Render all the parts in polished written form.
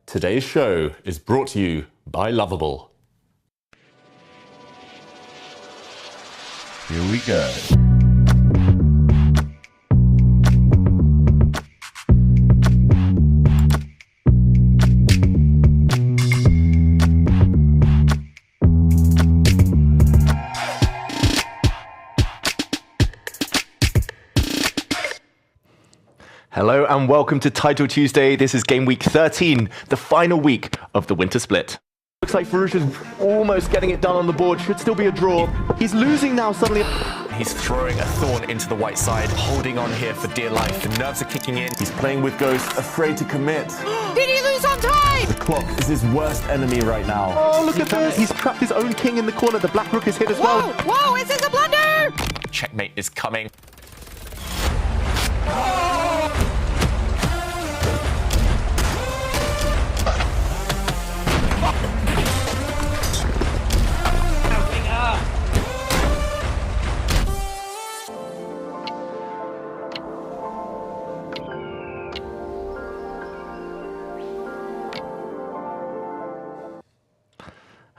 Today's show is brought to you by Lovable. Here we go. Hello and welcome to Title Tuesday. This is Game Week 13, the final week of the winter split. Looks like Farouche is almost getting it done on the board. Should still be a draw. He's losing now suddenly. He's throwing a thorn into the white side, holding on here for dear life. The nerves are kicking in. He's playing with Ghost, afraid to commit. Did he lose on time? The clock is his worst enemy right now. Oh, look at this. He's trapped his own king in the corner. The black rook is hit as well. Whoa, is this a blunder? Checkmate is coming.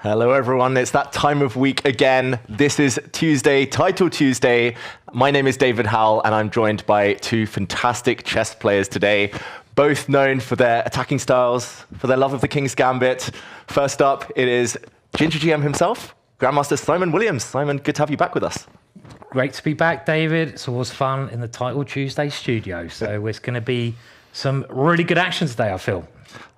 Hello everyone, it's that time of week again. This is Tuesday, Title Tuesday. My name is David Howell and I'm joined by two fantastic chess players today, both known for their attacking styles, for their love of the King's Gambit. First up, it is Ginger GM himself, Grandmaster Simon Williams. Simon, good to have you back with us. Great to be back, David. It's always fun in the Title Tuesday studio, so it's going to be some really good action today, I feel.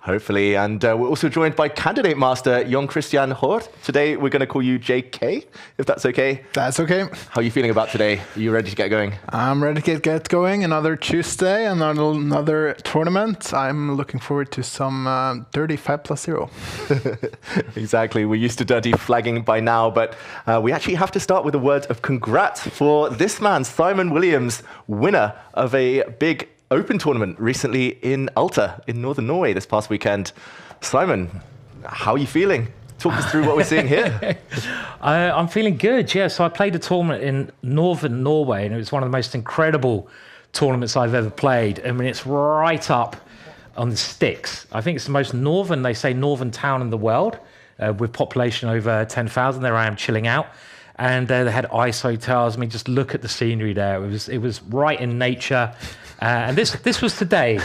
Hopefully, and we're also joined by Candidate Master Jon Christian Hort. Today we're going to call you JK, if that's okay. That's okay. How are you feeling about today? Are you ready to get going? I'm ready to get going. Another Tuesday, another tournament. I'm looking forward to some dirty 5+0. Exactly. We're used to dirty flagging by now, but we actually have to start with a word of congrats for this man, Simon Williams, winner of a big Open tournament recently in Alta in northern Norway this past weekend. Simon, how are you feeling? Talk us through what we're seeing here. I'm feeling good, yeah. So I played a tournament in northern Norway, and it was one of the most incredible tournaments I've ever played. I mean, it's right up on the sticks. I think it's the most northern, they say, northern town in the world, with population over 10,000. There I am chilling out. And they had ice hotels. I mean, just look at the scenery there. It was right in nature. And this was today.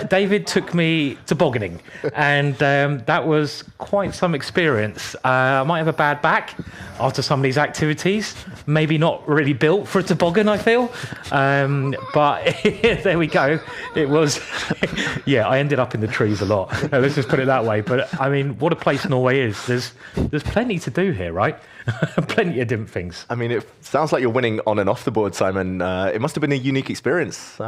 David took me tobogganing, and that was quite some experience. I might have a bad back after some of these activities. Maybe not really built for a toboggan, I feel. But there we go. It was, yeah, I ended up in the trees a lot. Let's just put it that way. But I mean, what a place Norway is. There's plenty to do here, right? Plenty of different things. I mean, it sounds like you're winning on and off the board, Simon. It must have been a unique experience.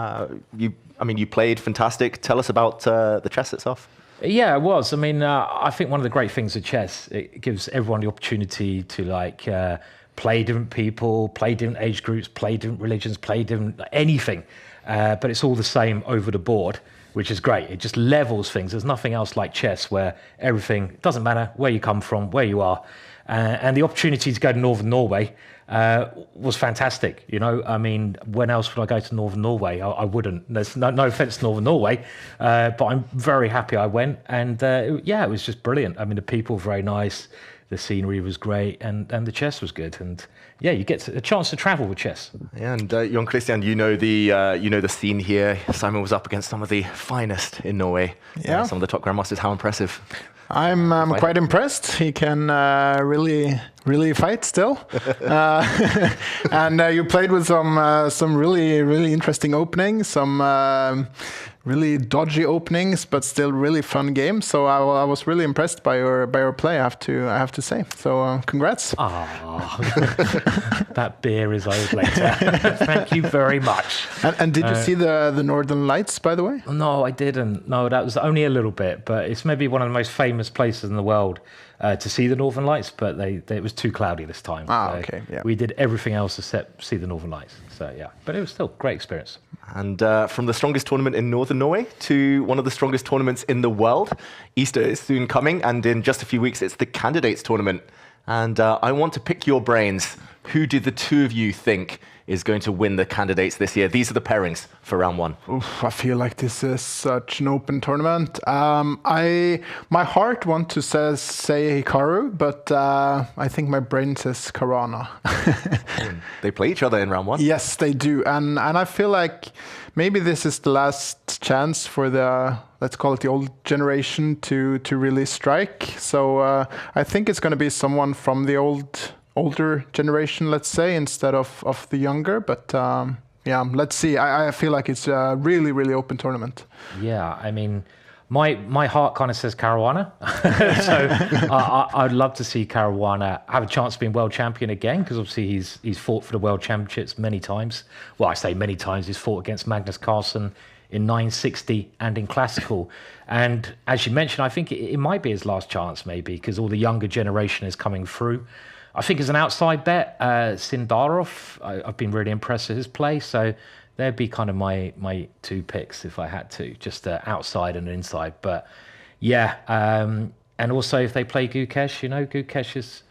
You played fantastic. Tell us about the chess itself. Yeah, it was. I mean, I think one of the great things of chess, it gives everyone the opportunity to play different people, play different age groups, play different religions, play different anything. But it's all the same over the board, which is great. It just levels things. There's nothing else like chess where everything, doesn't matter where you come from, where you are. And the opportunity to go to northern Norway was fantastic. You know, I mean, when else would I go to northern Norway? I wouldn't. There's no offense to northern Norway, but I'm very happy I went. And it was just brilliant. I mean, the people were very nice, the scenery was great, and the chess was good. And yeah, you get a chance to travel with chess. Yeah, and Jon Christian, you know the scene here. Simon was up against some of the finest in Norway. Yeah, some of the top grandmasters. How impressive! I'm quite impressed. He can really fight still. And you played with some really interesting openings, some really dodgy openings, but still really fun games. So I was really impressed by your play. I have to say. So congrats. That beer is owed later. Thank you very much. And did you see the Northern Lights, by the way? No, I didn't. No, that was only a little bit, but it's maybe one of the most famous places in the world to see the Northern Lights, but it was too cloudy this time. Okay, yeah. We did everything else except see the Northern Lights. So yeah, but it was still a great experience. And from the strongest tournament in northern Norway to one of the strongest tournaments in the world, Easter is soon coming, and in just a few weeks it's the Candidates Tournament. And I want to pick your brains who do the two of you think is going to win the candidates this year? These are the pairings for round one. Oof, I feel like this is such an open tournament. My heart wants to say Hikaru, but I think my brain says Caruana. They play each other in round one? Yes, they do. And I feel like maybe this is the last chance for the, let's call it the old generation to really strike. So I think it's going to be someone from the older generation, let's say, instead of the younger. But yeah, let's see. I feel like it's a really, really open tournament. Yeah, I mean, my heart kind of says Caruana. So I'd love to see Caruana have a chance of being world champion again, because obviously he's fought for the world championships many times. Well, I say many times. He's fought against Magnus Carlsen in 960 and in classical. And as you mentioned, I think it might be his last chance, maybe, because all the younger generation is coming through. I think as an outside bet, Sindarov, I've been really impressed with his play. So there'd be kind of my two picks if I had to, just outside and inside. But yeah, and also if they play Gukesh, Gukesh is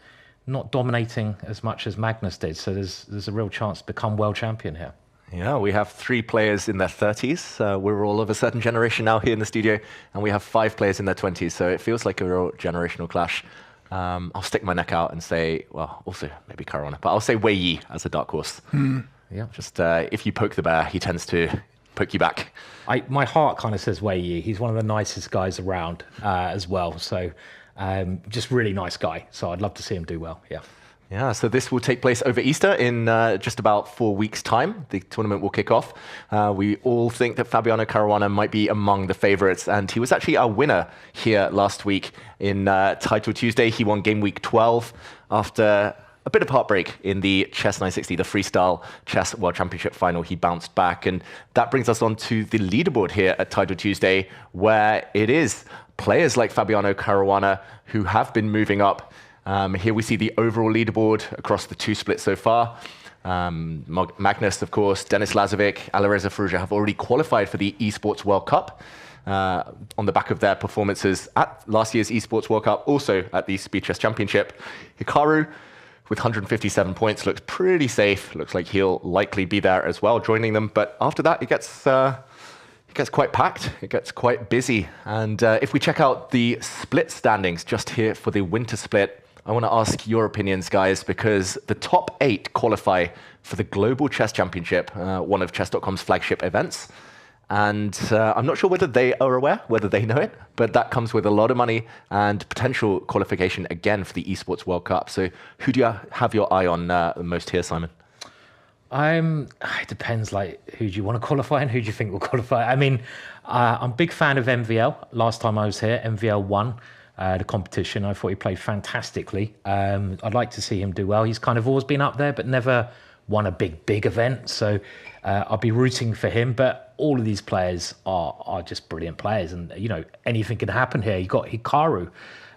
not dominating as much as Magnus did. So there's a real chance to become world champion here. Yeah, we have 3 players in their 30s. We're all of a certain generation now here in the studio, and we have 5 players in their 20s. So it feels like a real generational clash. I'll stick my neck out and say, well, also maybe Caruana, but I'll say Wei Yi as a dark horse. Yeah. Just if you poke the bear, he tends to poke you back. My heart kind of says Wei Yi. He's one of the nicest guys around as well. So just really nice guy. So I'd love to see him do well. Yeah. Yeah, so this will take place over Easter in just about 4 weeks' time. The tournament will kick off. We all think that Fabiano Caruana might be among the favorites, and he was actually our winner here last week in Title Tuesday. He won Game Week 12 after a bit of heartbreak in the Chess 960, the Freestyle Chess World Championship final. He bounced back, and that brings us on to the leaderboard here at Title Tuesday, where it is players like Fabiano Caruana who have been moving up. Here we see the overall leaderboard across the 2 splits so far. Magnus, of course, Denis Lazovic, Alireza Fruja have already qualified for the Esports World Cup on the back of their performances at last year's Esports World Cup, also at the Speed Chess Championship. Hikaru, with 157 points, looks pretty safe. Looks like he'll likely be there as well, joining them. But after that, it gets quite packed. It gets quite busy. And if we check out the split standings just here for the winter split, I want to ask your opinions, guys, because the top 8 qualify for the Global Chess Championship, one of Chess.com's flagship events. And I'm not sure whether they are aware, whether they know it, but that comes with a lot of money and potential qualification again for the Esports World Cup. So who do you have your eye on the most here, Simon? It depends, who do you want to qualify and who do you think will qualify? I mean, I'm a big fan of MVL. Last time I was here, MVL won the competition. I thought he played fantastically. I'd like to see him do well. He's kind of always been up there, but never won a big event. So I'll be rooting for him. But all of these players are just brilliant players. And, anything can happen here. You got Hikaru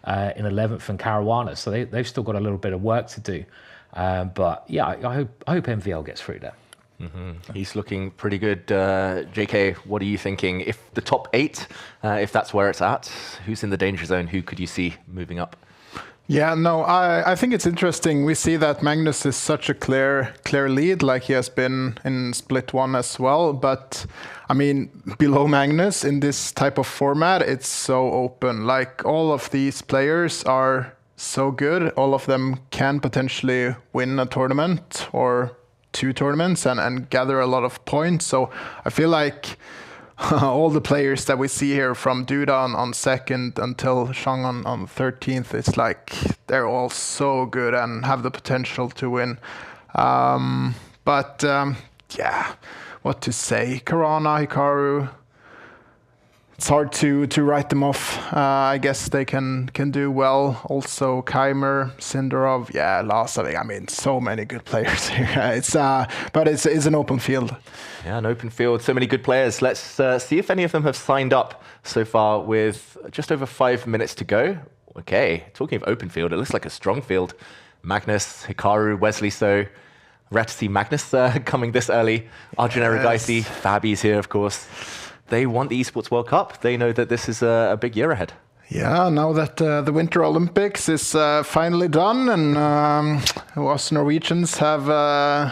in 11th and Caruana. So they've still got a little bit of work to do. But yeah, I hope MVL gets through there. Mm-hmm. He's looking pretty good. JK, what are you thinking? If the top 8, if that's where it's at, who's in the danger zone? Who could you see moving up? Yeah, no, I think it's interesting. We see that Magnus is such a clear lead, like he has been in Split 1 as well. But, I mean, below Magnus in this type of format, it's so open. Like, all of these players are so good. All of them can potentially win a tournament or 2 tournaments and gather a lot of points. So I feel like all the players that we see here, from Duda on 2nd until Zhang on 13th, it's like they're all so good and have the potential to win. But yeah, what to say? Caruana, Hikaru, it's hard to write them off. I guess they can do well. Also, Keimer, Sindarov, yeah, Lazovic. I mean, so many good players here. But it's an open field. Yeah, an open field. So many good players. Let's see if any of them have signed up so far with just over 5 minutes to go. Okay, talking of open field, it looks like a strong field. Magnus, Hikaru, Wesley. So rare to see Magnus coming this early. Arjun Erigaisi, Fabi's here, of course. They want the Esports World Cup. They know that this is a big year ahead. Yeah, now that the Winter Olympics is finally done and us Norwegians have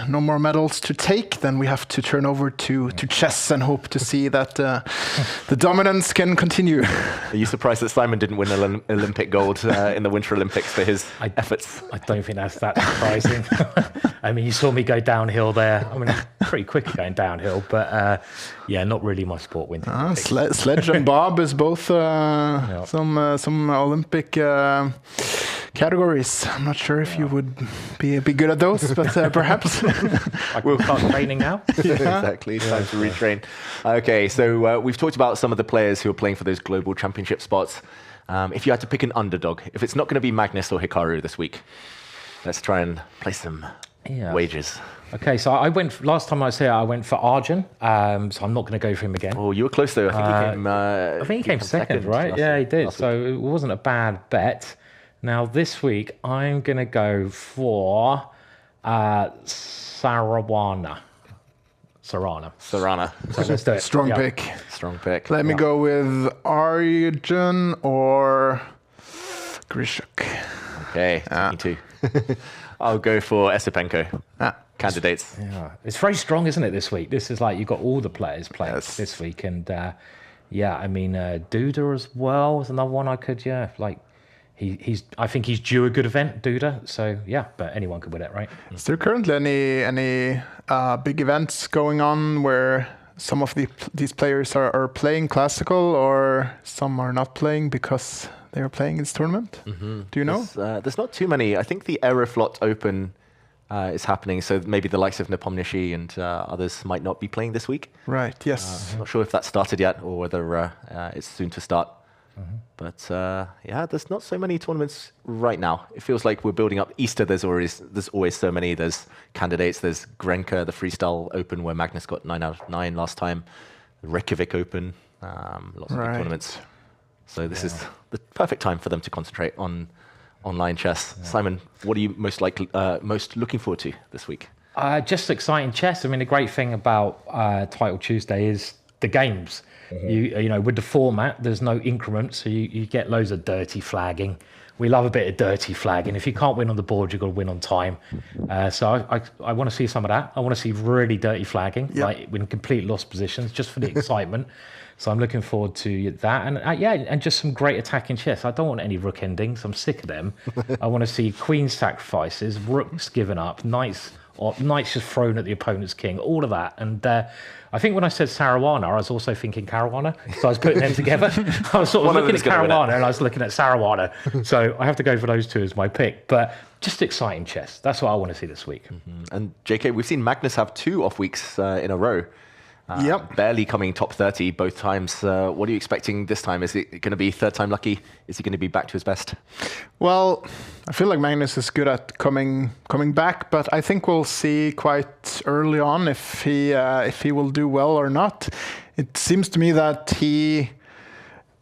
no more medals to take, then we have to turn over to chess and hope to see that the dominance can continue. Are you surprised that Simon didn't win Olympic gold in the Winter Olympics for his efforts? I don't think that's that surprising. I mean, you saw me go downhill there. I mean, pretty quick going downhill, but yeah, not really my sport, Winter Olympics. Sledge and Bob is both some Olympic categories. I'm not sure if you would be good at those, but perhaps. We'll start training now. Yeah, exactly. Time to retrain. Okay, so we've talked about some of the players who are playing for those global championship spots. If you had to pick an underdog, if it's not going to be Magnus or Hikaru this week, let's try and place some wages. Okay, so I went last time I was here. I went for Arjun, so I'm not going to go for him again. Oh, you were close though. I think he came second, right? Yeah, he did. So it wasn't a bad bet. Now this week I'm going to go for Sarana. Sarana. So let's do it. Strong pick. Strong pick. Let me go with Arjun or Grishuk. Okay, me too. I'll go for Esipenko. Candidates. Yeah, it's very strong, isn't it, this week? This is like you've got all the players playing this week, and yeah, I mean Duda as well is another one I could like. I think he's due a good event, Duda. So yeah, but anyone could win it, right? Is there currently any big events going on where some of these players are playing classical, or some are not playing because they are playing in this tournament? Mm-hmm. Do you know? There's not too many. I think the Aeroflot Open is happening, so maybe the likes of Nepomniachtchi and others might not be playing this week. Right. Yes. I'm not sure if that started yet or whether it's soon to start. Mm-hmm. But yeah, there's not so many tournaments right now. It feels like we're building up. Easter, there's always so many. There's candidates. There's Grenka, the Freestyle Open, where Magnus got 9 out of 9 last time. The Reykjavik Open, lots of big tournaments. So this is the perfect time for them to concentrate on online chess. Yeah. Simon, what are you most looking forward to this week? Just exciting chess. I mean, the great thing about Title Tuesday is the games. Mm-hmm. You know, with the format, there's no increments, so you get loads of dirty flagging. We love a bit of dirty flagging. If you can't win on the board, you've got to win on time. So I want to see some of that. I want to see really dirty flagging, like in complete lost positions, just for the excitement. So I'm looking forward to that. And and just some great attacking chess. I don't want any rook endings. I'm sick of them. I want to see queen sacrifices, rooks given up, knights just thrown at the opponent's king, all of that. And I think when I said Saruana, I was also thinking Caruana. So I was putting them together. I was sort of looking at Caruana and I was looking at Saruana. So I have to go for those two as my pick. But just exciting chess. That's what I want to see this week. Mm-hmm. And JK, we've seen Magnus have 2 off weeks in a row. Barely coming top 30 both times. What are you expecting this time? Is it going to be third time lucky? Is he going to be back to his best? Well, I feel like Magnus is good at coming back, but I think we'll see quite early on if he will do well or not. It seems to me that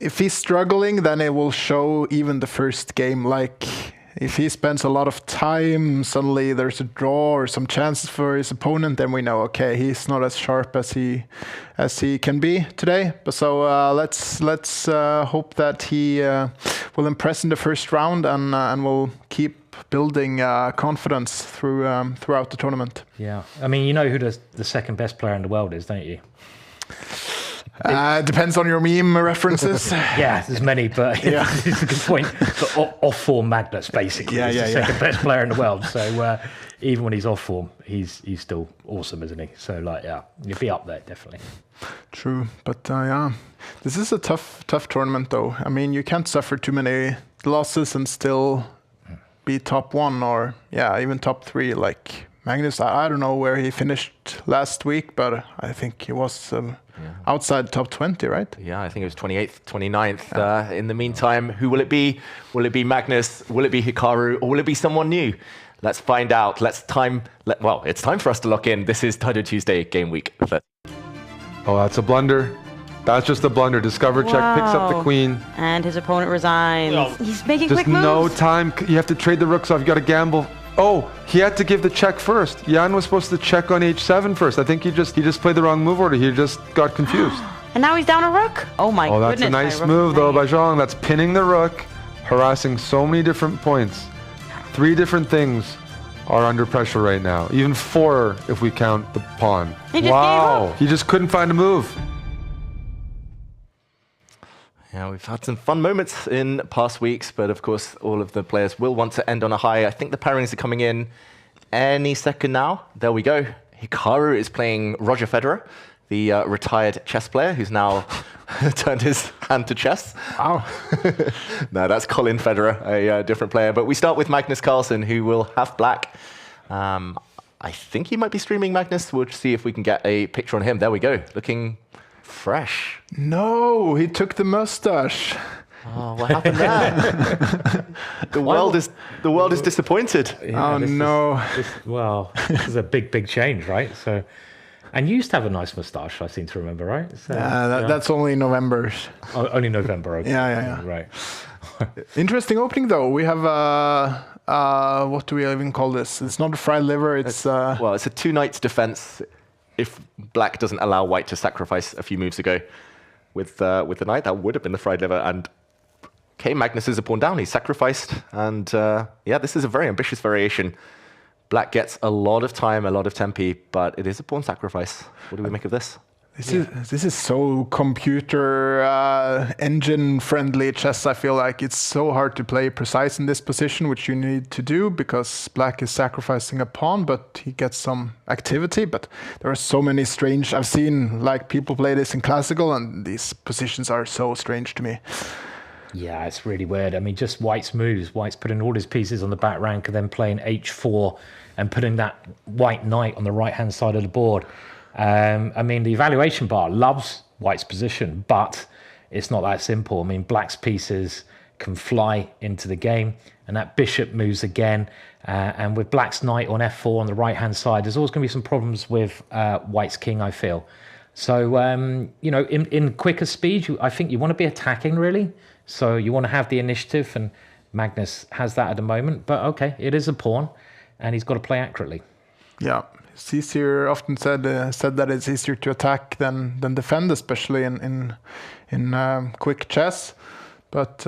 if he's struggling, then it will show even the first game. Like if he spends a lot of time, suddenly there's a draw or some chances for his opponent, then we know, okay, he's not as sharp as he can be today. But so let's hope that he will impress in the first round and will keep building confidence throughout the tournament. Yeah, I mean, you know who the second best player in the world is, don't you? Depends on your meme references. Yeah, there's many, but it's a good point. But off form Magnus, basically, is the second best player in the world. So even when he's off form, he's still awesome, isn't he? So you'll be up there definitely. True, but this is a tough tournament though. I mean, you can't suffer too many losses and still be top 1 or even top 3 like Magnus. I don't know where he finished last week, but I think he was outside top 20, right? Yeah, I think it was 28th, 29th. In the meantime, who will it be? Will it be Magnus? Will it be Hikaru? Or will it be someone new? Let's find out. It's time for us to lock in. This is Title Tuesday Game Week. Oh, that's a blunder. That's just a blunder. Discover check, picks up the queen. And his opponent resigns. He's making just quick moves. No time. You have to trade the rooks off. You got to gamble. Oh, he had to give the check first. Jan was supposed to check on h7 first. I think he just played the wrong move order. He just got confused. And now he's down a rook. Oh my Oh, that's goodness. a nice my rook move is though nice. by Zhang. That's pinning the rook, harassing so many different points. 3 different things are under pressure right now. Even 4 if we count the pawn. He just Wow. gave up. He just couldn't find a move. Yeah, we've had some fun moments in past weeks, but of course, all of the players will want to end on a high. I think the pairings are coming in any second now. There we go. Hikaru is playing Roger Federer, the retired chess player who's now turned his hand to chess. Wow. No, that's Colin Federer, a different player. But we start with Magnus Carlsen, who will have black. I think he might be streaming Magnus. We'll see if we can get a picture on him. There we go, looking fresh. No, he took the mustache. Oh, what happened there? The world is disappointed. Yeah, Oh, this is- no. this is a big change, right? So, and you used to have a nice moustache, I seem to remember, right? So, That's only November. only November. Okay. Yeah. Right. Interesting opening, though. We have, what do we even call this? It's not a fried liver, it's... Well, it's a 2 knights defense if black doesn't allow white to sacrifice a few moves ago. With the knight, that would have been the fried liver. And okay, Magnus is a pawn down. He's sacrificed. And yeah, this is a very ambitious variation. Black gets a lot of time, a lot of tempi, but it is a pawn sacrifice. What do we make of this? This is so computer engine friendly chess. I feel like it's so hard to play precise in this position, which you need to do because black is sacrificing a pawn, but he gets some activity. But there are so many strange. I've seen like people play this in classical, and these positions are so strange to me. Yeah, it's really weird. I mean, just White's moves. White's putting all his pieces on the back rank and then playing h4 and putting that white knight on the right-hand side of the board. I mean, the evaluation bar loves White's position, but it's not that simple. I mean, Black's pieces can fly into the game, and that bishop moves again. And with Black's knight on f4 on the right-hand side, there's always going to be some problems with White's king, I feel. So, you know, in quicker speed, I think you want to be attacking, really. So you want to have the initiative, and Magnus has that at the moment. But OK, it is a pawn, and he's got to play accurately. Yeah. It's easier. Often said that it's easier to attack than defend, especially in quick chess. But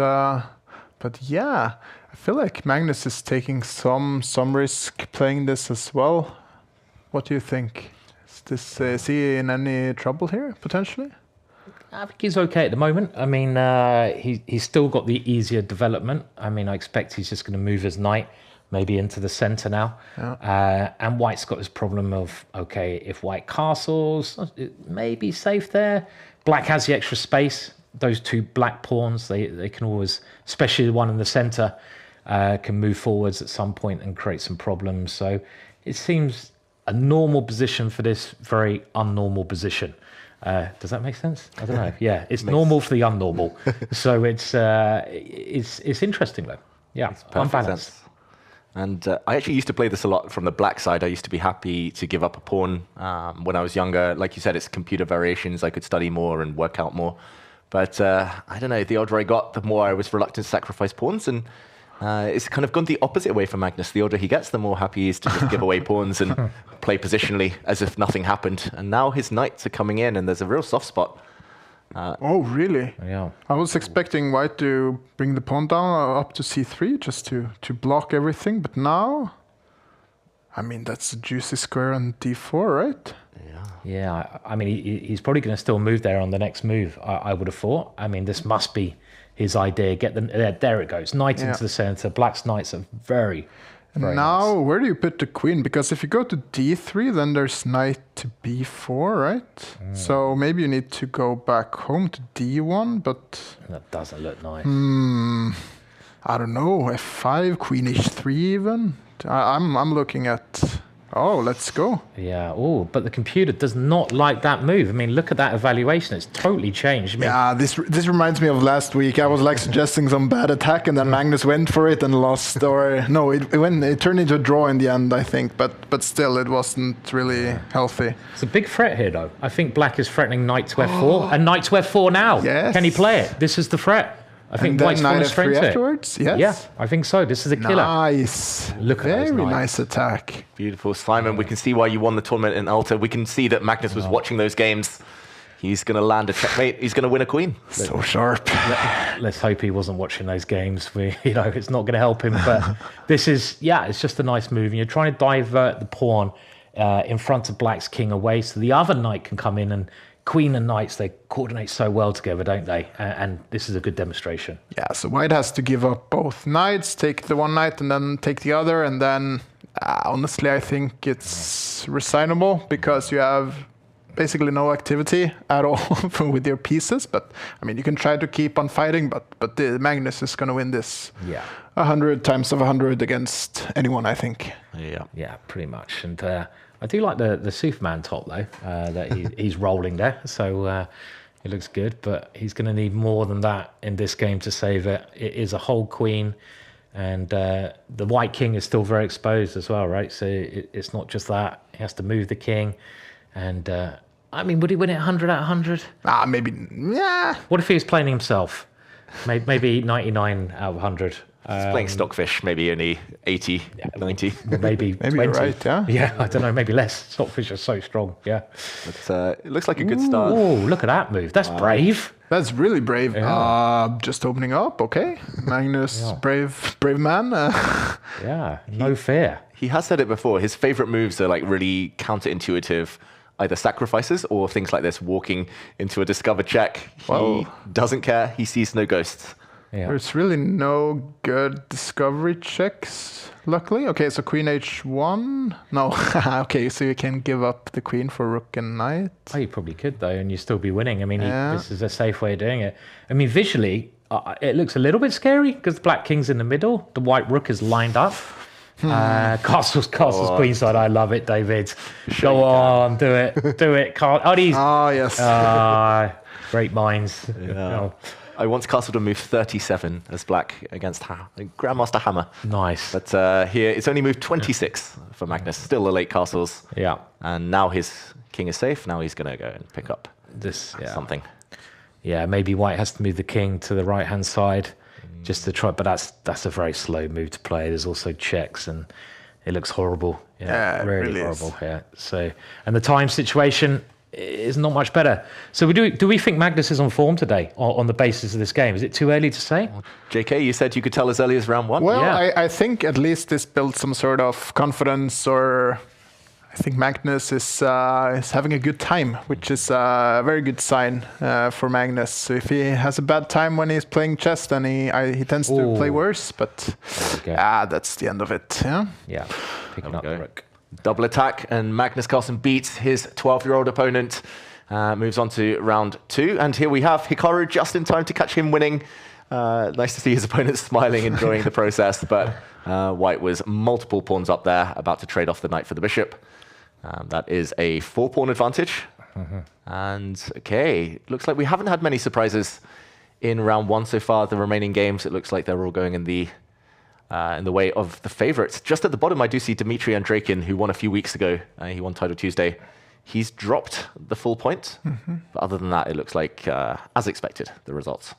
yeah, I feel like Magnus is taking some risk playing this as well. What do you think? Is he in any trouble here potentially? I think he's okay at the moment. I mean, he's still got the easier development. I mean, I expect he's just going to move his knight maybe into the center now. Yeah. And White's got this problem of, okay, if White castles, it may be safe there. Black has the extra space. Those 2 black pawns, they can always, especially the one in the center, can move forwards at some point and create some problems. So it seems a normal position for this very unnormal position. Does that make sense? I don't know. Yeah, it's normal for the unnormal. So it's interesting though. Yeah, unbalanced. Sense. And I actually used to play this a lot from the black side. I used to be happy to give up a pawn when I was younger. Like you said, it's computer variations. I could study more and work out more. But I don't know, the older I got, the more I was reluctant to sacrifice pawns. And it's kind of gone the opposite way for Magnus. The older he gets, the more happy he is to just give away pawns and play positionally as if nothing happened. And now his knights are coming in, and there's a real soft spot. Oh, really? Yeah. I was expecting White to bring the pawn down up to c3 just to block everything, but now, I mean, that's a juicy square on d4, right? Yeah, I mean, he's probably going to still move there on the next move, I would have thought. I mean, this must be his idea. Get them there it goes. Knight into the center. Black's knights are very now, nice. where do you put the queen? Because if you go to d3, then there's knight to b4, right? So maybe you need to go back home to d1, but... That doesn't look nice. I don't know, f5, queen h3 even? I'm looking at... Oh, let's go. Yeah, oh, but the computer does not like that move. I mean, look at that evaluation. It's totally changed. I mean, Yeah, this reminds me of last week. I was like suggesting some bad attack, and then Magnus went for it and lost. Or no, it turned into a draw in the end, I think. But still, it wasn't really healthy. it's a big threat here, though. I think Black is threatening knight to f4, and knight to f4 now. Yes. Can he play it? This is the threat. I think And then White's knight falling straight f3 to it. afterwards? Yes. Yeah, I think so. This is a killer. Nice. Look at those Very knights. nice attack. Beautiful. Simon, we can see why you won the tournament in Alta. We can see that Magnus was watching those games. He's going to land a checkmate. He's going to win a queen. So sharp. Let's hope he wasn't watching those games. It's not going to help him. But this is, it's just a nice move. And you're trying to divert the pawn in front of black's king away so the other knight can come in. And queen and knights, they coordinate so well together, don't they? And this is a good demonstration. Yeah, so white has to give up both knights, take the one knight and then take the other. And then, honestly, I think it's resignable because you have basically no activity at all with your pieces. But I mean, you can try to keep on fighting, but the Magnus is going to win this 100 times of 100 against anyone, I think. Yeah, pretty much. And I do like the Superman top though, that he's rolling there. So it looks good, but he's going to need more than that in this game to save it. It is a whole queen, and the white king is still very exposed as well, right? So it's not just that. He has to move the king. And I mean, would he win it 100 out of 100? Maybe, yeah. What if he was playing himself? Maybe 99 out of 100. He's playing Stockfish, maybe only 80, 90. Maybe 20. You're right, yeah. Yeah, I don't know, maybe less. Stockfish are so strong, yeah. But, it looks like a good start. Oh, look at that move. That's brave. That's really brave. Yeah. Just opening up, okay. Magnus, brave man. No fear. He has said it before. His favorite moves are like really counterintuitive, either sacrifices or things like this, walking into a discovered check. He doesn't care. He sees no ghosts. Yeah. There's really no good discovery checks, luckily. Okay, so queen h1. No, okay, so you can give up the queen for rook and knight. Oh, you probably could, though, and you'd still be winning. I mean, this is a safe way of doing it. I mean, visually, it looks a little bit scary because the black king's in the middle. The white rook is lined up. Castle's queenside. I love it, David. Go on, do it. Yes. Great minds. Yeah. I once castled a move 37 as black against Grandmaster Hammer. Nice. But here, it's only moved 26 for Magnus. Still the late castles. Yeah. And now his king is safe. Now he's going to go and pick up something. Yeah, maybe white has to move the king to the right-hand side just to try. But that's a very slow move to play. There's also checks, and it looks horrible. Yeah, really horrible. Yeah. So, and the time situation is not much better. So do we think Magnus is on form today on the basis of this game? Is it too early to say? JK, you said you could tell as early as round one? Well, I think at least this builds some sort of confidence, or I think Magnus is having a good time, which is a very good sign for Magnus. So if he has a bad time when he's playing chess, then he tends to play worse, but that's the end of it. Yeah, picking up the rook. Double attack, and Magnus Carlsen beats his 12-year-old opponent, moves on to round two. And here we have Hikaru just in time to catch him winning. Nice to see his opponent smiling, enjoying the process. But white was multiple pawns up there, about to trade off the knight for the bishop. That is a 4-pawn advantage. And okay, looks like we haven't had many surprises in round one so far. The remaining games, it looks like they're all going in the way of the favorites. Just at the bottom, I do see Dmitry Andrakin, who won a few weeks ago. He won Title Tuesday. He's dropped the full point. But other than that, it looks like, as expected, the results.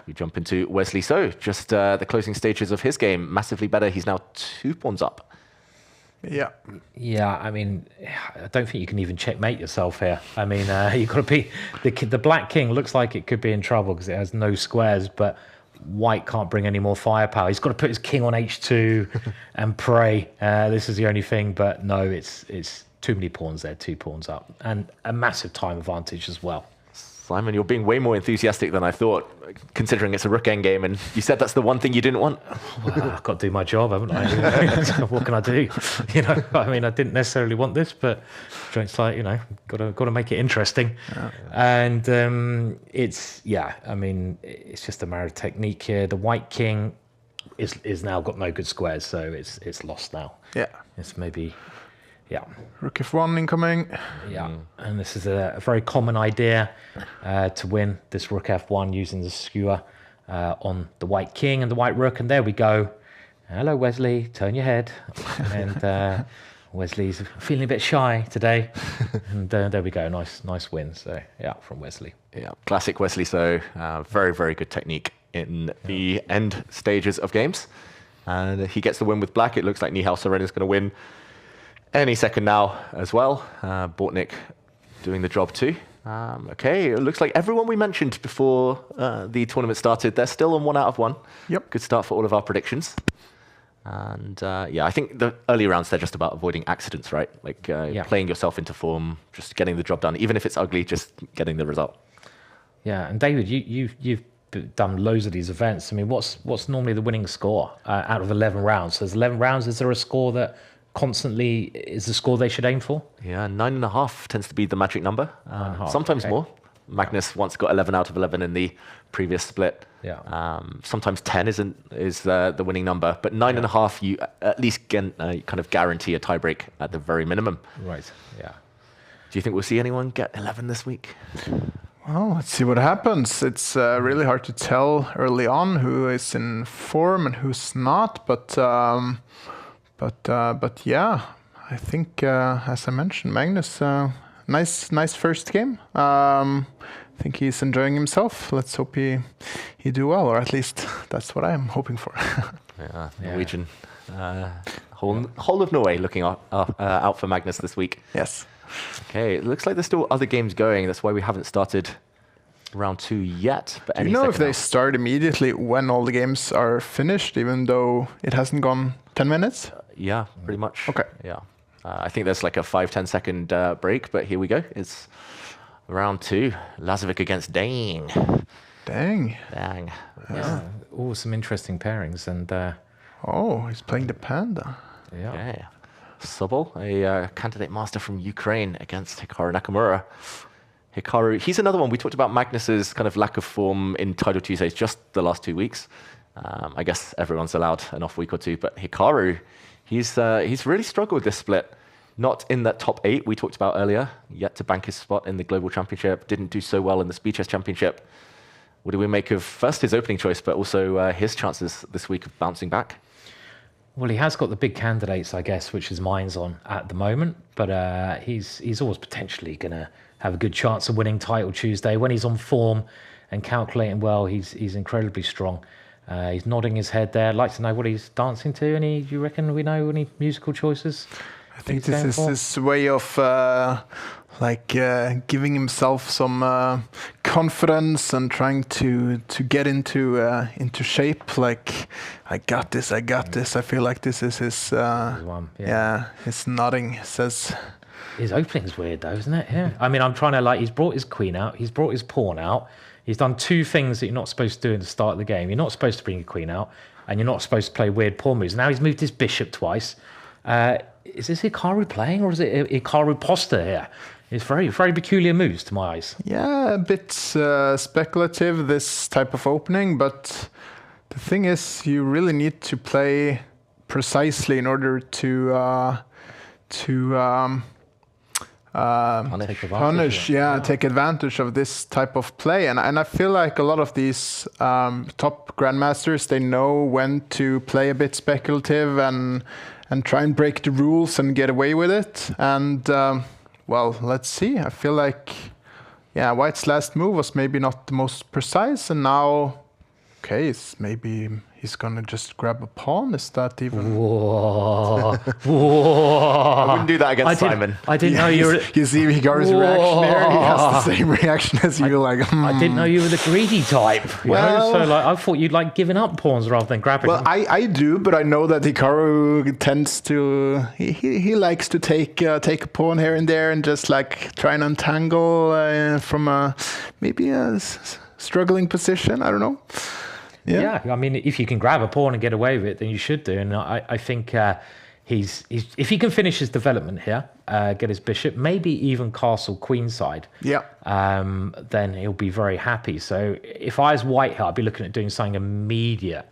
We jump into Wesley So, just the closing stages of his game. Massively better. He's now 2 pawns up. Yeah, I mean, I don't think you can even checkmate yourself here. I mean, you've got to be... The black king looks like it could be in trouble because it has no squares, but white can't bring any more firepower. He's got to put his king on h2 and pray. This is the only thing, but no, it's too many pawns there, 2 pawns up. And a massive time advantage as well. Simon, you're being way more enthusiastic than I thought, considering it's a rook endgame, and you said that's the one thing you didn't want. Well, I've got to do my job, haven't I? What can I do? I mean, I didn't necessarily want this, but it's like, got to make it interesting. And I mean, it's just a matter of technique here. The white king is now got no good squares, so it's lost now. Yeah, it's maybe. Yeah. Rook f1 incoming. Yeah, and this is a very common idea to win this rook f1 using the skewer on the white king and the white rook. And there we go. Hello, Wesley. Turn your head. And Wesley's feeling a bit shy today. And there we go. Nice win. So, yeah, from Wesley. Yeah, classic Wesley. So, very, very good technique in the end stages of games. And he gets the win with black. It looks like Nihal Serena's going to win any second now as well. Bortnik doing the job too. Okay, it looks like everyone we mentioned before the tournament started, they're still on 1 out of 1. Yep. Good start for all of our predictions. And yeah, I think the early rounds, they're just about avoiding accidents, right? Like playing yourself into form, just getting the job done. Even if it's ugly, just getting the result. Yeah, and David, you've done loads of these events. I mean, what's normally the winning score out of 11 rounds? So there's 11 rounds. Is there a score that constantly is the score they should aim for? Yeah, 9.5 tends to be the magic number. Sometimes more. Magnus once got 11 out of 11 in the previous split. Yeah. Sometimes 10 is the winning number, but 9.5 you at least kind of guarantee a tiebreak at the very minimum. Right. Yeah. Do you think we'll see anyone get 11 this week? Well, let's see what happens. It's really hard to tell early on who is in form and who's not. But yeah, I think as I mentioned, Magnus, nice first game. I think he's enjoying himself. Let's hope he do well, or at least that's what I'm hoping for. Yeah, Norwegian. Whole of Norway looking out for Magnus this week. Yes. Okay, it looks like there's still other games going. That's why we haven't started round 2 yet. But Do you know if they start immediately when all the games are finished, even though it hasn't gone 10 minutes? Yeah, pretty much. Okay. Yeah. I think there's like a 5-10 second break, but here we go. It's round 2. Lazovic against Dang. Dang. Yeah. All some interesting pairings. And oh, he's playing the Panda. yeah. Okay. Sobol, a candidate master from Ukraine against Hikaru Nakamura. Hikaru, he's another one. We talked about Magnus's kind of lack of form in Title Tuesdays just the last 2 weeks. I guess everyone's allowed an off week or two, but Hikaru, he's really struggled this split. Not in that top 8 we talked about earlier, yet to bank his spot in the Global Championship. Didn't do so well in the Speed Chess Championship. What do we make of first his opening choice, but also his chances this week of bouncing back? Well, he has got the big candidates, I guess, which his mind's on at the moment. But he's always potentially going to have a good chance of winning Title Tuesday. When he's on form and calculating well, he's incredibly strong. He's nodding his head there. I'd like to know what he's dancing to. Do you reckon we know any musical choices? I think this is his way of giving himself some confidence and trying to get into shape. Like, I got this. I feel like this is his one, his nodding says. His opening's weird though, isn't it? Yeah. I mean, I'm trying to he's brought his queen out, he's brought his pawn out. He's done 2 things that you're not supposed to do at the start of the game. You're not supposed to bring your queen out, and you're not supposed to play weird pawn moves. Now he's moved his bishop twice. Is this Hikaru playing, or is it Hikaru Poster here? It's very, very peculiar moves to my eyes. Yeah, a bit speculative, this type of opening, but the thing is, you really need to play precisely in order to take advantage of this type of play. And I feel like a lot of these top grandmasters, they know when to play a bit speculative and try and break the rules and get away with it. And well, let's see. I feel like White's last move was maybe not the most precise, and now maybe he's gonna just grab a pawn. Is that even? Whoa! I wouldn't do that against Simon. I didn't know you were. You see Hikaru's reaction there. He has the same reaction as you. I didn't know you were the greedy type. Well, so I thought you'd like giving up pawns rather than grabbing. Well, I do, but I know that Hikaru tends to. He likes to take a pawn here and there and just try and untangle from maybe a struggling position. I don't know. Yeah, I mean, if you can grab a pawn and get away with it, then you should do. And I think he's if he can finish his development here, get his bishop, maybe even castle queenside, then he'll be very happy. So if I was White here, I'd be looking at doing something immediate,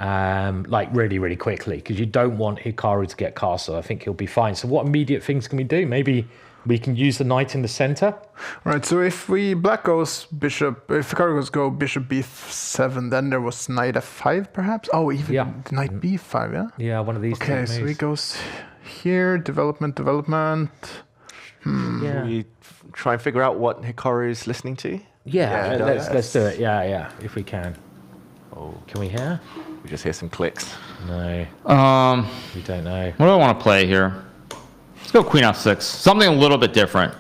really, really quickly, because you don't want Hikaru to get castle. I think he'll be fine. So what immediate things can we do? Maybe we can use the knight in the center. Right, so if black goes bishop, if Hikaru goes go bishop b7, then there was knight f5 perhaps? Oh, even knight b5, yeah? Yeah, one of these two moves. So he goes here, development. Yeah. We try and figure out what Hikaru is listening to? Yeah, let's do it. Yeah, if we can. Oh, can we hear? We just hear some clicks. No. We don't know. What do I want to play here? Let's go queen f6. Something a little bit different.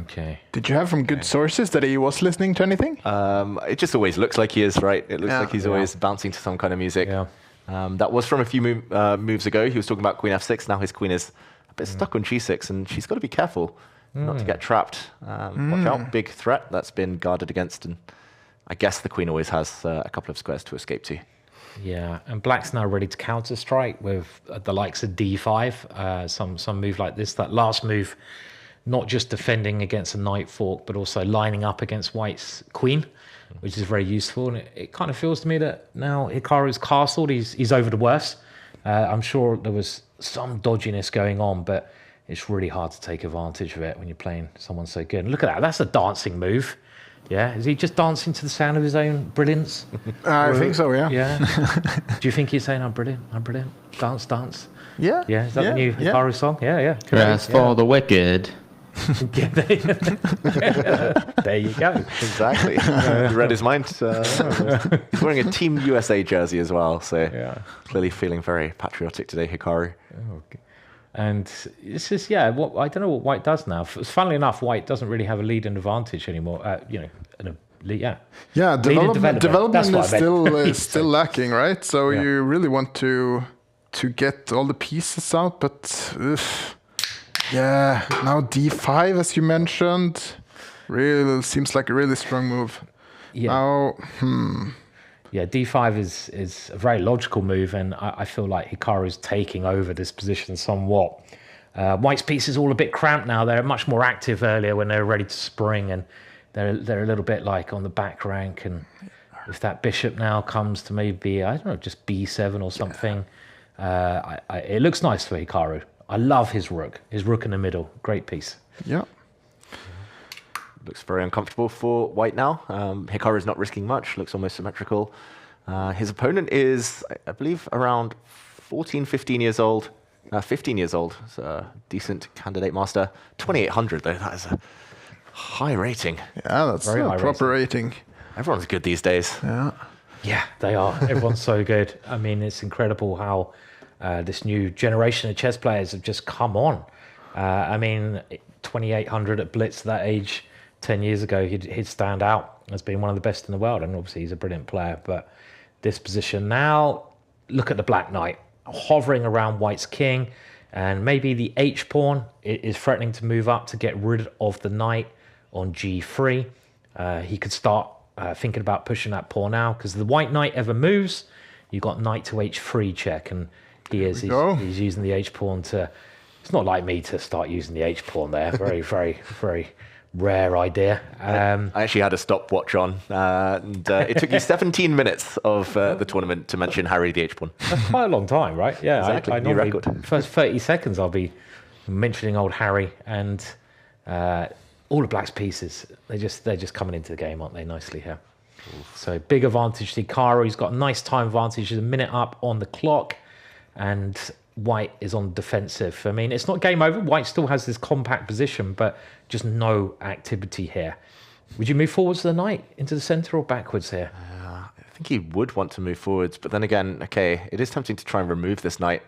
Okay. Did you have from good sources that he was listening to anything? It just always looks like he is, right? It looks like he's always bouncing to some kind of music. Yeah. That was from a few moves ago. He was talking about queen f6. Now his queen is a bit stuck on g6, and she's got to be careful not to get trapped. Watch out, big threat that's been guarded against, and I guess the queen always has a couple of squares to escape to. Yeah, and black's now ready to counter strike with the likes of d5, some move like this. That last move, not just defending against a knight fork, but also lining up against white's queen, which is very useful. And it kind of feels to me that now Hikaru's castled, he's over the worst. I'm sure there was some dodginess going on, but it's really hard to take advantage of it when you're playing someone so good. And look at that, that's a dancing move. Yeah, is he just dancing to the sound of his own brilliance? I think so, yeah. Yeah. Do you think he's saying, I'm brilliant, dance, dance? Yeah. Yeah, is that the new Hikaru song? Yeah. Grass for the wicked. There you go. Exactly. You read his mind. He's wearing a Team USA jersey as well, so clearly feeling very patriotic today, Hikaru. Okay. And it's just, I don't know what white does now. Funnily enough, white doesn't really have a lead and advantage anymore. Development is still lacking, right? So you really want to get all the pieces out, but now d5, as you mentioned, really seems like a really strong move. Now, Yeah, d5 is a very logical move, and I feel like Hikaru's taking over this position somewhat. White's piece is all a bit cramped now. They're much more active earlier when they're ready to spring, and they're a little bit like on the back rank. And if that bishop now comes to maybe, I don't know, just b7 or something, it looks nice for Hikaru. I love his rook in the middle. Great piece. Yeah. Looks very uncomfortable for white now. Hikaru's not risking much, looks almost symmetrical. His opponent is, I believe, around 14, 15 years old. 15 years old, so a decent candidate master. 2,800 though, that is a high rating. Yeah, that's Very a high proper rating. Everyone's good these days. Yeah, they are. Everyone's so good. I mean, it's incredible how this new generation of chess players have just come on. I mean, 2,800 at Blitz at that age, 10 years ago, he'd stand out as being one of the best in the world. And obviously, he's a brilliant player. But this position now, look at the black knight hovering around white's king. And maybe the H pawn is threatening to move up to get rid of the knight on G3. He could start thinking about pushing that pawn now, because the white knight ever moves, you've got knight to H3 check. And he's using the H pawn to... It's not like me to start using the H pawn there. Very, very, very rare idea. I actually had a stopwatch on, and it took you 17 minutes of the tournament to mention Harry the H pawn. That's quite a long time, right? Yeah, exactly. I New normally, record. first 30 seconds, I'll be mentioning old Harry, and all of black's pieces. They're just coming into the game, aren't they? Nicely here. So big advantage to Hikaru. He's got a nice time advantage. There's a minute up on the clock, and white is on defensive. I mean, it's not game over. White still has this compact position, but just no activity here. Would you move forwards to the knight into the center or backwards here? I think he would want to move forwards, but then again, okay, it is tempting to try and remove this knight.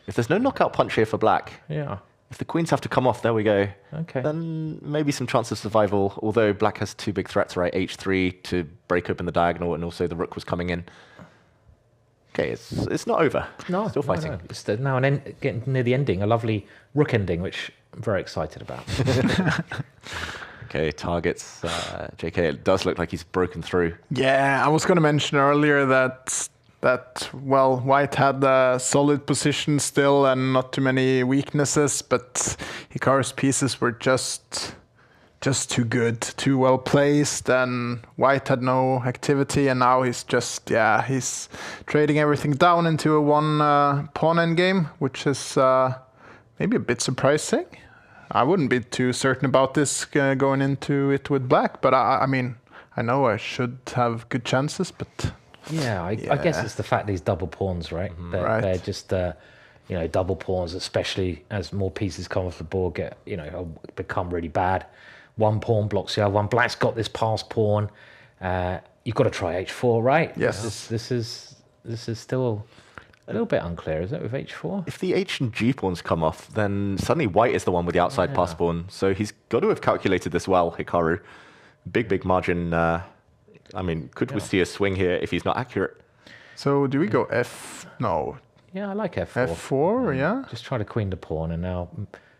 If there's no knockout punch here for black, if the queens have to come off, there we go. Okay. Then maybe some chance of survival, although black has two big threats, right? H3 to break open the diagonal, and also the rook was coming in. Okay, it's not over. No, still fighting. No. It's now getting near the ending, a lovely rook ending, which I'm very excited about. Okay, targets. JK, it does look like he's broken through. Yeah, I was going to mention earlier that white had a solid position still and not too many weaknesses, but Hikaru's pieces were just too good, too well placed, and white had no activity, and now he's he's trading everything down into a one pawn endgame, which is maybe a bit surprising. I wouldn't be too certain about this going into it with black, but I mean, I know I should have good chances, but... I guess it's the fact these double pawns, right? They're just, double pawns, especially as more pieces come off the board, become really bad. One pawn blocks the other one. Black's got this pass pawn. You've got to try h4, right? Yes. This is still A little bit unclear, is it, with H4? If the H and G pawns come off, then suddenly white is the one with the outside pass pawn. So he's got to have calculated this well, Hikaru. Big margin. I mean, could we see a swing here if he's not accurate? So do we go F? No. Yeah, I like F4. F4, yeah? Just try to queen the pawn, and now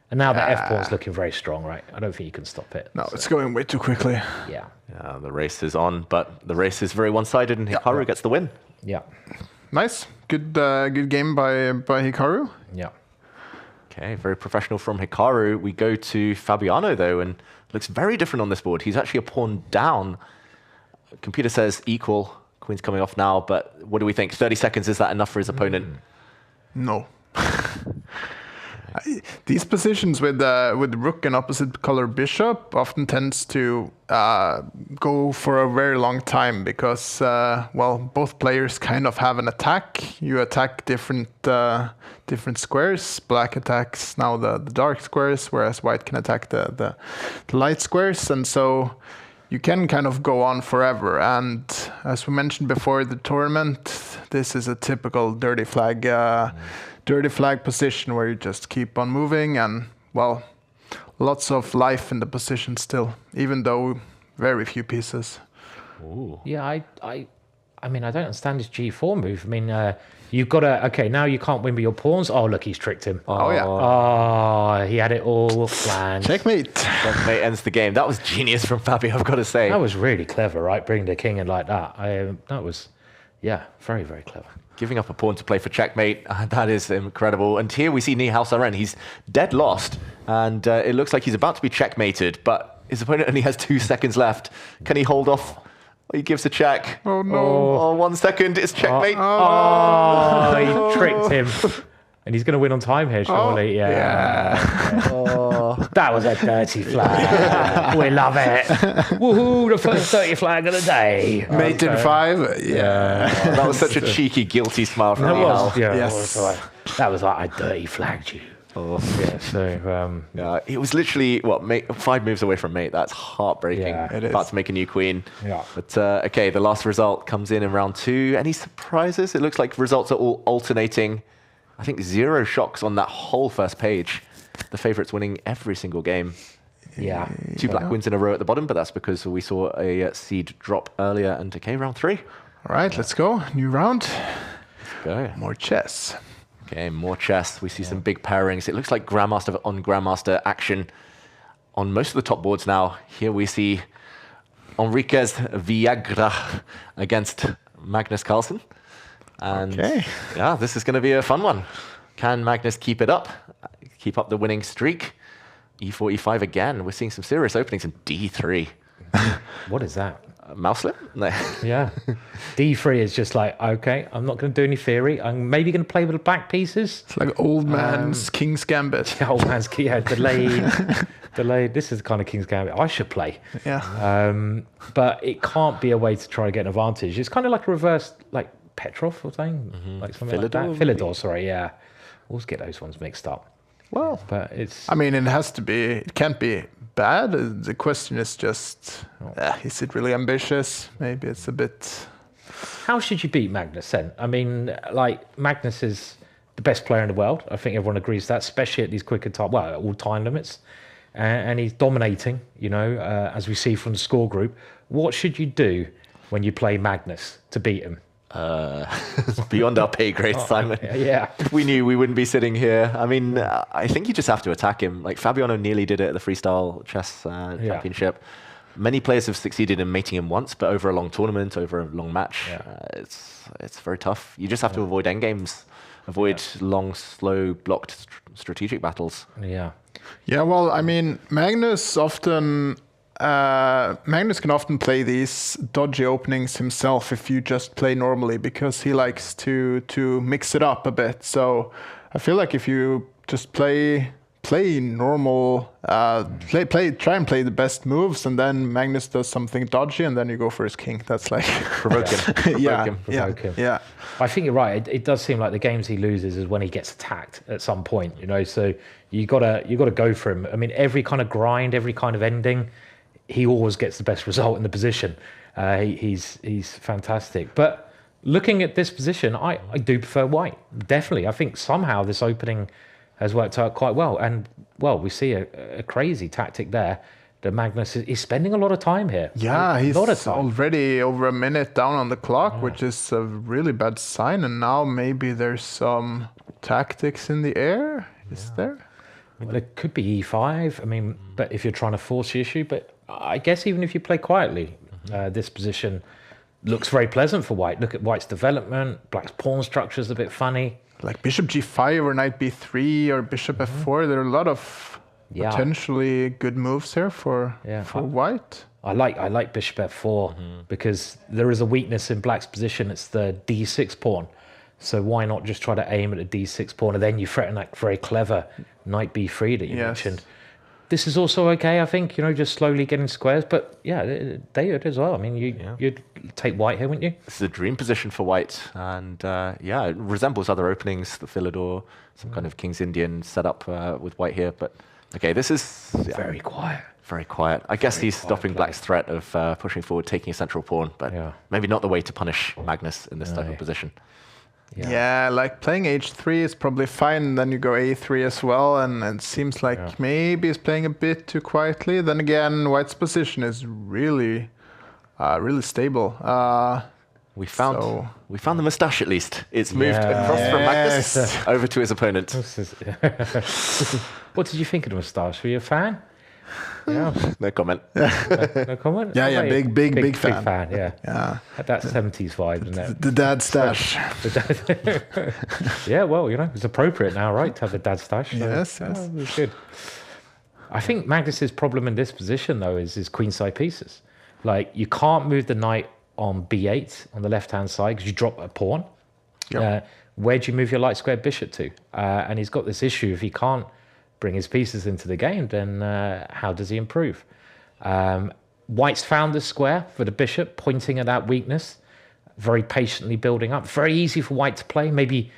the F pawn's looking very strong, right? I don't think you can stop it. No, it's going way too quickly. Yeah. Yeah, the race is on, but the race is very one-sided, and Hikaru gets the win. Yeah. Nice. Good game by Hikaru. Yeah. Okay, very professional from Hikaru. We go to Fabiano, though, and looks very different on this board. He's actually a pawn down. Computer says equal. Queen's coming off now, but what do we think? 30 seconds, is that enough for his opponent? No. These positions with rook and opposite color bishop often tends to go for a very long time because, well, both players kind of have an attack. You attack different squares. Black attacks now the dark squares, whereas white can attack the light squares. And so you can kind of go on forever. And as we mentioned before the tournament, this is a typical dirty flag position where you just keep on moving, and well, lots of life in the position still, even though very few pieces. Ooh. Yeah, I mean, I don't understand his G4 move. I mean, you've got to, okay, now you can't win with your pawns. Oh, look, he's tricked him. Oh yeah. Oh, he had it all planned. Checkmate. Checkmate ends the game. That was genius from Fabio, I've got to say. That was really clever, right? Bringing the king in like that. That was, yeah, very, very clever. Giving up a pawn to play for checkmate, that is incredible. And here we see Nihal Saren. He's dead lost, and it looks like he's about to be checkmated, but his opponent only has 2 seconds left. Can he hold off? He gives a check. Oh, no. Oh, 1 second, it's checkmate. Oh, he tricked him. And he's going to win on time here, surely. That was a dirty flag. We love it. Woohoo, the first dirty flag of the day. Mate in 5. Yeah. That was such a cheeky, guilty smile from Nihal. Yes. That was like, I dirty flagged you. Yeah, so it was literally, 5 moves away from mate. That's heartbreaking. Yeah, it About is. to make a new queen. Yeah. But okay, the last result comes in round 2. Any surprises? It looks like results are all alternating. I think 0 shocks on that whole first page. The favourites winning every single game. yeah. 2 black wins in a row at the bottom, but that's because we saw a seed drop earlier. And okay, round 3. All right, let's go. New round. Go. More chess. Okay, more chess. We see some big pairings. It looks like Grandmaster on Grandmaster action on most of the top boards now. Here we see Enriquez Viagra against Magnus Carlsen. And yeah, this is going to be a fun one. Can Magnus keep it up? Keep up the winning streak? E4, E5 again. We're seeing some serious openings in D3. What is that? Mouse slip? No. Yeah. D3 is just like, okay, I'm not going to do any theory. I'm maybe going to play with the back pieces. It's like old man's King's Gambit. Old man's key, delayed. This is the kind of King's Gambit I should play. Yeah. But it can't be a way to try to get an advantage. It's kind of like a reverse, like Petrov or something, like something like that. Philidor, sorry, yeah. Always get those ones mixed up. Well, But it's, I mean, it can't be bad. The question is just, is it really ambitious? Maybe it's a bit... how should you beat Magnus then? I mean, like, Magnus is the best player in the world. I think everyone agrees that, especially at these quicker time, well, at all time limits. And he's dominating, you know, as we see from the score group. What should you do when you play Magnus to beat him? It's beyond our pay grade, Simon. Yeah. If we knew, we wouldn't be sitting here. I mean, I think you just have to attack him. Like Fabiano nearly did it at the freestyle chess championship. Many players have succeeded in mating him once, but over a long tournament, over a long match, it's very tough. You just have to avoid endgames, avoid long, slow, blocked strategic battles. Yeah. Yeah, well, I mean, Magnus can often play these dodgy openings himself if you just play normally, because he likes to mix it up a bit. So I feel like if you just play normal, try and play the best moves, and then Magnus does something dodgy, and then you go for his king. That's like Provoke him. Provoke him. Yeah. I think you're right. It does seem like the games he loses is when he gets attacked at some point, you know. So you gotta go for him. I mean, every kind of grind, every kind of ending, he always gets the best result in the position. He's fantastic. But looking at this position, I do prefer white. Definitely. I think somehow this opening has worked out quite well. And, well, we see a crazy tactic there that Magnus is spending a lot of time here. Yeah, he's lot of time. already over a minute down on the clock, which is a really bad sign. And now maybe there's some tactics in the air. Is there? Well, it could be e5. I mean, but if you're trying to force the issue, but I guess even if you play quietly, this position looks very pleasant for white. Look at white's development. Black's pawn structure is a bit funny. Like bishop g5 or knight b3 or bishop f4. There are a lot of potentially good moves here for white. I like bishop f4 because there is a weakness in black's position. It's the d6 pawn. So why not just try to aim at a d6 pawn and then you threaten that very clever knight b3 that you mentioned. This is also okay, I think, just slowly getting squares. But yeah, they would as well. I mean, you'd take white here, wouldn't you? This is a dream position for white. And it resembles other openings, the Philidor, some kind of King's Indian setup with white here. But okay, this is very quiet. Very quiet. I guess he's stopping black's threat of pushing forward, taking a central pawn. But maybe not the way to punish Magnus in this type of position. Yeah, like playing h3 is probably fine. Then you go a3 as well, and it seems like maybe he's playing a bit too quietly. Then again, white's position is really, really stable. We found the moustache at least. It's moved across from Magnus over to his opponent. What did you think of the moustache? Were you a fan? Yeah. No comment. No comment? Yeah, big fan. Big fan, yeah. Had that 70s vibe, didn't it? The dad stash. Yeah, well, it's appropriate now, right, to have the dad stash. So, yes. It was good. I think Magnus's problem in this position, though, is his queenside pieces. Like, you can't move the knight on b8 on the left-hand side because you drop a pawn. Yep. Where do you move your light square bishop to? And he's got this issue. If he can't bring his pieces into the game, then how does he improve? White's found the square for the bishop, pointing at that weakness, very patiently building up. Very easy for white to play. Maybe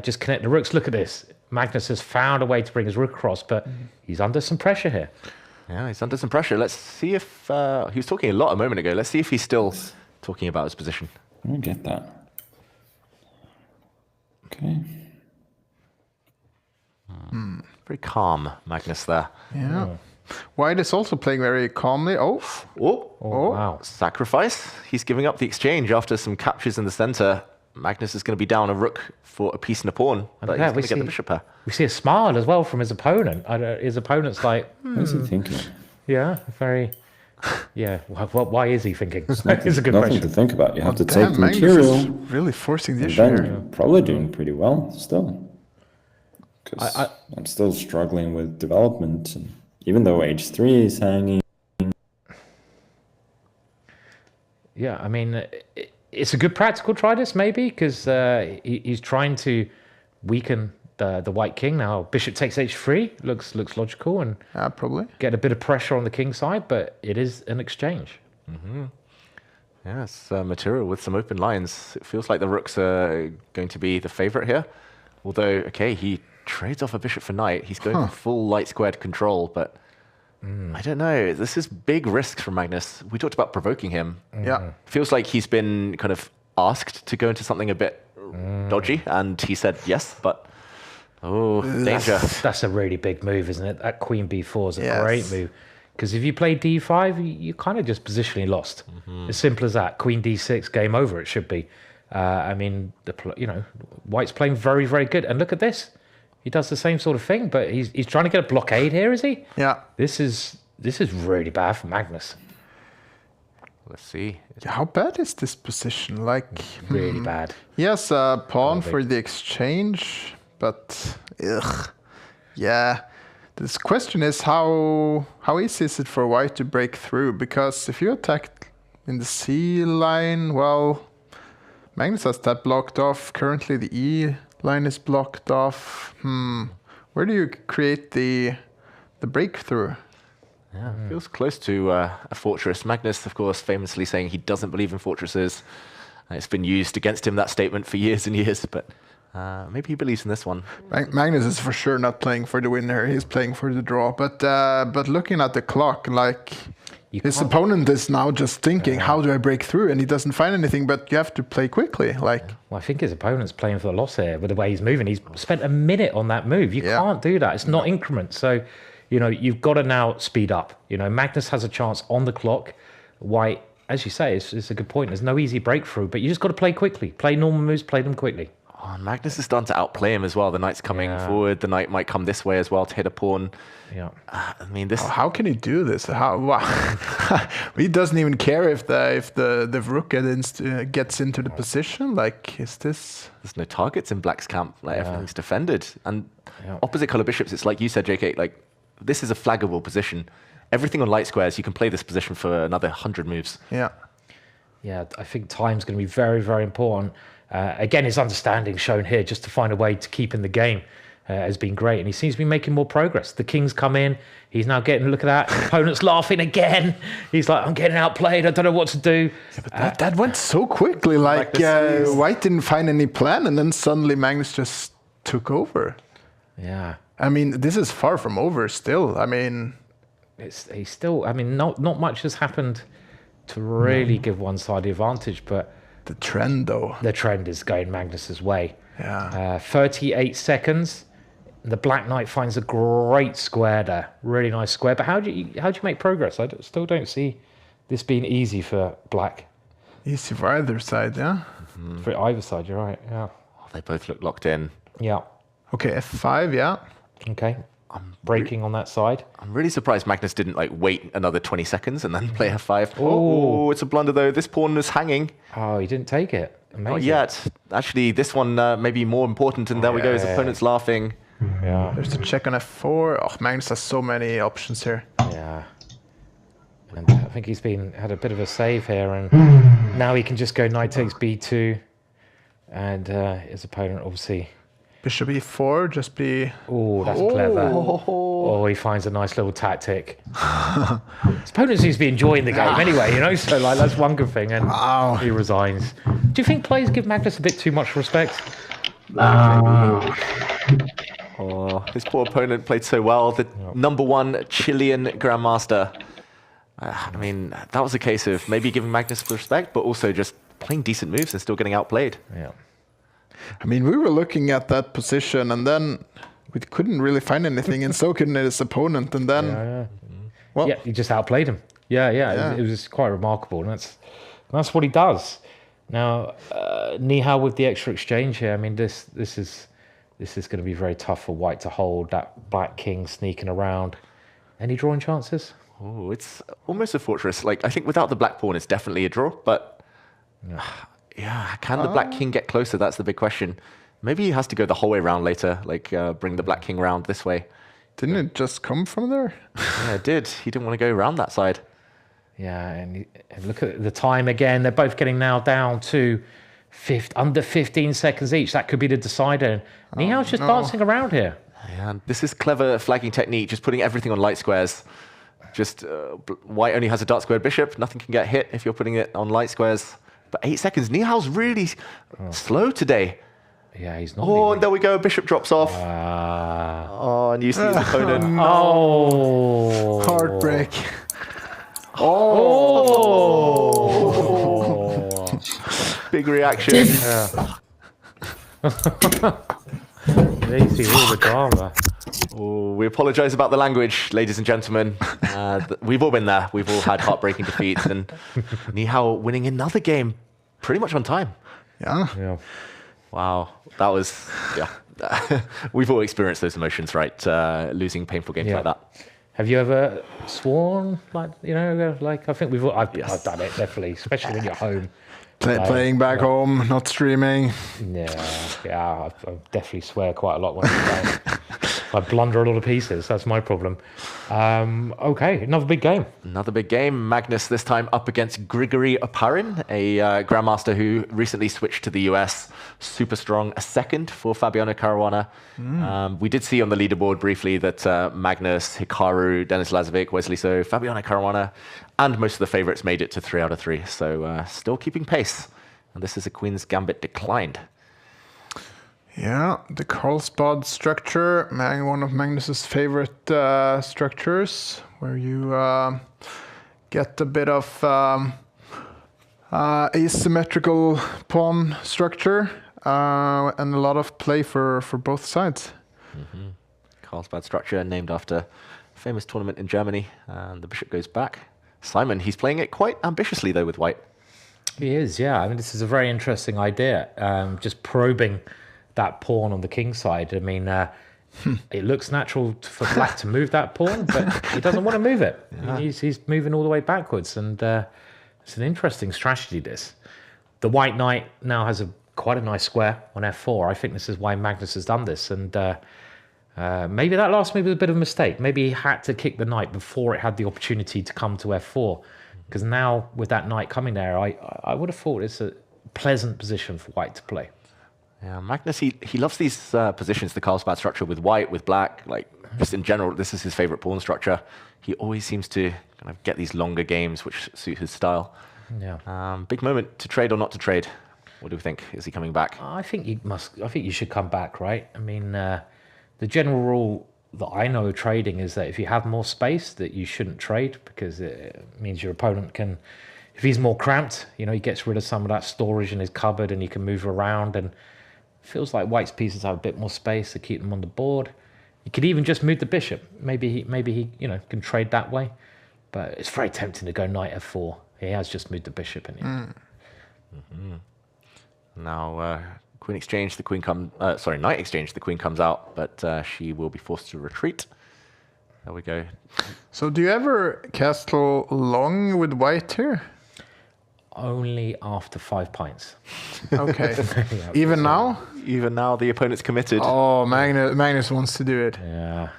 just connect the rooks. Look at this. Magnus has found a way to bring his rook across, but he's under some pressure here. Yeah, he's under some pressure. Let's see if he was talking a lot a moment ago. Let's see if he's still talking about his position. I don't get that. Okay. Very calm, Magnus there. Yeah. White is also playing very calmly. Oh, wow. Sacrifice. He's giving up the exchange after some captures in the center. Magnus is going to be down a rook for a piece and a pawn, but he's going to get the bishop here. We see a smile as well from his opponent. His opponent's like... What's he thinking? Yeah, very... Yeah, why is he thinking? It's a good question. Nothing to think about. You have to take the Magnus material. is really forcing the And issue then here. probably doing pretty well still. Because I'm still struggling with development. And even though h3 is hanging. Yeah, I mean, it's a good practical try this maybe, because he's trying to weaken the white king. Now bishop takes h3 looks logical, and probably get a bit of pressure on the king side, but it is an exchange. Yeah, it's material with some open lines. It feels like the rooks are going to be the favorite here. Although, okay, he trades off a bishop for knight. He's going for full light squared control, but I don't know. This is big risks from Magnus. We talked about provoking him. Yeah. Feels like he's been kind of asked to go into something a bit dodgy, and he said yes, but danger. That's a really big move, isn't it? That queen b4 is a great move. Because if you play d5, you're kind of just positionally lost. As simple as that. Queen d6, game over, it should be. I mean, White's playing very, very good. And look at this. He does the same sort of thing, but he's trying to get a blockade here, is he? Yeah. This is really bad for Magnus. Let's see. How bad is this position? Like really bad. Yes, pawn for the exchange, but yeah. This question is how easy is it for White to break through? Because if you attack in the C line, well, Magnus has that blocked off. Currently, the E line is blocked off. Where do you create the breakthrough? Yeah, feels close to a fortress. Magnus, of course, famously saying he doesn't believe in fortresses. It's been used against him, that statement, for years and years, but maybe he believes in this one. Magnus is for sure not playing for the winner. He's playing for the draw. But looking at the clock, like His opponent is now just thinking, how do I break through? And he doesn't find anything, but you have to play quickly. Like, well, I think his opponent's playing for the loss here with the way he's moving. He's spent a minute on that move. You can't do that. It's not increments. So, you've got to now speed up. Magnus has a chance on the clock. White, as you say, it's a good point. There's no easy breakthrough, but you just got to play quickly. Play normal moves, play them quickly. Oh, Magnus is starting to outplay him as well. The knight's coming forward. The knight might come this way as well to hit a pawn. Yeah. I mean, this. How can he do this? He doesn't even care if the rook gets into the position. Like, is this? There's no targets in Black's camp. Like everything's defended. And opposite color bishops, it's like you said, JK. Like, this is a flaggable position. Everything on light squares, you can play this position for another 100 moves. Yeah. Yeah, I think time's going to be very, very important. Again, his understanding shown here just to find a way to keep in the game has been great. And he seems to be making more progress. The king's come in. He's now getting, look at that. His opponent's laughing again. He's like, I'm getting outplayed. I don't know what to do. Yeah, but that went so quickly. Like, White didn't find any plan. And then suddenly Magnus just took over. Yeah. I mean, this is far from over still. I mean... He's still... I mean, not much has happened to really give one side the advantage, but... The trend, though. The trend is going Magnus's way. Yeah. 38 seconds. The Black Knight finds a great square there. Really nice square. But how do you make progress? I still don't see this being easy for Black. Easy for either side, yeah? Mm-hmm. For either side, you're right, yeah. Oh, they both look locked in. Yeah. Okay, F5, yeah. Okay. I'm breaking on that side. I'm really surprised Magnus didn't wait another 20 seconds and then play F5. Oh, it's a blunder though. This pawn is hanging. Oh, he didn't take it. Amazing. Not yet. Actually, this one may be more important. And there we go. His opponent's laughing. Yeah. There's the check on F4. Oh, Magnus has so many options here. Yeah. And I think he's had a bit of a save here, and now he can just go knight takes b2, and his opponent obviously. Bishop e4, just be... Oh, that's clever. Oh, he finds a nice little tactic. His opponent seems to be enjoying the game anyway, so that's one good thing, and he resigns. Do you think players give Magnus a bit too much respect? Oh, his poor opponent played so well. The #1 Chilean Grandmaster. I mean, that was a case of maybe giving Magnus respect, but also just playing decent moves and still getting outplayed. Yeah. I mean, we were looking at that position, and then we couldn't really find anything, and so couldn't his opponent. And then, well, he just outplayed him. Yeah. It was quite remarkable, and that's what he does. Now, Nihal with the extra exchange here. I mean, this is going to be very tough for White to hold. That Black King sneaking around. Any drawing chances? Oh, it's almost a fortress. I think without the Black Pawn, it's definitely a draw, but. Yeah, can the Black King get closer? That's the big question. Maybe he has to go the whole way around later, bring the Black King round this way. Didn't it just come from there? Yeah, it did. He didn't want to go around that side. Yeah, and look at the time again. They're both getting now down to under 15 seconds each. That could be the decider. Nihal's just dancing around here. Yeah, this is clever flagging technique, just putting everything on light squares. Just White only has a dark squared bishop. Nothing can get hit if you're putting it on light squares. But 8 seconds. Nihal's really slow today. Yeah, he's not. Oh, and there we go. Bishop drops off. And you see his opponent. Oh. Heartbreak. Oh. Big reaction. Yeah. There you see all the drama. Oh, we apologize about the language, ladies and gentlemen. We've all been there. We've all had heartbreaking defeats. And Nihal winning another game pretty much on time. Yeah. Wow. That was, we've all experienced those emotions, right? Losing painful games like that. Have you ever sworn? I think I've done it, definitely, especially when you're home. Playing back home, not streaming. Yeah, I definitely swear quite a lot when I'm playing. I blunder a lot of pieces. That's my problem. Okay, another big game. Another big game. Magnus this time up against Grigory Oparin, a grandmaster who recently switched to the US. Super strong. A second for Fabiano Caruana. We did see on the leaderboard briefly that Magnus, Hikaru, Denis Lazovic, Wesley So, Fabiano Caruana, and most of the favorites made it to 3 out of 3. So still keeping pace. And this is a Queen's Gambit declined. Yeah, the Carlsbad structure, one of Magnus's favorite structures, where you get a bit of asymmetrical pawn structure and a lot of play for both sides. Carlsbad structure named after a famous tournament in Germany, and the bishop goes back. Simon, he's playing it quite ambitiously though with white. He is, yeah. I mean, this is a very interesting idea. Just probing that pawn on the king side. I mean, it looks natural for black to move that pawn, but he doesn't want to move it. Yeah. He's moving all the way backwards, and it's an interesting strategy, this. The white knight now has quite a nice square on f4. I think this is why Magnus has done this, and maybe that last move was a bit of a mistake. Maybe he had to kick the knight before it had the opportunity to come to f4, because now with that knight coming there, I would have thought it's a pleasant position for white to play. Yeah, Magnus, he loves these positions, the Carlsbad structure with white, with black, like just in general, this is his favorite pawn structure. He always seems to kind of get these longer games which suit his style. Yeah. Big moment to trade or not to trade. What do we think? Is he coming back? I think you should come back, right? I mean, the general rule that I know of trading is that if you have more space, that you shouldn't trade, because it means your opponent can, if he's more cramped, he gets rid of some of that storage in his cupboard and he can move around, and feels like white's pieces have a bit more space to keep them on the board. You could even just move the bishop. Maybe he can trade that way, but it's very tempting to go knight f4. He has just moved the bishop in here. Now, queen exchange, the queen knight exchange, the queen comes out, but she will be forced to retreat. There we go. So do you ever castle long with white here? Only after 5 pints. Okay. Even now? Even now, the opponent's committed. Oh, Magnus wants to do it. Yeah.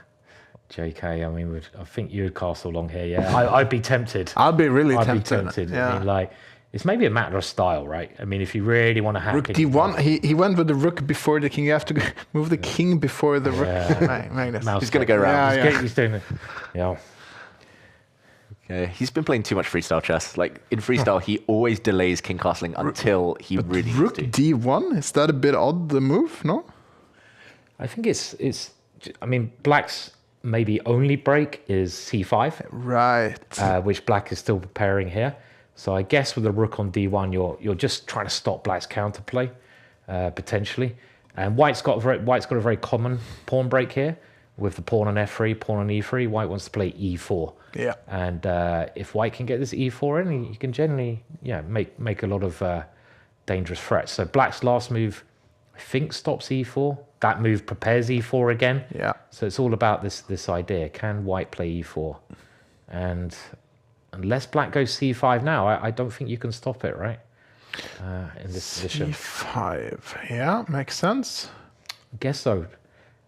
JK, I mean, I think you'd castle long here, yeah. I'd be tempted. I'd be really tempted. I'd be tempted. Yeah. I mean, it's maybe a matter of style, right? I mean, if you really want to hack Rook D1, he went with the rook before the king. You have to move the king before the rook. Magnus. He's going to go around. He's doing it. Yeah. Okay. He's been playing too much freestyle chess. Like, in freestyle, he always delays king castling until he really Rook needs to. D1? Is that a bit odd, the move, no? I think I mean, black's maybe only break is c5. Right. Which black is still preparing here. So I guess with the rook on d1, you're just trying to stop black's counterplay, potentially. And white's got a very common pawn break here with the pawn on f3, pawn on e3. White wants to play e4. Yeah. And if white can get this e4 in, he can generally make a lot of dangerous threats. So black's last move, I think, stops e4. That move prepares e4 again. Yeah. So it's all about this idea. Can white play e4? And unless black goes c5 now, I don't think you can stop it, right? In this position. c5, yeah, makes sense. I guess so.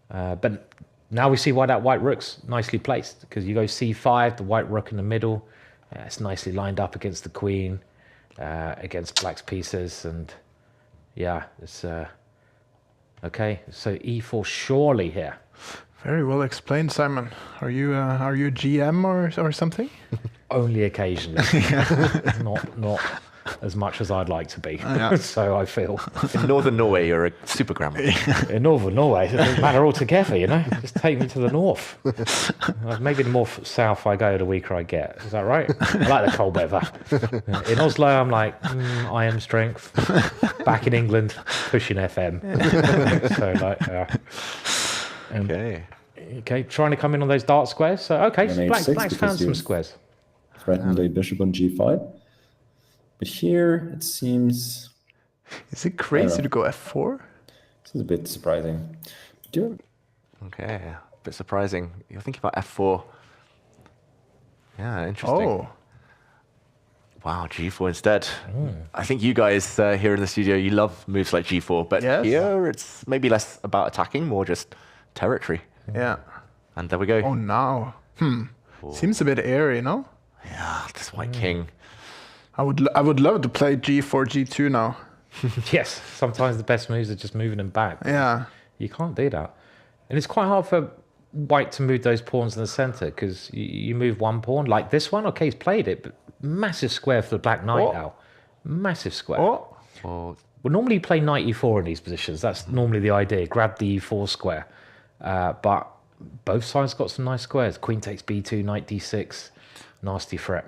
But now we see why that white rook's nicely placed, because you go c5, the white rook in the middle. It's nicely lined up against the queen, against black's pieces, and yeah, it's okay. So e4 surely here. Very well explained, Simon. Are you a GM or something? Only occasionally. Not as much as I'd like to be. Yeah. So I feel. In Northern Norway, you're a super grandma. In Northern Norway, it doesn't matter altogether, Just take me to the north. Maybe the more south I go, the weaker I get. Is that right? I like the cold weather. In Oslo, I'm like, I am strength. Back in England, pushing FM. Okay, trying to come in on those dark squares. So, okay, so black's found some squares. Threatened a bishop on g5. But here, it seems... Is it crazy to go f4? This is a bit surprising. Okay, a bit surprising. You're thinking about f4. Yeah, interesting. Oh. Wow, g4 instead. I think you guys here in the studio, you love moves like g4, but here it's maybe less about attacking, more just territory. Yeah. And there we go. Oh, now. Seems a bit airy, no? Yeah, this white king. I would love to play g4, g2 now. Yes, sometimes the best moves are just moving them back. Yeah. You can't do that. And it's quite hard for white to move those pawns in the center, because you move one pawn, like this one, okay, he's played it, but massive square for the black knight now. Massive square. Well, normally you play knight e4 in these positions. That's normally the idea. Grab the e4 square. But both sides got some nice squares. Queen takes b2, knight d6. Nasty threat.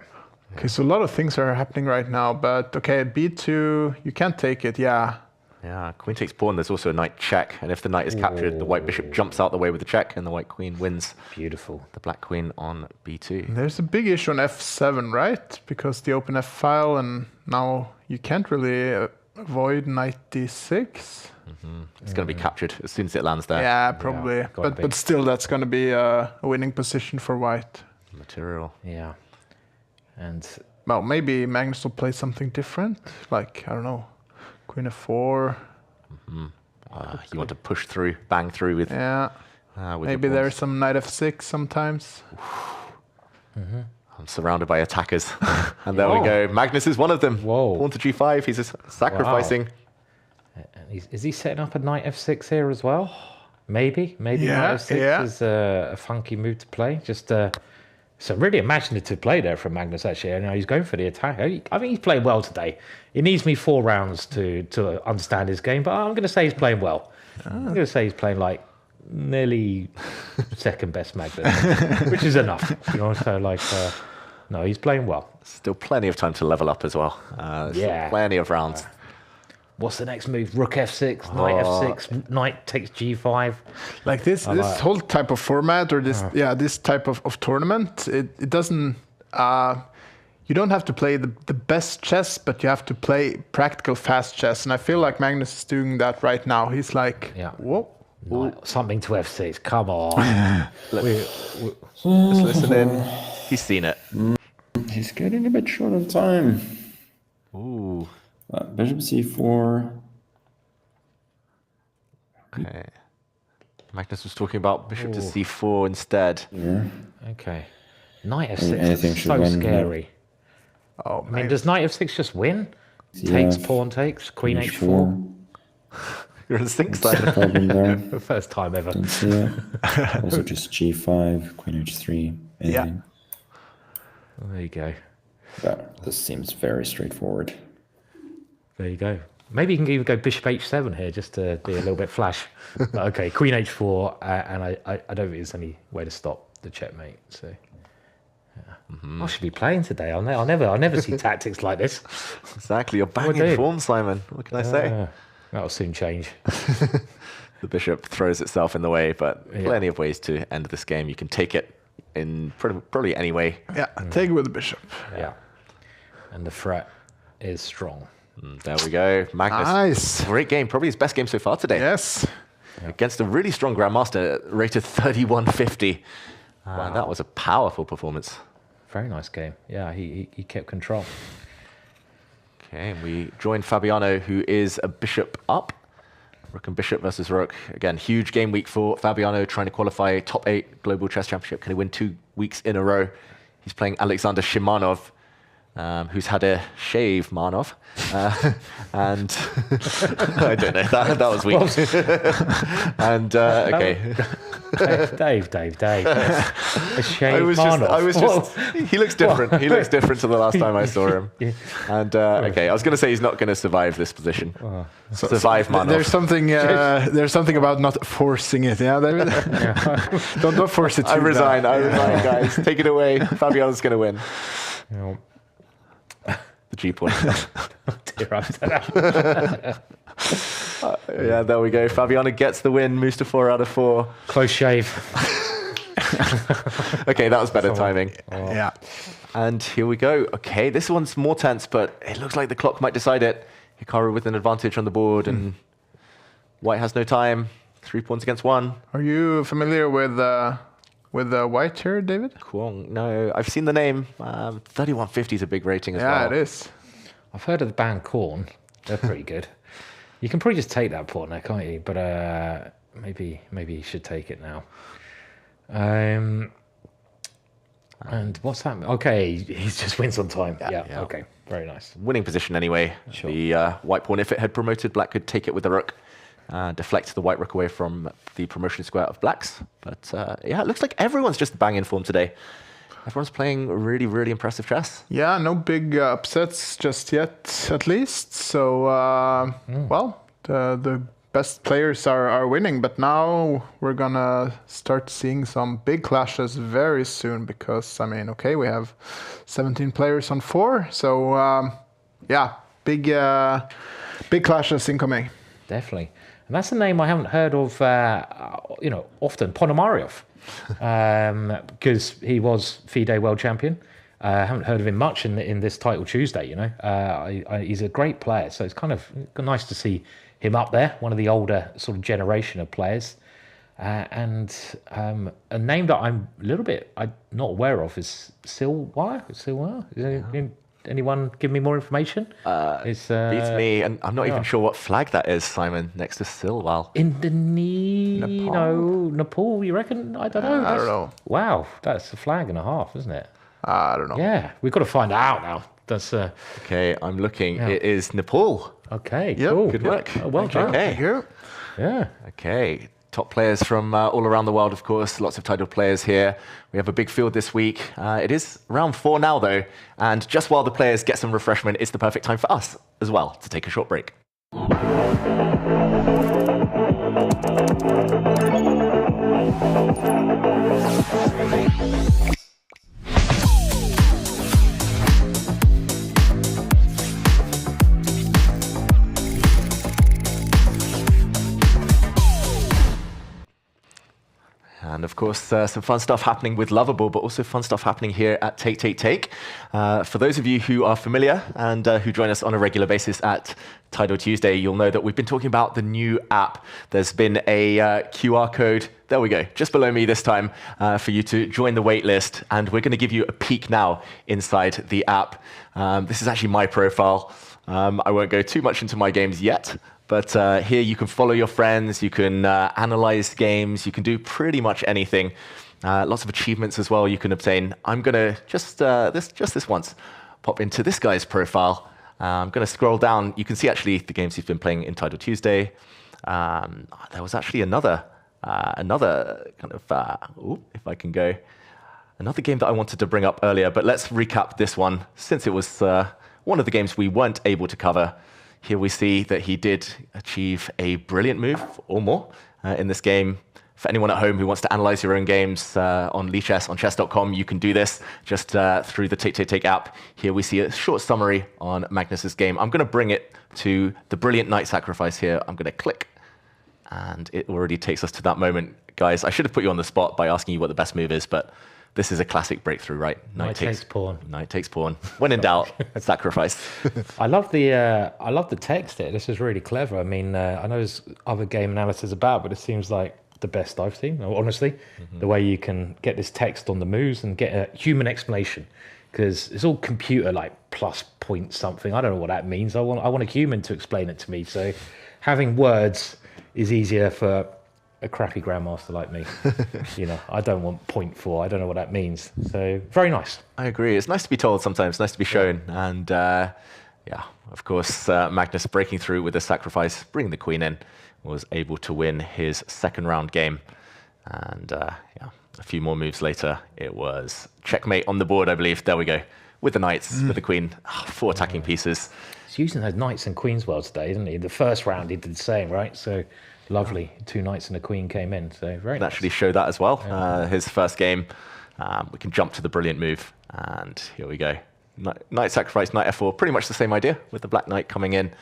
Okay, so a lot of things are happening right now, but okay, at b2, you can't take it, yeah. Yeah, queen takes pawn. There's also a knight check, and if the knight is captured, the white bishop jumps out the way with the check, and the white queen wins. Beautiful. The black queen on b2. There's a big issue on f7, right? Because the open f file, and now you can't really avoid knight d6. It's going to be captured as soon as it lands there. Yeah, probably. Yeah, but still, that's going to be a winning position for white. Material. Yeah. And Well, maybe Magnus will play something different. Like, I don't know, queen f4. You want to push through, bang through with. Yeah. With Maybe your there's pawns. some knight f6 sometimes. I'm surrounded by attackers. And there we go. Magnus is one of them. Whoa. Pawn to g5. He's sacrificing. and is he setting up a knight f6 here as well? Maybe Yeah, knight f6 yeah. is a funky move to play. Just it's a really imaginative play there from Magnus, actually. You know, he's going for the attack. I think he's playing well today. It needs me 4 rounds to understand his game, but I'm going to say he's playing well. I'm going to say he's playing like nearly second best Magnus, which is enough. You know, so like, no, he's playing well. Still plenty of time to level up as well. Still plenty of rounds. What's the next move? Rook f6, knight f6, knight takes g5. Like this whole type of format, or this type of tournament, it doesn't. You don't have to play the best chess, but you have to play practical fast chess, and I feel like Magnus is doing that right now. He's like, whoa. Something to f6. Come on. Just listen in. He's seen it. He's getting a bit short of time. Ooh. Bishop c4. Okay. Magnus was talking about bishop to c4 instead. Here. Okay. Knight f6 Anything is should so win, scary. Oh, I mean, does knight f6 just win? Takes, pawn takes, queen h4. You're in the sync side. Problem there. The first time ever. Don't see it. Also just g5, queen h3. Anything. There you go. But this seems very straightforward. There you go. Maybe you can even go bishop h7 here just to be a little bit flash. But okay, queen h4, and I don't think there's any way to stop the checkmate. So I should be playing today. I'll never see tactics like this. Exactly. You're What banging do? form, Simon. What can I say? That'll soon change. The bishop throws itself in the way, but plenty of ways to end this game. You can take it in probably any way. Yeah, take it with the bishop. Yeah. And the threat is strong. There we go. Magnus. Nice. Great game. Probably his best game so far today. Yes. Against a really strong grandmaster, rated 3150. That was a powerful performance. Very nice game. Yeah, he kept control. Okay, and we join Fabiano, who is a bishop up. Rook and bishop versus rook. Again, huge game week for Fabiano, trying to qualify top 8 Global Chess Championship. Can he win 2 weeks in a row? He's playing Alexander Shimanov, who's had a shave, Marnov. And I don't know, that was weak. And, okay. Dave. A shave He looks different. He looks different to the last time I saw him. And okay, I was going to say he's not going to survive this position. Survive, Manov. There's something about not forcing it. Yeah, David. Don't force it. I resign, guys. Take it away. Fabiano's going to win. The G point. Yeah, there we go. Fabiano gets the win, moves to 4 out of 4. Close shave. Okay, that was better timing. Yeah. And here we go. Okay, this one's more tense, but it looks like the clock might decide it. Hikaru with an advantage on the board, and white has no time. 3 pawns against 1. Are you familiar with white here, David? Cool. No, I've seen the name. 3150 is a big rating as well. Yeah, it is. I've heard of the band Corn. They're pretty good. You can probably just take that pawn there, can't you? But maybe you should take it now. And what's that? Okay, he just wins on time. Yeah. Okay, very nice. Winning position anyway. Sure. The white pawn, if it had promoted, black could take it with the rook. Deflect the white rook away from the promotion square of blacks. But yeah, it looks like everyone's just banging form today. Everyone's playing really, really impressive chess. Yeah, no big upsets just yet, at least. So, well, the best players are winning. But now we're gonna start seeing some big clashes very soon because I mean, okay, we have 17 players on 4, so big clashes incoming. Definitely, and that's a name I haven't heard of, often. Ponomariov, because he was FIDE World Champion. I haven't heard of him much in this Title Tuesday. He's a great player, so it's kind of nice to see him up there, one of the older sort of generation of players. And a name that I'm a little bit not aware of is Silwire. Anyone give me more information? Beats me, and I'm not even sure what flag that is, Simon, next to Silwal. Nepal, you reckon? I don't know. I don't know. Wow, that's a flag and a half, isn't it? I don't know. Yeah, we've got to find out now. That's Okay, I'm looking. Yeah. It is Nepal. Okay, yep. Cool. Good work. Oh, well done. Okay. Thank you. Yeah. Okay. Top players from all around the world, of course. Lots of title players here. We have a big field this week. It is round 4 now, though. And just while the players get some refreshment, it's the perfect time for us as well to take a short break. And of course, some fun stuff happening with Lovable, but also fun stuff happening here at Take. For those of you who are familiar and who join us on a regular basis at Title Tuesday, you'll know that we've been talking about the new app. There's been a QR code, there we go, just below me this time, for you to join the waitlist. And we're going to give you a peek now inside the app. This is actually my profile. I won't go too much into my games yet. But here you can follow your friends, you can analyze games, you can do pretty much anything. Lots of achievements as well you can obtain. I'm going to just this once pop into this guy's profile. I'm going to scroll down. You can see actually the games he's been playing in Title Tuesday. There was actually another kind of, if I can go, another game that I wanted to bring up earlier. But let's recap this one since it was one of the games we weren't able to cover. Here we see that he did achieve a brilliant move or more in this game. For anyone at home who wants to analyze your own games on Chess, on Chess.com, you can do this just through the Take app. Here we see a short summary on Magnus's game. I'm going to bring it to the brilliant Knight Sacrifice here. I'm going to click, and it already takes us to that moment. Guys, I should have put you on the spot by asking you what the best move is, but this is a classic breakthrough, right? Knight takes pawn. Knight takes pawn. When in doubt, sacrifice. I love the text here. This is really clever. I mean, I know there's other game analysis about, but it seems like the best I've seen, honestly. The way you can get this text on the moves and get a human explanation, because it's all computer, like plus point something. I don't know what that means. I want a human to explain it to me. So having words is easier for a crappy grandmaster like me. I don't want 0.4. I don't know what that means. So very nice. I agree. It's nice to be told sometimes, nice to be shown. And of course, Magnus breaking through with a sacrifice, bringing the queen in, was able to win his second round game. And a few more moves later, it was checkmate on the board, I believe. There we go. With the knights, with the queen, 4 attacking pieces. He's using those knights and queens well today, isn't he? The first round he did the same, right? So lovely. 2 knights and a queen came in. So very nice. Actually showed that as well. His first game. We can jump to the brilliant move. And here we go. Knight sacrifice, knight f4. Pretty much the same idea with the black knight coming in.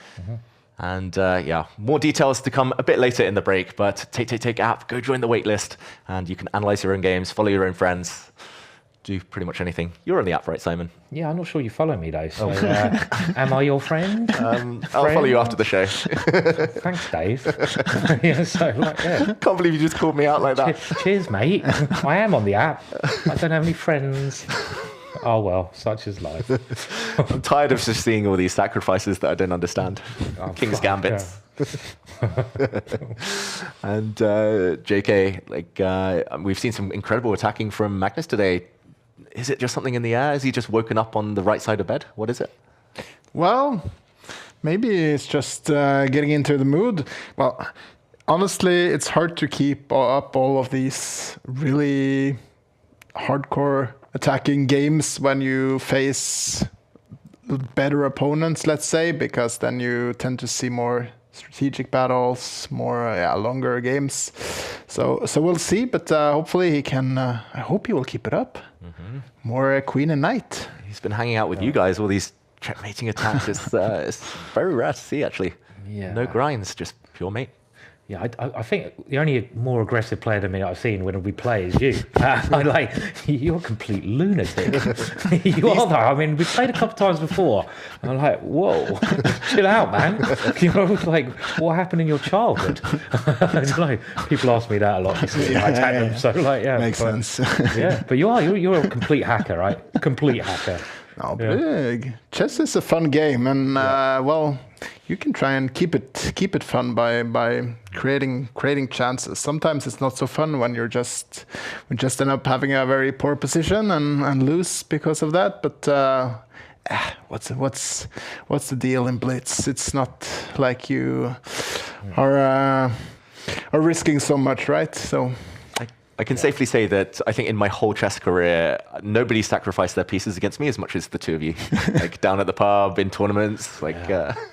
And more details to come a bit later in the break. But Take app, go join the waitlist. And you can analyze your own games, follow your own friends. Do pretty much anything. You're on the app, right, Simon? Yeah, I'm not sure you follow me, though. So, am I your friend? I'll follow you after the show. Thanks, Dave. Can't believe you just called me out like that. Cheers, mate. I am on the app. I don't have any friends. Oh, well, such is life. I'm tired of just seeing all these sacrifices that I don't understand. King's Gambits. And JK, we've seen some incredible attacking from Magnus today. Is it just something in the air? Is he just woken up on the right side of bed? What is it? Well, maybe it's just getting into the mood. Well, honestly, it's hard to keep up all of these really hardcore attacking games when you face better opponents, let's say, because then you tend to see more strategic battles, more longer games. So we'll see, but hopefully he can. I hope he will keep it up. More queen and knight. He's been hanging out with you guys, all these checkmating attacks. It's very rare to see, actually. Yeah. No grinds, just pure mate. Yeah, I think the only more aggressive player than me I've seen when we play is you. You're a complete lunatic. You are though. I mean, we played a couple times before. And I'm like, whoa, chill out, man. You know, like, what happened in your childhood? People ask me that a lot. I attack them, so like, yeah. Makes sense. Yeah, but you're a complete hacker, right? Complete hacker. Oh, big. Chess is a fun game, and well, you can try and keep it fun by creating chances. Sometimes it's not so fun when we just end up having a very poor position and lose because of that. But what's the deal in Blitz? It's not like you are risking so much, right? So. I can safely say that I think in my whole chess career, nobody sacrificed their pieces against me as much as the two of you. Like down at the pub, in tournaments, like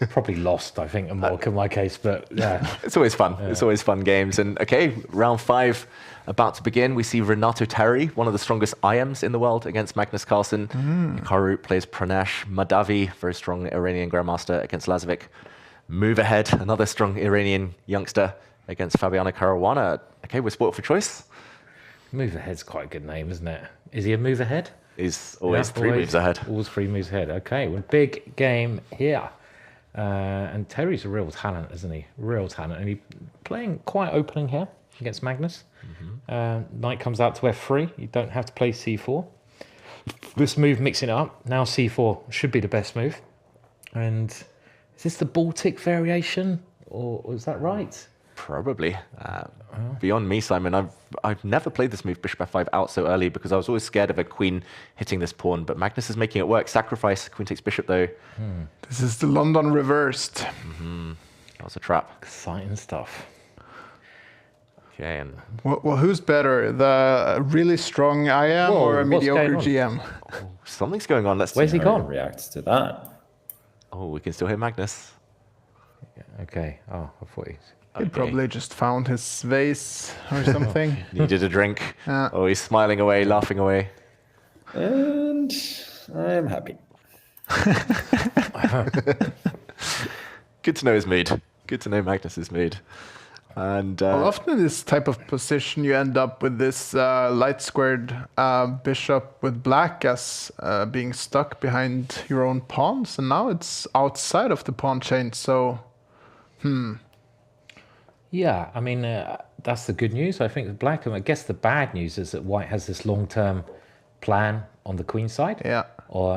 probably lost, I think, in my case, but yeah. It's always fun. Yeah. It's always fun games. And okay, round 5 about to begin. We see Renato Terry, one of the strongest IMs in the world, against Magnus Carlsen. Hikaru plays Pranesh. Madavi, very strong Iranian grandmaster, against Lazovic. Move Ahead, another strong Iranian youngster, against Fabiano Caruana. Okay, we're spoiled for choice. Move Ahead's quite a good name, isn't it? Is he a move ahead? He's always 3 moves ahead. Always 3 moves ahead. Okay, well, big game here. And Terry's a real talent, isn't he? Real talent. And he's playing quite opening here against Magnus. Knight comes out to F3. You don't have to play C4. This move mixing it up. Now C4 should be the best move. And is this the Baltic variation? Or is that right? Probably. Beyond me, Simon, I've never played this move, Bishop F5, out so early because I was always scared of a queen hitting this pawn. But Magnus is making it work. Sacrifice, queen takes bishop, though. This is the London reversed. That was a trap. Exciting stuff. Okay. And well, who's better, the really strong IM or a mediocre GM? Oh, something's going on. Let's Where's see he gone? Reacts to that. Oh, we can still hear Magnus. Okay. Oh, I thought he's... He probably just found his vase or something. Needed a drink. Oh, he's smiling away, laughing away. And I'm happy. Good to know his mood. Good to know Magnus's mood. And well, often in this type of position, you end up with this light squared bishop with black as being stuck behind your own pawns, and now it's outside of the pawn chain. So, Yeah, I mean, that's the good news. I think the black, and I guess the bad news is that white has this long-term plan on the queen side,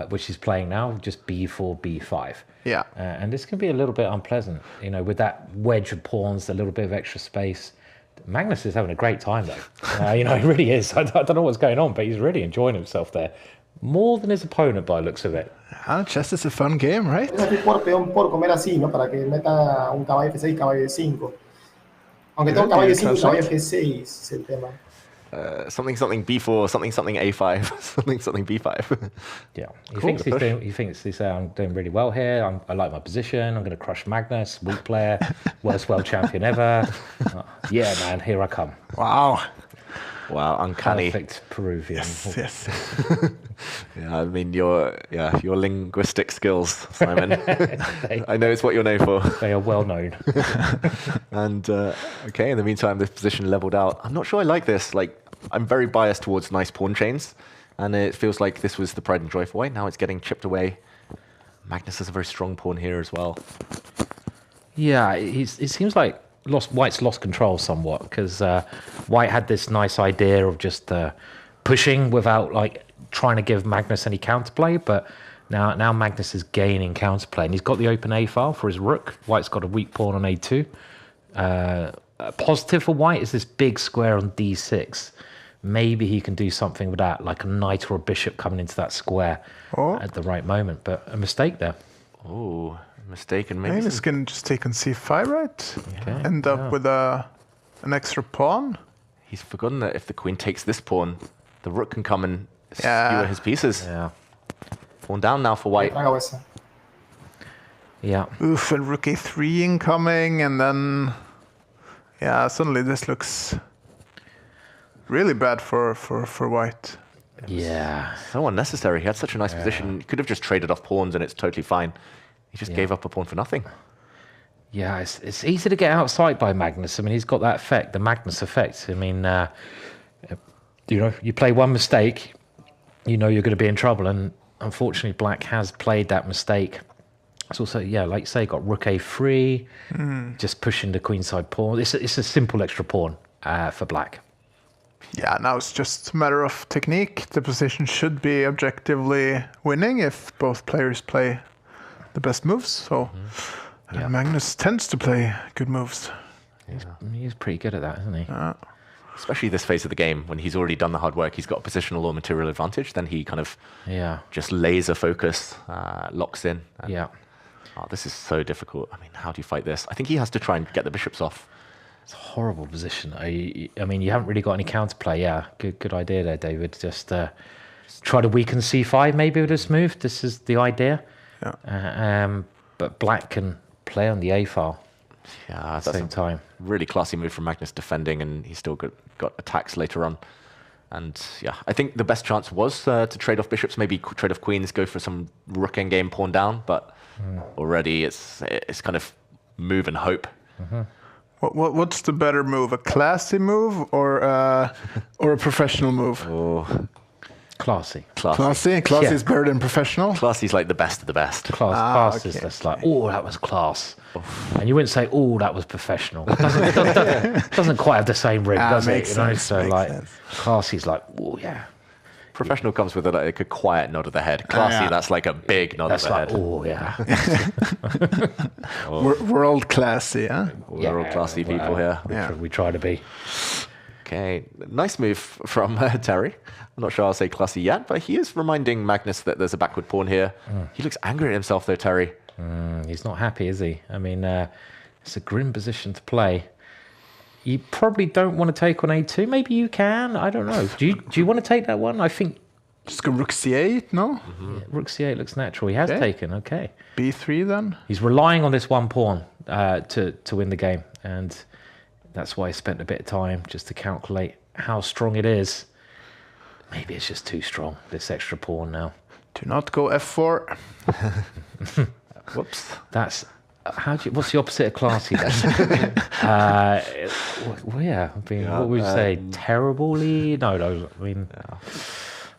which he's playing now, just b4, b5. Yeah. And this can be a little bit unpleasant, you know, with that wedge of pawns, a little bit of extra space. Magnus is having a great time, though. You know, he really is. I don't know what's going on, but he's really enjoying himself there. More than his opponent by the looks of it. Chess is a fun game, right? Por peón por comer así, ¿no? Para que meta un caballo F6, caballo E5. Aunque tengo caballo E5 y caballo G6 es el tema. Something b4, something a5, something b5. Yeah, he thinks he's I'm doing really well here. I like my position. I'm going to crush Magnus, weak player, worst world champion ever. Yeah, man, here I come. Wow, uncanny. Perfect Peruvian. Yes. Yeah, I mean your linguistic skills, Simon. I know it's what you're known for. They are well known. And okay, in the meantime, this position leveled out. I'm not sure I like this. Like, I'm very biased towards nice pawn chains, and it feels like this was the pride and joy for white. Now it's getting chipped away. Magnus has a very strong pawn here as well. Yeah, it seems like White's lost control somewhat, because White had this nice idea of just pushing without like trying to give Magnus any counterplay, but now Magnus is gaining counterplay, and he's got the open A file for his rook. White's got a weak pawn on A2. Positive for White is this big square on D6. Maybe he can do something with that, like a knight or a bishop coming into that square at the right moment, but a mistake there. Oh, mistaken. Maybe Magnus can just take on C5, right? Okay, end up with an extra pawn. He's forgotten that if the queen takes this pawn, the rook can come and skewer his pieces. Yeah. Pawn down now for White. Yeah. Oof, and rook a3 incoming, and then suddenly this looks really bad for white. Yeah. So unnecessary. He had such a nice position. He could have just traded off pawns and it's totally fine. He just gave up a pawn for nothing. Yeah, it's easy to get outside by Magnus. I mean, he's got that effect, the Magnus effect. I mean, you play one mistake, you know you're going to be in trouble. And unfortunately, Black has played that mistake. It's also, like you say, got rook a3, just pushing the queenside pawn. It's a simple extra pawn for Black. Yeah, now it's just a matter of technique. The position should be objectively winning if both players play the best moves. So Magnus tends to play good moves. He's pretty good at that, isn't he? Especially this phase of the game, when he's already done the hard work, he's got a positional or material advantage, then he kind of just laser focus, locks in. And, this is so difficult. I mean, how do you fight this? I think he has to try and get the bishops off. It's a horrible position. I mean, you haven't really got any counterplay. Yeah, good idea there, David. Just try to weaken c5 maybe with this move. This is the idea. Yeah. But Black can play on the a file. Yeah, at the same time. Really classy move from Magnus defending, and he's still got attacks later on. And I think the best chance was to trade off bishops, maybe trade off queens, go for some rook endgame pawn down. But already it's kind of move and hope. What's the better move, a classy move or a professional move? Oh, classy. Classy is better than professional. Classy's like the best of the best. Class is just like, that was class. And you wouldn't say, that was professional. It doesn't quite have the same ring, does it? So like, classy's like, yeah. Professional comes with like a quiet nod of the head. Classy, that's like a big nod of the head. World classy, huh? World classy people here. We try to be. Okay, nice move from Terry. I'm not sure I'll say classy yet, but he is reminding Magnus that there's a backward pawn here. He looks angry at himself though, Terry. He's not happy, is he? I mean, it's a grim position to play. You probably don't want to take on a2. Maybe you can. I don't know. Do you want to take that one? I think. Just go rook c8, no? Yeah, rook c8 looks natural. He has taken. Okay. b3 then. He's relying on this one pawn to win the game, and that's why he spent a bit of time just to calculate how strong it is. Maybe it's just too strong. This extra pawn now. Do not go f4. Whoops. That's. What's the opposite of classy then? What would you say? Terribly? No. I mean,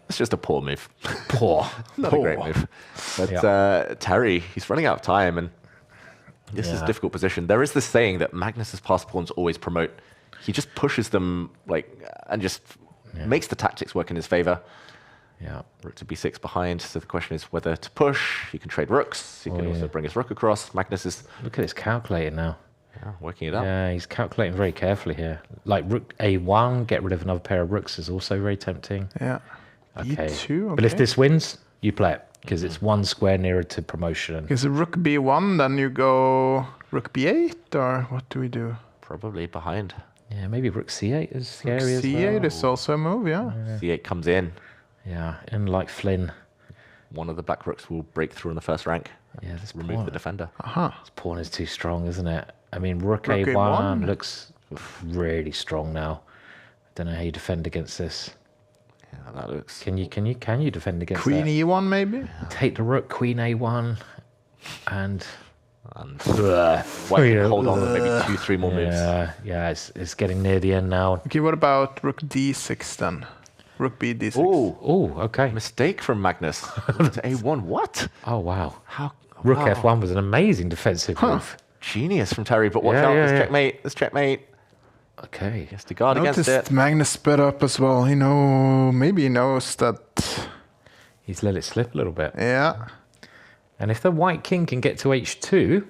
it's just a poor move. Poor. Not a great move. But Terry, he's running out of time, and this is a difficult position. There is this saying that Magnus's passed pawns always promote. He just pushes them and just makes the tactics work in his favor. Yeah, rook to b6 behind. So the question is whether to push. He can trade rooks. He can also bring his rook across. Magnus is... Look at his calculator now. Yeah, working it out. Yeah, he's calculating very carefully here. Like rook a1, get rid of another pair of rooks is also very tempting. Yeah. Okay. B2, okay. But if this wins, you play it because it's one square nearer to promotion. Is it rook b1, then you go rook b8, or what do we do? Probably behind. Yeah, maybe rook c8 is scary as well. c8 is also a move, c8 comes in. Yeah, and like Flynn. One of the black rooks will break through in the first rank. Yeah, this remove pawn. The defender. This pawn is too strong, isn't it? I mean, rook a1 looks really strong now. I don't know how you defend against this. Yeah, that looks... Can you defend against Queen that? e1 maybe? Yeah. Take the rook, queen a1, and hold on maybe 2-3 more moves. Yeah, it's getting near the end now. Okay, what about rook d6 then? Rook b d6. Oh, okay. Mistake from Magnus. Rook to a1. What? Oh wow. How? Rook f1 was an amazing defensive move. Genius from Terry, but watch out! This checkmate. This checkmate. Okay. He has to guard against it. Magnus sped up as well. Maybe he knows that he's let it slip a little bit. Yeah. And if the white king can get to h2,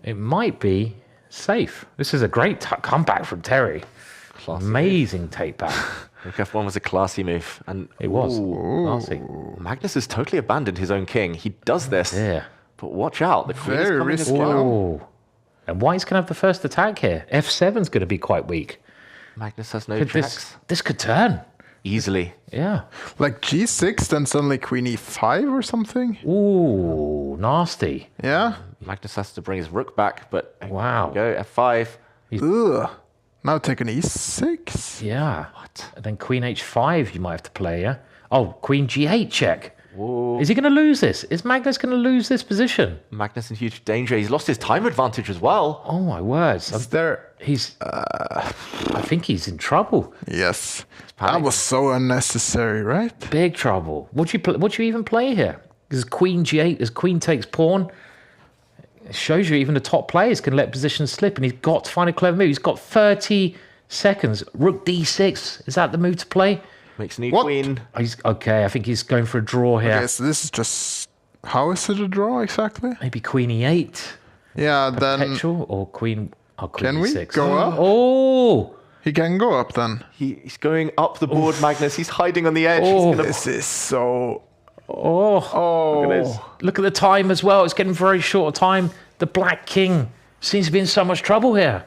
it might be safe. This is a great comeback from Terry. Classy amazing take back. Rook f1 was a classy move, and it was classy. Magnus has totally abandoned his own king. He does this, but watch out! The queen is Very coming risky. And white's going to have the first attack here. f7's going to be quite weak. Magnus has no checks. This could turn. Easily. Yeah. Like G6, then suddenly Queen E5 or something. Ooh, nasty. Yeah. Magnus has to bring his rook back, but Wow. go F5. Ugh. Now take an E6. Yeah. What? And then Queen H5 you might have to play, yeah? Oh, Queen G8 check. Whoa. Is he going to lose this? Is Magnus going to lose this position? Magnus in huge danger. He's lost his time advantage as well. Oh, my words. Is there... I think he's in trouble. Yes. That was so unnecessary, right? Big trouble. What do you even play here? Because Queen G8, as Queen takes pawn, it shows you even the top players can let positions slip, and he's got to find a clever move. He's got 30 seconds. Rook D6. Is that the move to play? Makes a new queen. Okay, I think he's going for a draw here. Okay, so this is just... How is it a draw exactly? Maybe Queen E8. Yeah, Perpetual then... or Queen... Oh, Queen Can we E6. go up? Oh! He can go up then. He's going up the board, Magnus. He's hiding on the edge. He's gonna... This is so... Oh! Look at the time as well. It's getting very short time. The Black King seems to be in so much trouble here.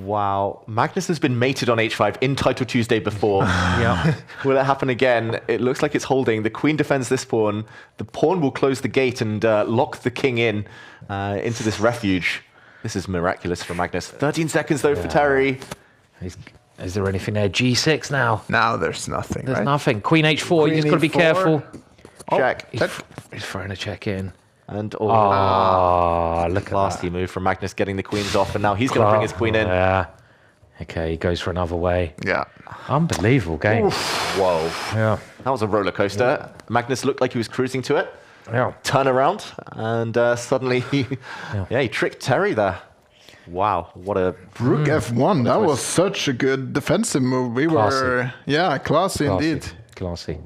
Wow. Magnus has been mated on H5 in Title Tuesday before. Yeah. Will it happen again? It looks like it's holding. The queen defends this pawn. The pawn will close the gate and lock the king in into this refuge. This is miraculous for Magnus. 13 seconds, though, for Terry. Is there anything there? G6 now. Now there's nothing, There's nothing. Queen H4. Queen You just got to be E4. careful. Check. He's throwing a check in. And look at that. Classy move from Magnus getting the queens off, and now he's going to bring his queen in. Yeah. Okay, he goes for another way. Yeah. Unbelievable game. Whoa. Yeah. That was a roller coaster. Magnus looked like he was cruising to it. Yeah. Turn around, and suddenly he tricked Terry there. Wow, what a... Rook F1, that was such a good defensive move. We were... Yeah, classy indeed. Classy.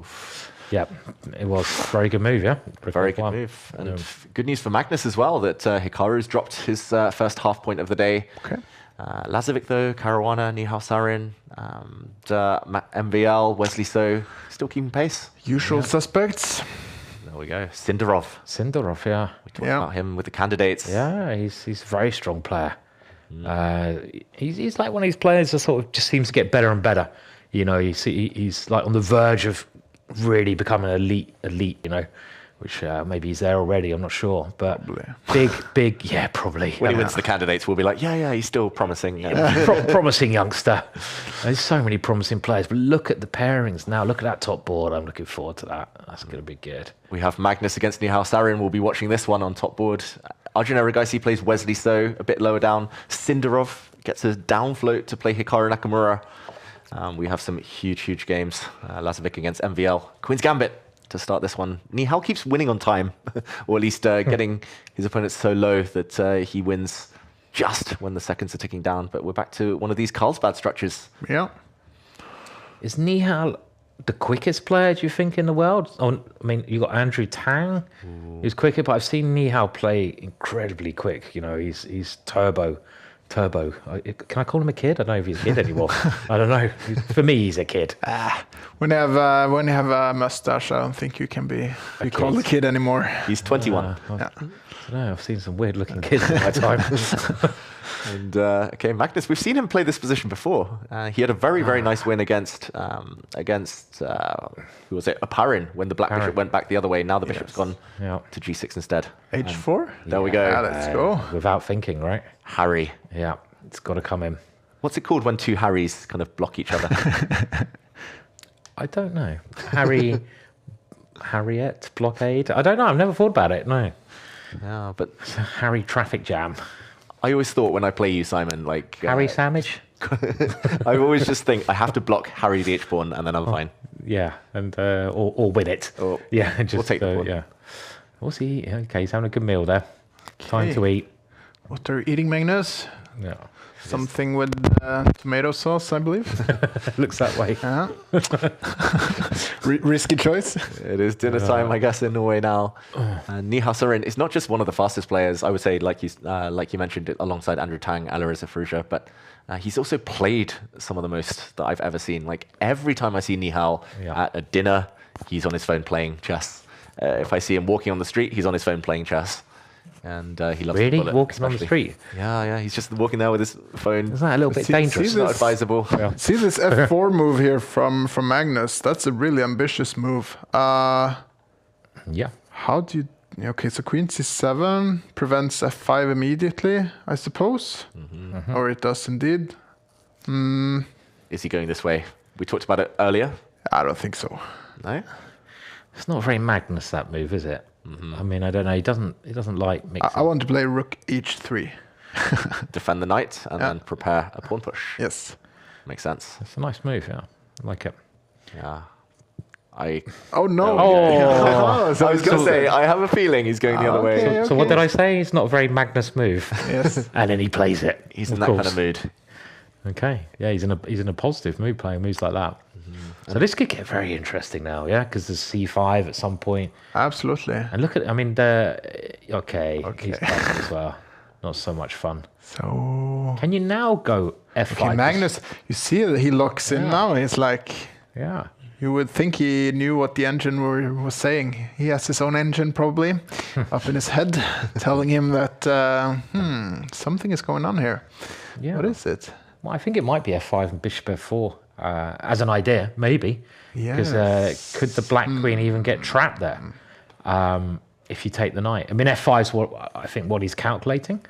Yep, it was a very good move, yeah? Very good move. And good news for Magnus as well, that Hikaru's dropped his first half point of the day. Okay. Lazovic, though, Caruana, Nihal Sarin, MVL, Wesley So, still keeping pace. Usual suspects. There we go. Sindarov. Sindarov, yeah. We talked about him with the candidates. Yeah, he's a very strong player. He's like one of these players that sort of just seems to get better and better. You know, he's like on the verge of really becoming elite, you know, which maybe he's there already, I'm not sure. But probably. big, yeah, probably. When he wins the candidates, we'll be like, yeah, he's still promising. Promising youngster. There's so many promising players, but look at the pairings now. Look at that top board. I'm looking forward to that. That's going to be good. We have Magnus against Nihal Sarin. We'll be watching this one on top board. Arjun Erigaisi plays Wesley So, a bit lower down. Sindarov gets a down float to play Hikaru Nakamura. We have some huge games. Lazovic against MVL. Queen's Gambit to start this one. Nihal keeps winning on time, or at least getting his opponents so low that he wins just when the seconds are ticking down. But we're back to one of these Carlsbad structures. Yeah. Is Nihal the quickest player, do you think, in the world? Oh, I mean, you got Andrew Tang, who's quicker, but I've seen Nihal play incredibly quick. You know, he's turbo. Can I call him a kid? I don't know if he's a kid anymore. I don't know. For me, he's a kid. When you have a mustache, I don't think you can be called a kid anymore. He's 21. I don't know. I've seen some weird-looking kids in my time. And okay, Magnus, we've seen him play this position before. He had a very nice win against who was it? Aparin, when the black bishop went back the other way. Now the bishop's gone to G6 instead. H4. There we go. Yeah, let's go. Without thinking, right? Harry. Yeah, it's got to come in. What's it called when two Harrys kind of block each other? I don't know. Harriet blockade. I don't know. I've never thought about it. No. No, but it's a Harry traffic jam. I always thought when I play you, Simon, like Harry sandwich. I always just think I have to block Harry the H pawn and then I'm fine. Yeah, and or win it. Yeah, just we'll take the pawn. Yeah. What's he eating? Okay, he's having a good meal there. Time to eat. What are you eating, Magnus? Yeah. Something with tomato sauce, I believe. Looks that way. Risky choice. It is dinner time, I guess, in Norway now. Nihal Sarin is not just one of the fastest players, I would say, like you mentioned, alongside Andrew Tang, Alireza Fruja, but he's also played some of the most that I've ever seen. Like every time I see Nihal at a dinner, he's on his phone playing chess. If I see him walking on the street, he's on his phone playing chess. And he loves Really? the bullet, Walking on the especially. street? Yeah, he's just walking there with his phone. Isn't that a little bit dangerous? It's not advisable. Yeah. See this F4 move here from Magnus? That's a really ambitious move. Yeah. How do you... Okay, so queen c7 prevents f5 immediately, I suppose. Or it does indeed. Is he going this way? We talked about it earlier. I don't think so. No? It's not very Magnus, that move, is it? I mean, I don't know. He doesn't like mixing. I want to play rook h3. Defend the knight and then prepare a pawn push. Yes. Makes sense. It's a nice move, yeah. I like it. Yeah. Oh, no. So I was going to say, I have a feeling he's going the other way. So what did I say? It's not a very Magnus move. Yes. And then he plays it. He's in that kind of mood. Okay. Yeah, he's in a positive mood playing moves like that. So this could get very interesting now, yeah? Because there's c5 at some point. Absolutely. And look at, I mean, he's passed as well. Not so much fun. So... Can you now go f5? Okay, Magnus, you see that he locks in now. He's like... Yeah. You would think he knew what the engine was saying. He has his own engine probably up in his head, telling him that something is going on here. Yeah. What is it? Well, I think it might be f5 and bishop f4 as an idea, maybe. Because could the black queen even get trapped there if you take the knight? I mean, f5 is what he's calculating.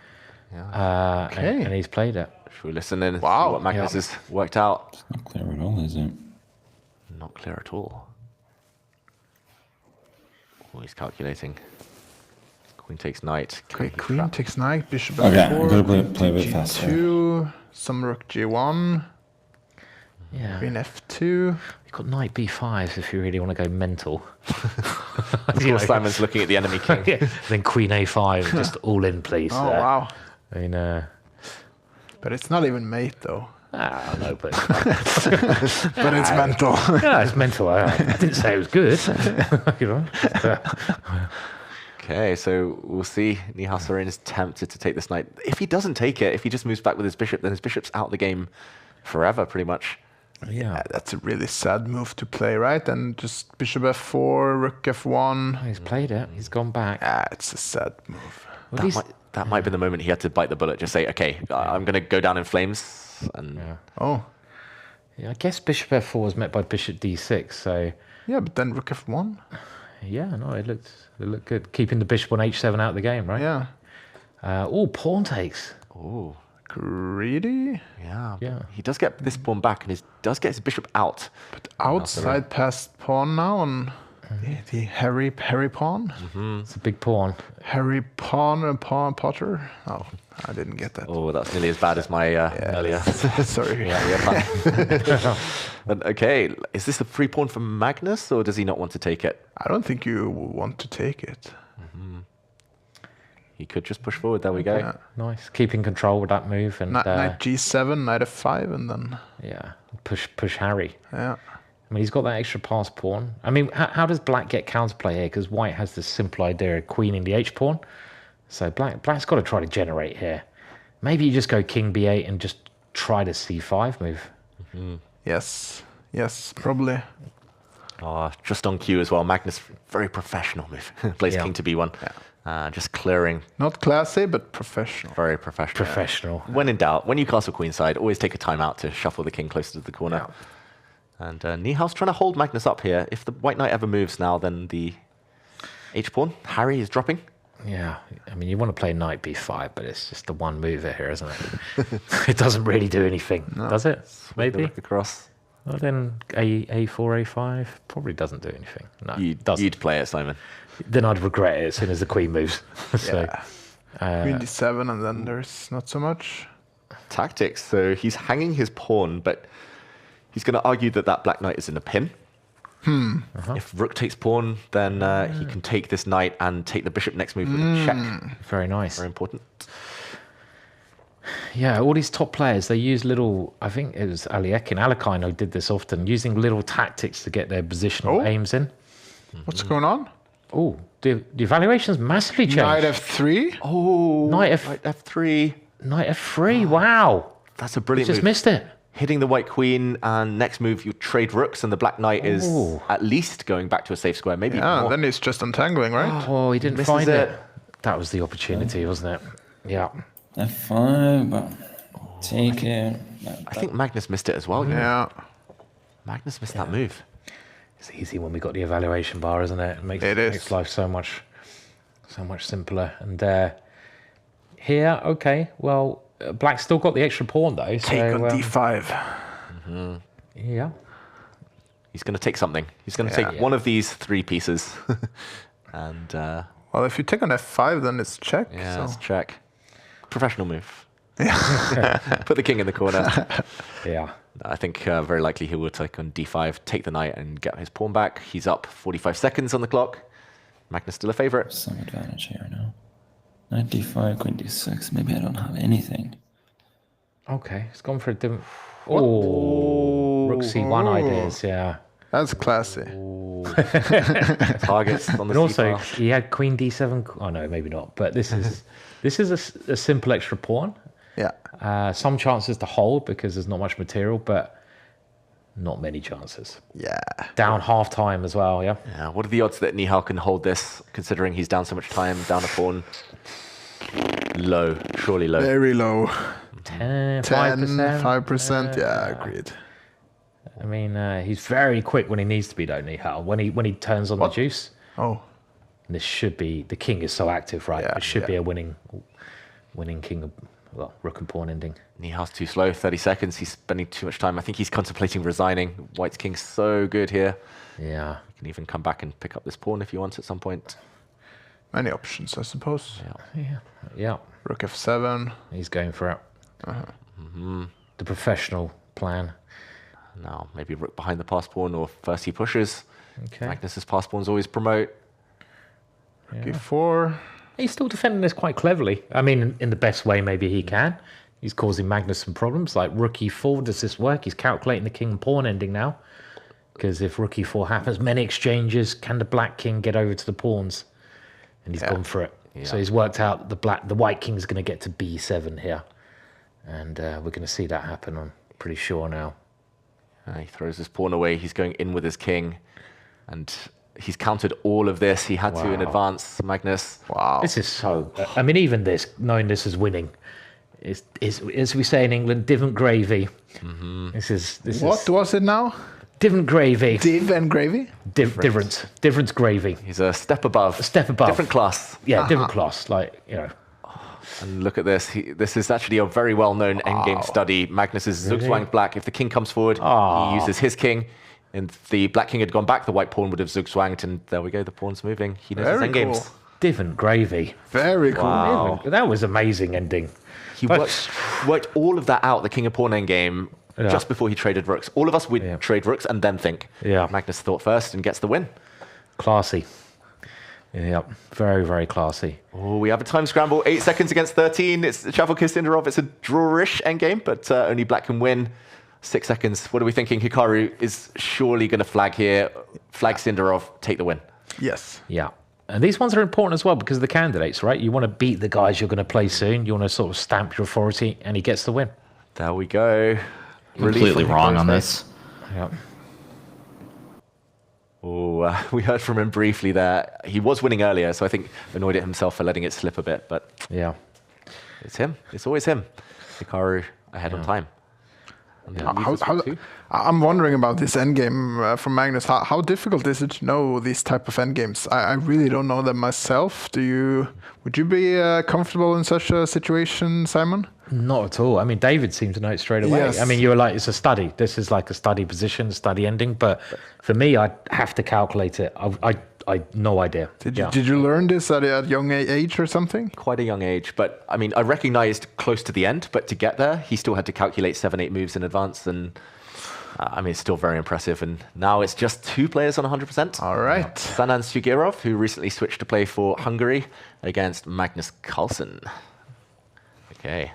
Yeah. And he's played it. Should we listen in and see what Magnus has worked out? It's not clear at all, is it? Not clear at all. Oh, he's calculating. Queen takes knight. Okay, queen takes knight, bishop Okay, f4, I'm going to play a bit faster. g2, some rook g1, Yeah. queen f2. You've got knight b5 if you really want to go mental. Of course, Simon's looking at the enemy king. Then queen a5, just all in, please. Oh, wow. I mean, But it's not even mate, though. no, but But it's mental. yeah, it's mental. I didn't say it was good. You know. Okay, so we'll see. Nihal is tempted to take this knight. If he doesn't take it, if he just moves back with his bishop, then his bishop's out of the game forever, pretty much. Yeah, that's a really sad move to play, right? And just bishop f4, rook f1. He's played it. He's gone back. It's a sad move. Well, that might be the moment he had to bite the bullet. Just say, okay, I'm going to go down in flames. And I guess bishop f4 was met by bishop d6. So yeah, but then rook f1. Yeah, no, it looked good. Keeping the bishop on h7 out of the game, right? Yeah. Pawn takes. Oh, greedy. Yeah. He does get this pawn back, and he does get his bishop out. But outside past pawn now on the Harry pawn. It's a big pawn. Harry pawn and pawn Potter. Oh, I didn't get that. Oh, that's nearly as bad as my earlier. Sorry. But okay, is this a free pawn for Magnus, or does he not want to take it? I don't think you want to take it. He could just push forward. There we go. Yeah. Nice. Keeping control with that move. And knight g7, knight f5, and then... Yeah, push Harry. Yeah. I mean, he's got that extra pass pawn. I mean, how does black get counterplay here? Because white has this simple idea of queening the h-pawn. So black's got to try to generate here. Maybe you just go king b8 and just try the c5 move. Yes, probably. Just on cue as well. Magnus, very professional move. Plays king to b1. Just clearing. Not classy, but professional. Very professional. Professional. When in doubt, when you castle queenside, always take a time out to shuffle the king closer to the corner. Yeah. And Nihal's trying to hold Magnus up here. If the white knight ever moves now, then the h-pawn, Harry, is dropping. Yeah, I mean, you want to play knight b5, but it's just the one mover here, isn't it? It doesn't really do anything, does it? Maybe. Across. Well, then a4, a5 probably doesn't do anything. No, you'd play it, Simon. Then I'd regret it as soon as the queen moves. So, queen d7, and then there's not so much. Tactics. So he's hanging his pawn, but he's going to argue that black knight is in a pin. If rook takes pawn, then he can take this knight and take the bishop next move with a check. Very nice. Very important. Yeah, all these top players, they use little, I think it was Alekhine who did this often, using little tactics to get their positional aims in. What's going on? Oh, the evaluation's massively changed. Knight f3? Oh, knight f3. Knight f3, wow. That's a brilliant move. Just missed it. Hitting the white queen, and next move you trade rooks, and the black knight is at least going back to a safe square, maybe more. Then it's just untangling, right? Oh, he didn't find it. That was the opportunity, wasn't it? Yeah. F5, but take it. I think Magnus missed it as well. Yeah. Magnus missed that move. It's easy when we got the evaluation bar, isn't it? It makes life so much simpler. And here, okay, well, Black's still got the extra pawn though. Take on d5. Yeah. He's going to take something. He's going to take one of these 3 pieces. And well, if you take on f5, then it's check. yeah, so. it's check. Professional move. Put the king in the corner. Yeah. I think very likely he will take on d5, take the knight, and get his pawn back. He's up 45 seconds on the clock. Magnus still a favorite. Some advantage here now. Knight d5, queen d6. Maybe I don't have anything. Okay, it's gone for a different. Oh, rook c1 ideas. Yeah. That's classy. Targets on the And also, c-file. he had queen d7. Oh no, maybe not. But this is a simple extra pawn. Yeah. Some chances to hold because there's not much material, but not many chances. Yeah. Down half time as well. Yeah. Yeah. What are the odds that Nihal can hold this, considering he's down so much time, down a pawn? Low. Surely low. Very low. 10, 5%. Yeah, agreed. I mean, he's very quick when he needs to be, though, Nihal. When he turns on the juice. Oh. And this should be, the king is so active, right? Yeah, it should be a winning king, well, rook and pawn ending. Nihal's too slow, 30 seconds. He's spending too much time. I think he's contemplating resigning. White's king's so good here. Yeah. You can even come back and pick up this pawn if you want at some point. Many options, I suppose. Yeah. Rook f7. He's going for it. The professional plan. Now, maybe rook behind the pass pawn, or first he pushes. Okay. Magnus's pass pawns always promote. G4. He's still defending this quite cleverly. I mean, in the best way maybe he can. He's causing Magnus some problems, like rook e4. Does this work? He's calculating the king and pawn ending now. Because if rook e4 happens, many exchanges, can the black king get over to the pawns? And he's gone for it. Yeah. So he's worked out the white king is going to get to b7 here. And we're going to see that happen, I'm pretty sure now. He throws his pawn away. He's going in with his king. And he's countered all of this. He had to in advance, Magnus. Wow. This is so... I mean, even this, knowing this is winning, is as we say in England, different gravy. This is What was it now? different gravy. Div and gravy? Different gravy. He's a step above. A step above. Different class. Yeah, different class. Like, you know. And look at this. This is actually a very well-known endgame study. Magnus is zugzwanged black. If the king comes forward, he uses his king. And if the black king had gone back, the white pawn would have zugzwanged. And there we go. The pawn's moving. He knows his endgames. Cool. Different gravy. Very cool. Wow. That was amazing ending. He worked all of that out, the king and pawn endgame, just before he traded rooks. All of us would trade rooks and then think. Yeah. Magnus thought first and gets the win. Classy. Yeah, very, very classy. Oh, we have a time scramble. 8 seconds against 13. It's Chavelka Sindarov. It's a drawish endgame, but only black can win. 6 seconds. What are we thinking? Hikaru is surely going to flag here. Flag Sindarov, take the win. Yes. Yeah. And these ones are important as well because of the candidates, right? You want to beat the guys you're going to play soon. You want to sort of stamp your authority, and he gets the win. There we go. Completely wrong on this. Yeah. Oh, we heard from him briefly there. He was winning earlier, so I think annoyed at himself for letting it slip a bit. But yeah, it's him. It's always him. Hikaru ahead on time. I'm wondering about this endgame from Magnus. How difficult is it to know these type of endgames? I really don't know them myself. Would you be comfortable in such a situation, Simon? Not at all. I mean, David seemed to know it straight away. Yes. I mean, you were like, it's a study. This is like a study position, study ending. But for me, I'd have to calculate it. I no idea. Did you learn this at a young age or something? Quite a young age, but I mean, I recognized close to the end, but to get there, he still had to calculate 7-8 moves in advance, and I mean, it's still very impressive. And now it's just 2 players on 100%. All right. Sanan Sugirov, who recently switched to play for Hungary, against Magnus Carlsen. Okay.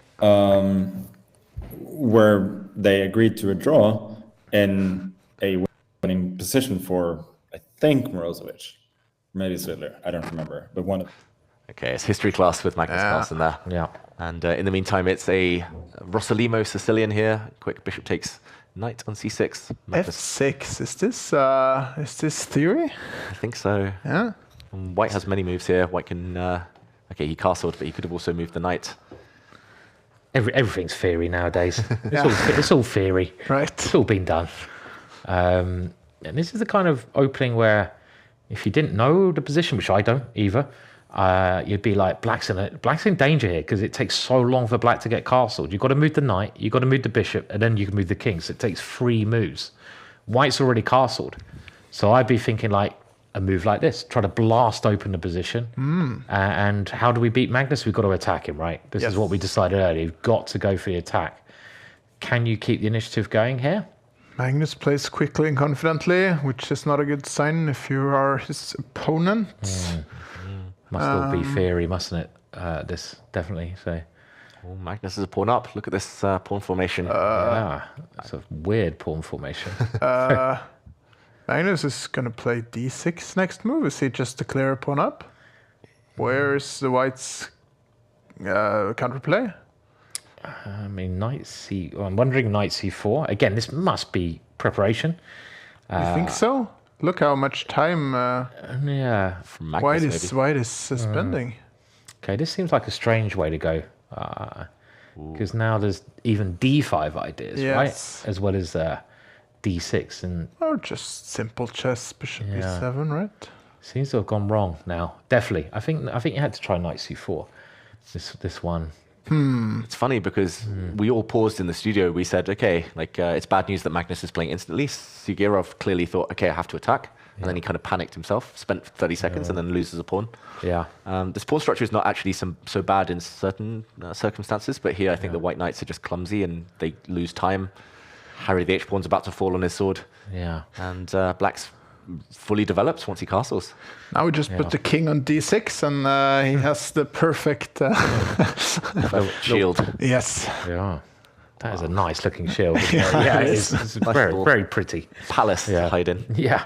Where they agreed to a draw in a winning position for, I think, Morozovic. Maybe Zidler. I don't remember. But one of... Okay, it's history class with Magnus Carlsen there. Yeah. And in the meantime, it's a Rosalimo Sicilian here. Quick bishop takes knight on c6. F6. Is this theory? I think so. Yeah. White has many moves here. White can Okay, he castled, but he could have also moved the knight. Everything's theory nowadays. It's all theory. Right. It's all been done. And this is the kind of opening where if you didn't know the position, which I don't either, you'd be like, Black's in danger here because it takes so long for Black to get castled. You've got to move the knight, you've got to move the bishop, and then you can move the king. So it takes 3 moves. White's already castled. So I'd be thinking like a move like this, try to blast open the position. And how do we beat Magnus? We've got to attack him, right? This is what we decided earlier. You've got to go for the attack. Can you keep the initiative going here? Magnus plays quickly and confidently, which is not a good sign if you are his opponent. Must all be theory, mustn't it? This, definitely. So. Oh, Magnus is a pawn up. Look at this pawn formation. It's a weird pawn formation. Magnus is going to play d6 next move. Is he just to clear a pawn up? Where is the white's counterplay? I mean, I'm wondering knight c4. Again, this must be preparation. You think so? Look how much time From Magnus, White is spending. Okay, this seems like a strange way to go. Because now there's even d5 ideas, right? As well as d6 and just simple chess, bishop e7, right? Seems to have gone wrong now. Definitely, I think you had to try knight c4. This one. It's funny because we all paused in the studio. We said, okay, it's bad news that Magnus is playing instantly. Sugirov clearly thought, okay, I have to attack. And then he kind of panicked himself, spent 30 seconds, and then loses a pawn. Yeah. This pawn structure is not actually so bad in certain circumstances, but here I think the white knights are just clumsy and they lose time. Harry the H-pawn's about to fall on his sword. Yeah. And Black's fully develops once he castles. Now we just put the king on d6 and he has the perfect shield. Yes. Yeah. That is a nice looking shield. Yeah, it's very, very pretty. Palace to hide in. Yeah.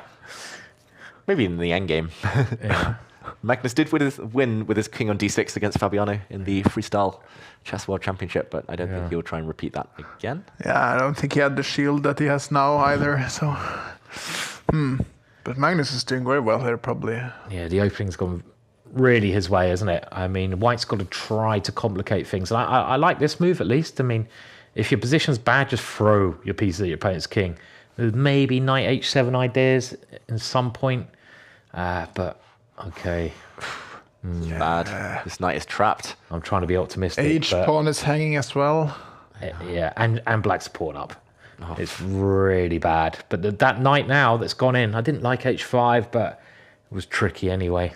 Maybe in the endgame. Yeah. Magnus did win with his king on d6 against Fabiano in the Freestyle Chess World Championship, but I don't think he'll try and repeat that again. Yeah, I don't think he had the shield that he has now either. So, But Magnus is doing very well here, probably. Yeah, the opening's gone really his way, isn't it? I mean, White's got to try to complicate things. And I like this move, at least. I mean, if your position's bad, just throw your piece at your opponent's king. There's maybe knight h7 ideas at some point. But, okay. Bad. This knight is trapped. I'm trying to be optimistic. H-pawn is hanging as well. Yeah, and Black's pawn up. Oh. It's really bad. But that knight now that's gone in, I didn't like h5, but it was tricky anyway.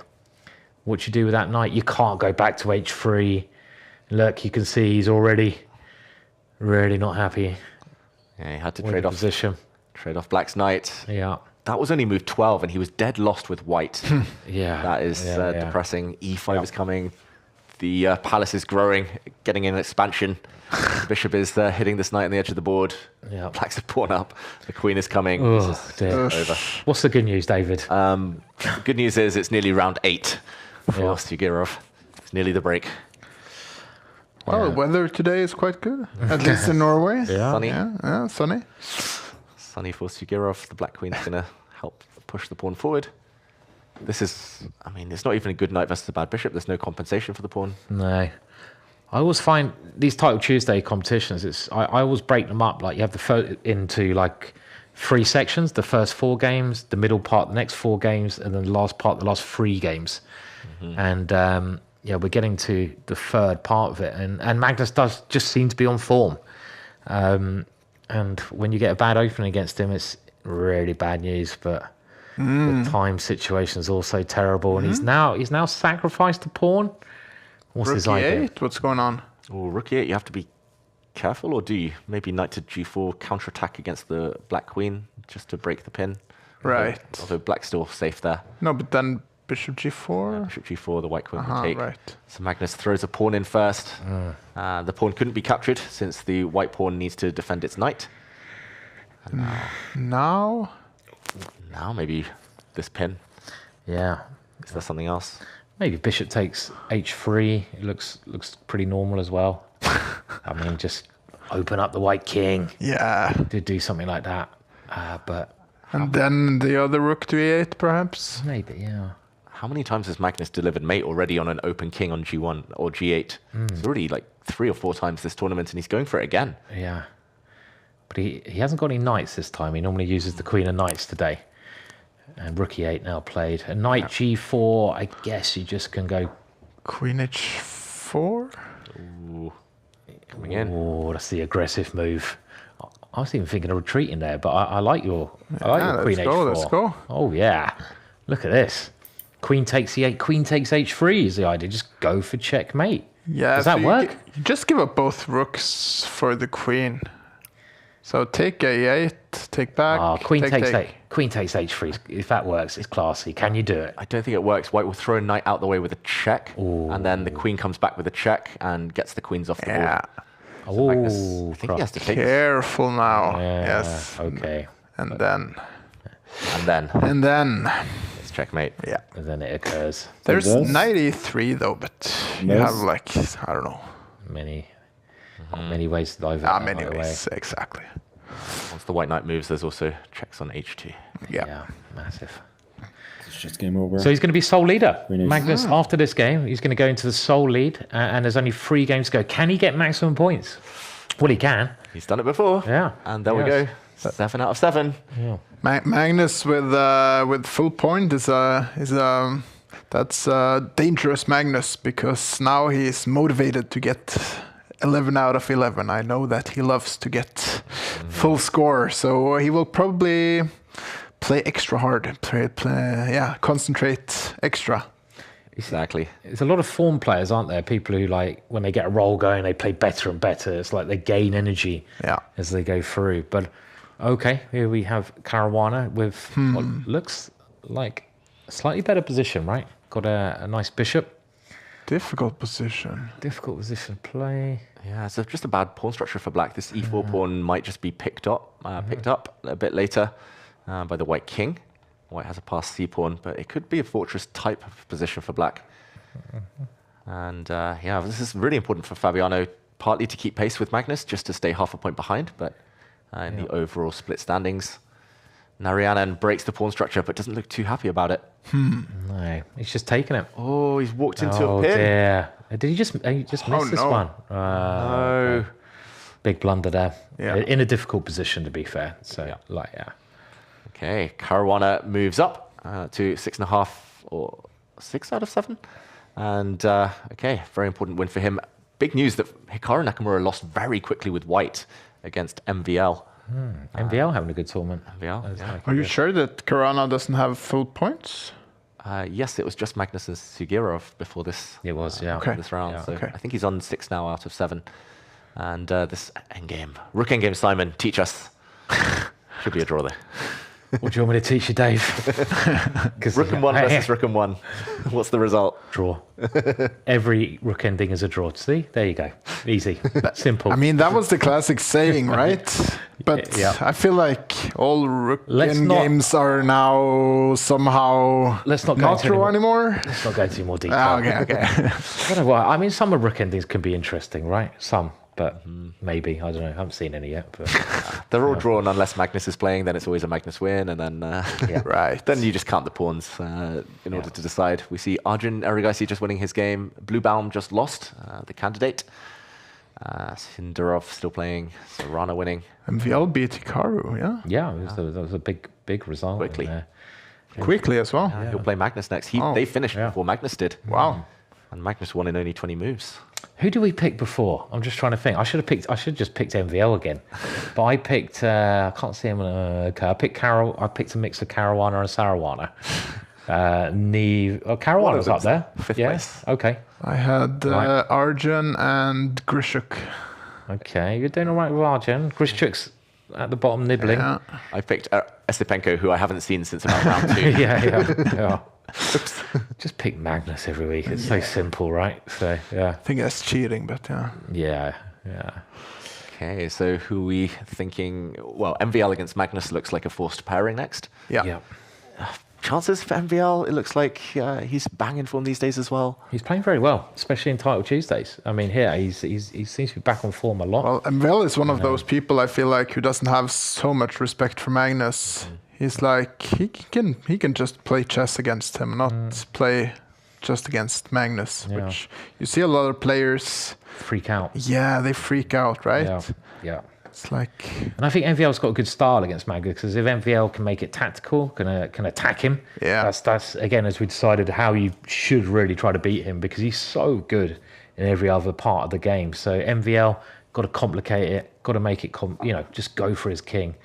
What you do with that knight? You can't go back to h3. Look, you can see he's already really not happy. Yeah, he had to trade off Black's knight. Yeah. That was only move 12, and he was dead lost with White. Yeah. That is depressing. E5 is coming. The palace is growing, getting an expansion. The bishop is hitting this knight on the edge of the board. Yeah. Black's a pawn up. The queen is coming. Oh, this is over. What's the good news, David? The good news is it's nearly round 8 for Sugirov. It's nearly the break. Well, the weather today is quite good, at least in Norway. Sunny. Yeah, sunny. Sunny for Sugirov. The black queen's going to help push the pawn forward. This is, I mean, it's not even a good knight versus a bad bishop. There's no compensation for the pawn. No. I always find these Title Tuesday competitions, I always break them up. Like you have into like 3 sections, the first 4 games, the middle part, the next 4 games, and then the last part, the last 3 games. And we're getting to the third part of it. And Magnus does just seem to be on form. And when you get a bad opening against him, it's really bad news. But the time situation is also terrible. And he's now sacrificed a pawn. What's his idea? Rook E8? What's going on? Oh, Rook E8, you have to be careful, or do you? Maybe knight to G4, counterattack against the black queen, just to break the pin. Right. Although black's still safe there. No, but then bishop G4? Yeah, bishop G4, the white queen will take. Right. So Magnus throws a pawn in first. The pawn couldn't be captured, since the white pawn needs to defend its knight. And now maybe this pin. Yeah. Is there something else? Maybe bishop takes h3. It looks pretty normal as well. I mean, just open up the white king. Yeah. To do something like that. But and then the other rook to e8, perhaps. Maybe, yeah. how many times has Magnus delivered mate already on an open king on G1 or G8? It's already like 3 or 4 times this tournament, and he's going for it again. Yeah. But he hasn't got any knights this time. He normally uses the queen of knights today. And rook e8 now played. A knight g4, I guess you just can go... Queen h4? Ooh. Coming in. Oh, that's the aggressive move. I was even thinking of retreating there, but I like your queen h4. Let's go. Oh, yeah. Look at this. Queen takes e8, queen takes h3 is the idea. Just go for checkmate. Yeah. Does that work? You just give up both rooks for the queen. So take a8, take back. Oh, queen takes h3. If that works, it's classy. Can you do it? I don't think it works. White will throw a knight out the way with a check, and then the queen comes back with a check and gets the queens off the board. Yeah. So Magnus, I think he has to take this. Careful now. Yeah, Yes. okay. And then. It's checkmate. Yeah. And then it occurs. There's knight e3 though, but you have like, I don't know. Many ways to dive Many ways, exactly. Once the white knight moves, there's also checks on h2. Yeah, massive. It's just game over. So he's going to be sole leader. Nice. Magnus, after this game, he's going to go into the sole lead, and there's only 3 games to go. Can he get maximum points? Well, he can. He's done it before. Yeah. And there we go. 7 out of 7. Yeah. Magnus with full point that's dangerous Magnus, because now he's motivated to get 11 out of 11. I know that he loves to get full score, so he will probably play extra hard. Concentrate extra. Exactly. There's a lot of form players, aren't there? People who, like, when they get a roll going, they play better and better. It's like they gain energy as they go through. But okay, here we have Caruana with what looks like a slightly better position, right? Got a nice bishop. Difficult position to play. Yeah, so just a bad pawn structure for black. This e4 pawn might just be picked up a bit later by the white king. White has a passed c pawn, but it could be a fortress type of position for black. And this is really important for Fabiano, partly to keep pace with Magnus, just to stay half a point behind, but in the overall split standings. Narayanan breaks the pawn structure, but doesn't look too happy about it. No, he's just taken it. Oh, he's walked into a pin. Oh, dear. Did he just miss this one? No. Big blunder there. Yeah. In a difficult position, to be fair. So, Okay, Caruana moves up to 6.5 or 6 out of 7. And, very important win for him. Big news that Hikaru Nakamura lost very quickly with white against MVL. MVL having a good tournament. MVL, yeah. Are you sure that Caruana doesn't have full points? Yes, it was just Magnus and Sugirov before this. It was, yeah. This round. Yeah. So I think he's on 6 now out of 7. And this endgame. Rook endgame, Simon, teach us. Should be a draw there. What do you want me to teach you, Dave? Rook and 1 versus Rook and 1. What's the result? Draw. Every rook ending is a draw. See? There you go. Easy. Simple. I mean, that was the classic saying, right? But I feel like all rook games are now somehow not true anymore. Let's not go into more detail. Okay. I don't know why. I mean, some of rook endings can be interesting, right? Some. But maybe, I don't know, I haven't seen any yet. But they're all drawn unless Magnus is playing, then it's always a Magnus win, and then then you just count the pawns in order to decide. We see Arjun Erigaisi just winning his game. Bluebaum just lost, the candidate. Sindarov still playing, Serrano winning. MVL beat Hikaru, that was a big result. Quickly as well. He'll play Magnus next. They finished before Magnus did. Wow. And Magnus won in only 20 moves. Who did we pick before? I'm just trying to think. I should have just picked MVL again, but I picked. I can't see him. Okay, I picked Carol. I picked a mix of Caruana and Sarawana. Caruana was up there. 5th place. Okay. I had Arjun and Grishuk. Okay, you're doing all right with Arjun. Grishuk's at the bottom nibbling. Yeah. I picked Esipenko, who I haven't seen since about round 2. yeah. Just pick Magnus every week. It's so simple, right? So I think that's cheating, but yeah. Okay, so who are we thinking? Well, MVL against Magnus looks like a forced pairing next. Yeah. Chances for MVL, it looks like he's banging form these days as well. He's playing very well, especially in Title Tuesdays. I mean, here he seems to be back on form a lot. Well, MVL is one of those people I feel like who doesn't have so much respect for Magnus. He's like he can just play chess against him, not play just against Magnus, which you see a lot of players freak out. Yeah, they freak out, right? Yeah. It's like, and I think MVL's got a good style against Magnus, because if MVL can make it tactical, can attack him, that's again, as we decided, how you should really try to beat him, because he's so good in every other part of the game. So MVL got to complicate it, got to make it, just go for his king.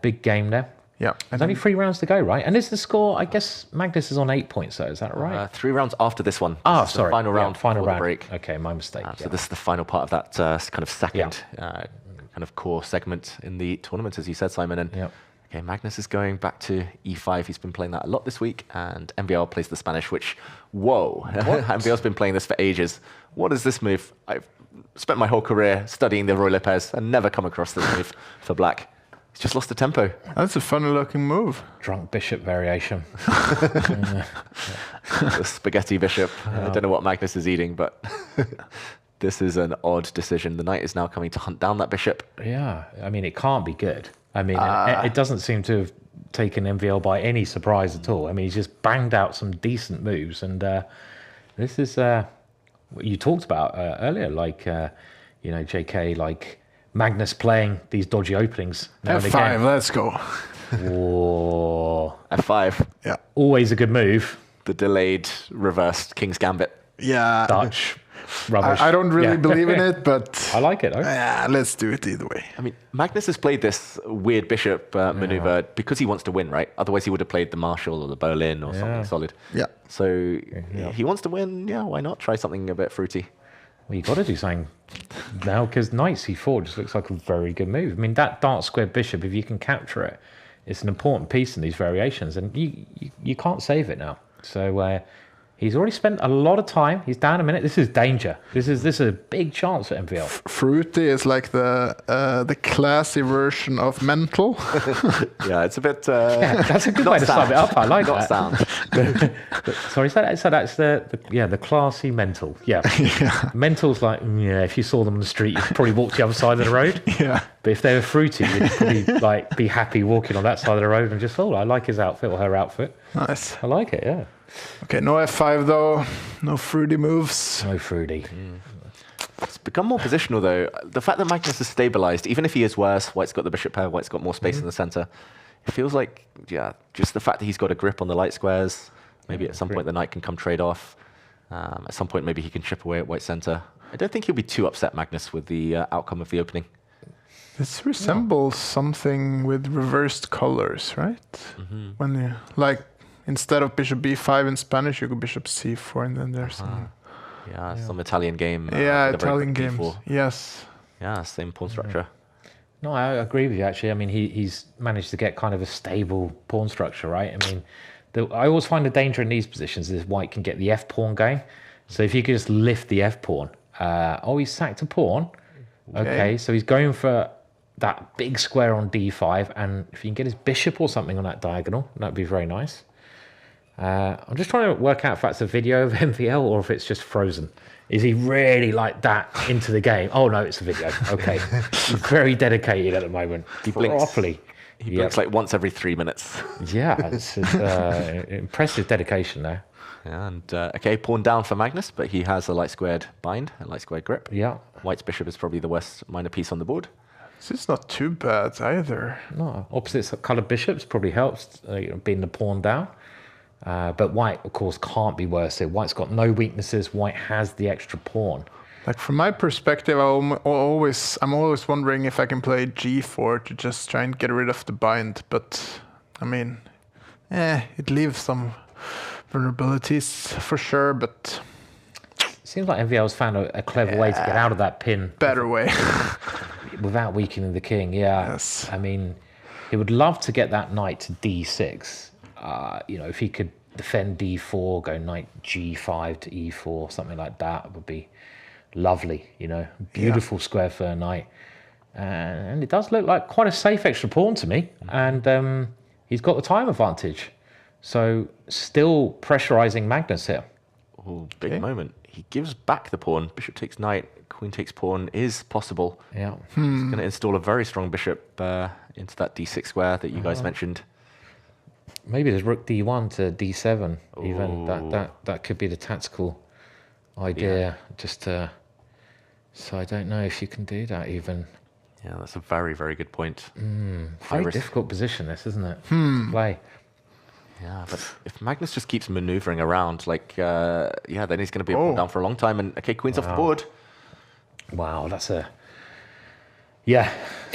Big game there. Yeah. There's only 3 rounds to go, right? And is the score, I guess Magnus is on 8 points, though, is that right? 3 rounds after this one. This sorry. The final round. Final round. The break. Okay, my mistake. So this is the final part of that kind of second kind of core segment in the tournament, as you said, Simon. And okay, Magnus is going back to E5. He's been playing that a lot this week, and MVL plays the Spanish, which, whoa. MVL's been playing this for ages. What is this move? I've spent my whole career studying the Roy Lopez and never come across this move for black. He's just lost the tempo. That's a funny looking move. Drunk bishop variation. The spaghetti bishop. I don't know what Magnus is eating, but this is an odd decision. The knight is now coming to hunt down that bishop. Yeah, I mean, it can't be good. I mean, it doesn't seem to have taken MVL by any surprise at all. I mean, he's just banged out some decent moves, and this is what you talked about earlier, like, JK, like Magnus playing these dodgy openings. F5, let's go. Whoa. F5. Yeah. Always a good move. The delayed reversed King's Gambit. Yeah. Dutch. Rubbish. I don't really believe in it, but I like it. Yeah, let's do it either way. I mean, Magnus has played this weird bishop maneuver because he wants to win, right? Otherwise, he would have played the Marshall or the Berlin or something solid. Yeah. So he wants to win. Yeah, why not try something a bit fruity? Well, you've got to do something now, because knight c4 just looks like a very good move. I mean, that dark square bishop, if you can capture it, it's an important piece in these variations, and you can't save it now. So he's already spent a lot of time. He's down a minute. This is danger. This is a big chance for MVL. Fruity is like the classy version of mental. Yeah, it's a bit. That's a good way to sum it up. I like that. Sound. Sorry, so that's the classy mental. Yeah. Mental's like, if you saw them on the street, you'd probably walk to the other side of the road. Yeah. But if they were fruity, you'd probably be happy walking on that side of the road and just, I like his outfit or her outfit. Nice. I like it, yeah. Okay, no F5 though. No fruity moves. No fruity. It's become more positional though. The fact that Magnus is stabilized, even if he is worse, White's got the bishop pair, White's got more space in the center. It feels like, just the fact that he's got a grip on the light squares. Maybe at some point the knight can come trade off. At some point maybe he can chip away at White's center. I don't think he'll be too upset, Magnus, with the outcome of the opening. This resembles something with reversed colors, right? When you, like, instead of bishop b5 in Spanish, you go bishop c4, and then there's some... some Italian game. Italian games. D4. Yes. Yeah, same pawn structure. No, I agree with you, actually. I mean, he's managed to get kind of a stable pawn structure, right? I mean, I always find the danger in these positions is White can get the f-pawn going. So if you could just lift the f-pawn. He's sacked a pawn. Okay, so he's going for that big square on d5, and if you can get his bishop or something on that diagonal, that'd be very nice. I'm just trying to work out if that's a video of MVL or if it's just frozen. Is he really like that into the game? Oh no, it's a video. Okay, he's very dedicated at the moment. He blinks properly. He blinks like once every 3 minutes. Yeah, it's impressive dedication there. Yeah, and okay, pawn down for Magnus, but he has a light squared bind, a light squared grip. Yeah. White's bishop is probably the worst minor piece on the board. This is not too bad either. No, opposite colored bishops probably helps, being the pawn down. But White, of course, can't be worse here. White's got no weaknesses. White has the extra pawn. Like, from my perspective, I'm always wondering if I can play g4 to just try and get rid of the bind. But I mean, it leaves some vulnerabilities for sure. But it seems like MVL's found a clever way to get out of that pin. Better way. Without weakening the king. Yeah. Yes. I mean, he would love to get that knight to d6. If he could defend d4, go knight g5 to e4, something like that would be lovely. Beautiful square for a knight, and it does look like quite a safe extra pawn to me. And he's got the time advantage, so still pressurizing Magnus here. Oh, big moment. He gives back the pawn. Bishop takes knight, queen takes pawn is possible. Yeah. He's going to install a very strong bishop into that d6 square that you guys mentioned. Maybe there's rook d1 to d7. Even that could be the tactical idea. Just so I don't know if you can do that even. Yeah, that's a very, very good point. Very difficult position, this, isn't it? To play. Yeah, but if Magnus just keeps maneuvering around, like, then he's going to be a pawn down for a long time. And okay, queen's off the board. Wow, that's a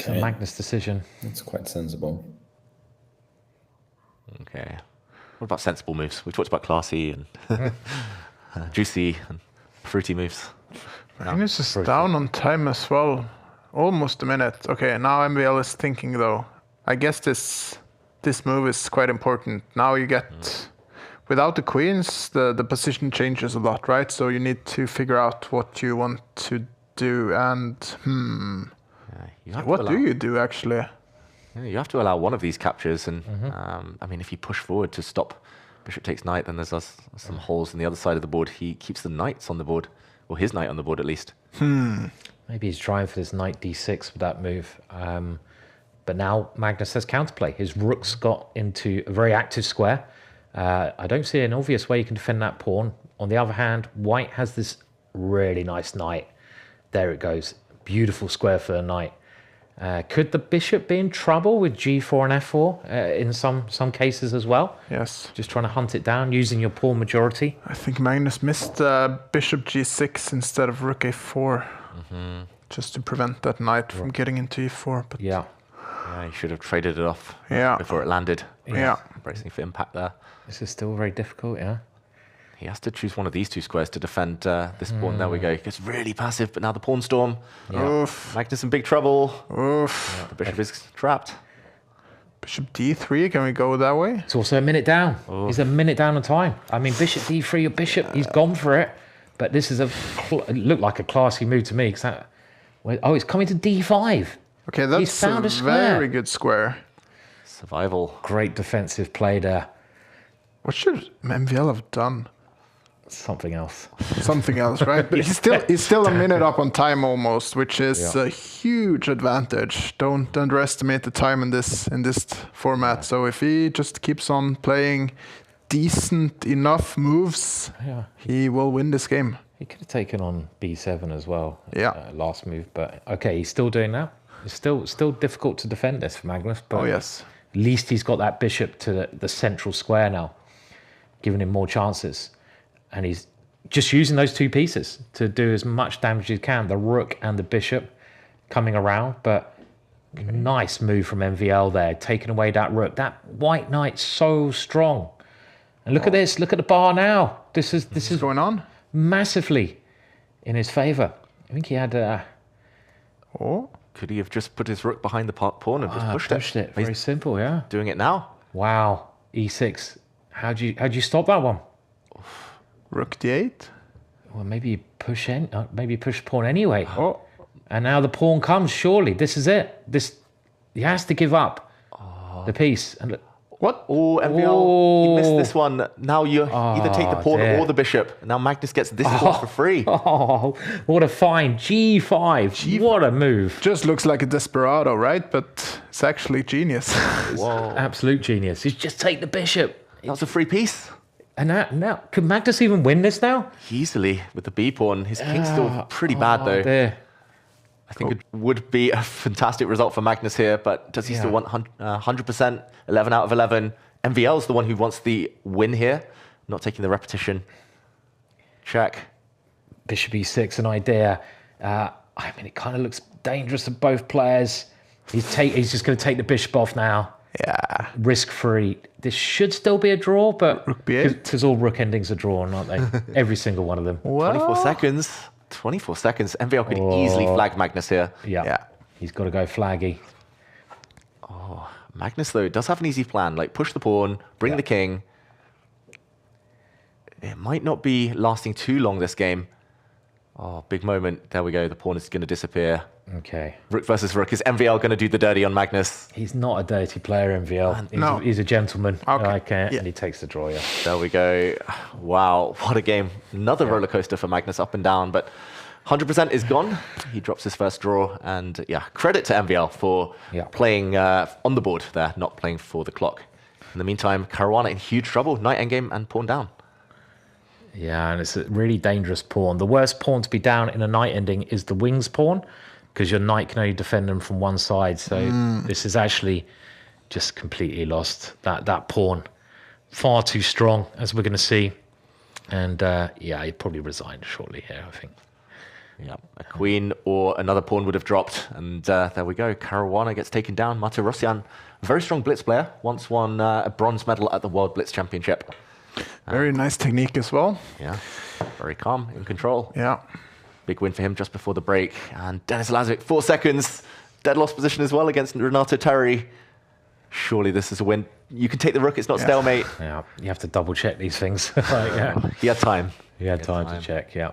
Magnus decision. It's quite sensible. Okay. What about sensible moves? We talked about classy and juicy and fruity moves. Magnus is down on time as well. Almost a minute. Okay, now MVL is thinking though. I guess this move is quite important. Now you get, without the queens, the position changes a lot, right? So you need to figure out what you want to do and what do you do actually? Yeah, you have to allow one of these captures, and I mean, if you push forward to stop bishop takes knight, then there's some holes on the other side of the board. He keeps the knights on the board, or his knight on the board at least. Maybe he's trying for this knight d6 with that move. But now Magnus has counterplay. His rook's got into a very active square. I don't see an obvious way you can defend that pawn. On the other hand, white has this really nice knight. There it goes. Beautiful square for the knight. Could the bishop be in trouble with g4 and f4 in some cases as well? Yes. Just trying to hunt it down using your pawn majority. I think Magnus missed bishop g6 instead of rook a4. Just to prevent that knight from getting into e4. But yeah, he should have traded it off before it landed. Yeah. Bracing for impact there. This is still very difficult, yeah. He has to choose one of these two squares to defend this pawn. There we go. He gets really passive, but now the pawn storm. Oof. Magnus in big trouble. Oof. The bishop is trapped. Bishop d3, can we go that way? It's also a minute down. He's a minute down on time. I mean, bishop d3, your bishop, he's gone for it. But this is it looked like a classy move to me. It's coming to d5. Okay, that's a very good square. Survival. Great defensive play there. What should MVL have done? Something else. Something else, right? But he's still a minute up on time almost, which is a huge advantage. Don't underestimate the time in this format. So if he just keeps on playing decent enough moves, he will win this game. He could have taken on b7 as well. Yeah. Last move, but okay, he's still doing that. It's still difficult to defend this for Magnus, but at least he's got that bishop to the central square now, giving him more chances. And he's just using those two pieces to do as much damage as he can, the rook and the bishop coming around. But nice move from MVL there, taking away that rook. That white knight's so strong. And look at this, look at the bar now. This is going on massively in his favor. I think he had could he have just put his rook behind the pawn and just pushed it? Very simple, yeah. Doing it now. Wow. E6. How'd you stop that one? Rook d8. Well, maybe push pawn anyway. And now the pawn comes. Surely this is it. He has to give up the piece. And what? Oh, MVL, he missed this one. Now you either take the pawn or the bishop. Now Magnus gets this pawn for free. Oh, what a find. G5. What a move. Just looks like a desperado, right? But it's actually genius. Whoa. Absolute genius. He's just take the bishop. That was a free piece. And now, could Magnus even win this now? Easily with the B pawn. His king's still pretty bad though. There. I think it would be a fantastic result for Magnus here, but does he still want 100%? 11 out of 11. MVL's the one who wants the win here, not taking the repetition. Check. Bishop e6, an idea. I mean, it kind of looks dangerous to both players. He's just going to take the bishop off now. Yeah. Risk-free. This should still be a draw, but rook b8. Because all rook endings are drawn, aren't they? Every single one of them. 24 seconds. 24 seconds. MVL could easily flag Magnus here. Yeah. He's got to go flaggy. Oh, Magnus, though, does have an easy plan. Like, push the pawn, bring the king. It might not be lasting too long, this game. Oh, big moment. There we go. The pawn is going to disappear. Okay. Rook versus rook. Is MVL going to do the dirty on Magnus? He's not a dirty player, MVL. He's a gentleman. Okay. And he takes the draw, There we go. Wow, what a game. Another roller coaster for Magnus, up and down, but 100% is gone. He drops his first draw, and credit to MVL for playing on the board there, not playing for the clock. In the meantime, Caruana in huge trouble. Knight endgame and pawn down. Yeah, and it's a really dangerous pawn. The worst pawn to be down in a knight ending is the wings pawn, because your knight can only defend them from one side. So this is actually just completely lost. That pawn, far too strong, as we're going to see. And yeah, he'd probably resign shortly here, I think. Yeah, a queen or another pawn would have dropped. And there we go. Caruana gets taken down. Martirosyan, a very strong blitz player, once won a bronze medal at the World Blitz Championship. Very nice technique as well. Yeah, very calm, in control. Yeah. Big win for him just before the break. And Denis Lazovic, 4 seconds. Dead loss position as well against Renato Terry. Surely this is a win. You can take the rook, it's not stalemate. Yeah, you have to double check these things. He had time. He had time to check, yeah.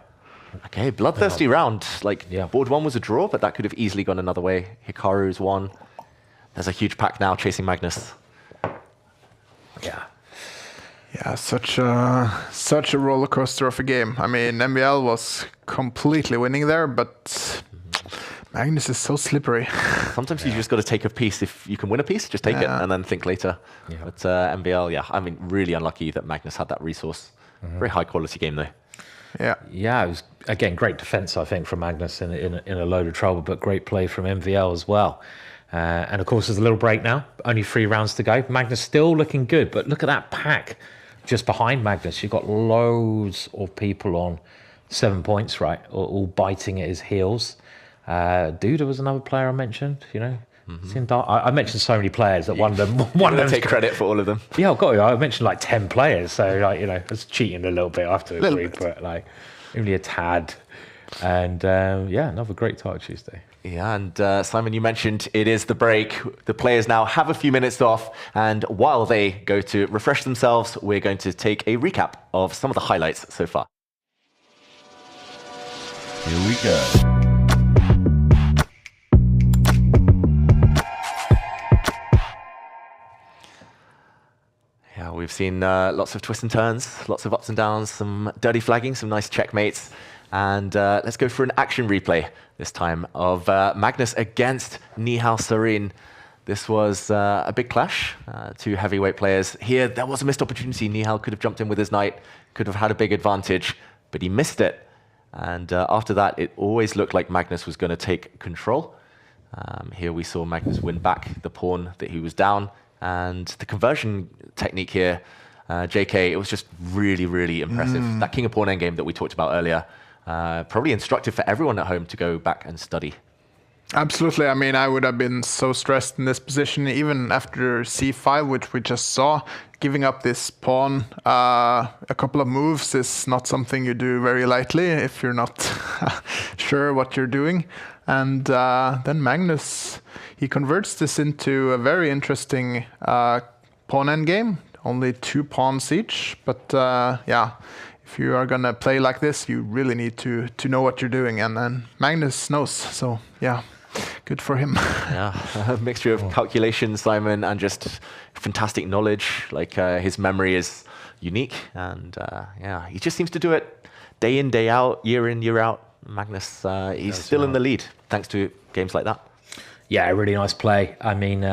Okay, bloodthirsty round. Board 1 was a draw, but that could have easily gone another way. Hikaru's won. There's a huge pack now chasing Magnus. Yeah. Yeah, such a roller coaster of a game. I mean, MVL was completely winning there, but Magnus is so slippery. Sometimes you just got to take a piece. If you can win a piece, just take it and then think later. Yeah. But MVL, yeah, I mean, really unlucky that Magnus had that resource. Very high quality game though. Yeah. Yeah, it was, again, great defense, I think, from Magnus in a load of trouble, but great play from MVL as well. And of course, there's a little break now. Only 3 rounds to go. Magnus still looking good, but look at that pack just behind Magnus. You've got loads of people on 7 points, right? All biting at his heels. Duda was another player I mentioned, you know. I mentioned so many players that one of them take credit for all of them. Yeah, I've got to. I mentioned like 10 players, so like, you know, I was cheating a little bit. I have to agree, but like only a tad. And yeah, another great Title Tuesday. Yeah, and Simon, you mentioned it is the break. The players now have a few minutes off, and while they go to refresh themselves, we're going to take a recap of some of the highlights so far. Here we go. Yeah, we've seen lots of twists and turns, lots of ups and downs, some dirty flagging, some nice checkmates. And let's go for an action replay this time of Magnus against Nihal Sarin. This was a big clash, 2 heavyweight players. Here, there was a missed opportunity. Nihal could have jumped in with his knight, could have had a big advantage, but he missed it. And after that, it always looked like Magnus was going to take control. Here we saw Magnus win back the pawn that he was down. And the conversion technique here, JK, it was just really, really impressive. That king of pawn endgame that we talked about earlier, probably instructive for everyone at home to go back and study. Absolutely. I mean, I would have been so stressed in this position, even after c5, which we just saw. Giving up this pawn a couple of moves is not something you do very lightly if you're not sure what you're doing. And then Magnus, he converts this into a very interesting pawn endgame. Only 2 pawns each, but yeah. If you are going to play like this, you really need to know what you're doing. And Magnus knows. So, yeah, good for him. Yeah, a mixture of calculation, Simon, and just fantastic knowledge. Like his memory is unique. And yeah, he just seems to do it day in, day out, year in, year out. Magnus, he's still in the lead thanks to games like that. Yeah, really nice play. I mean,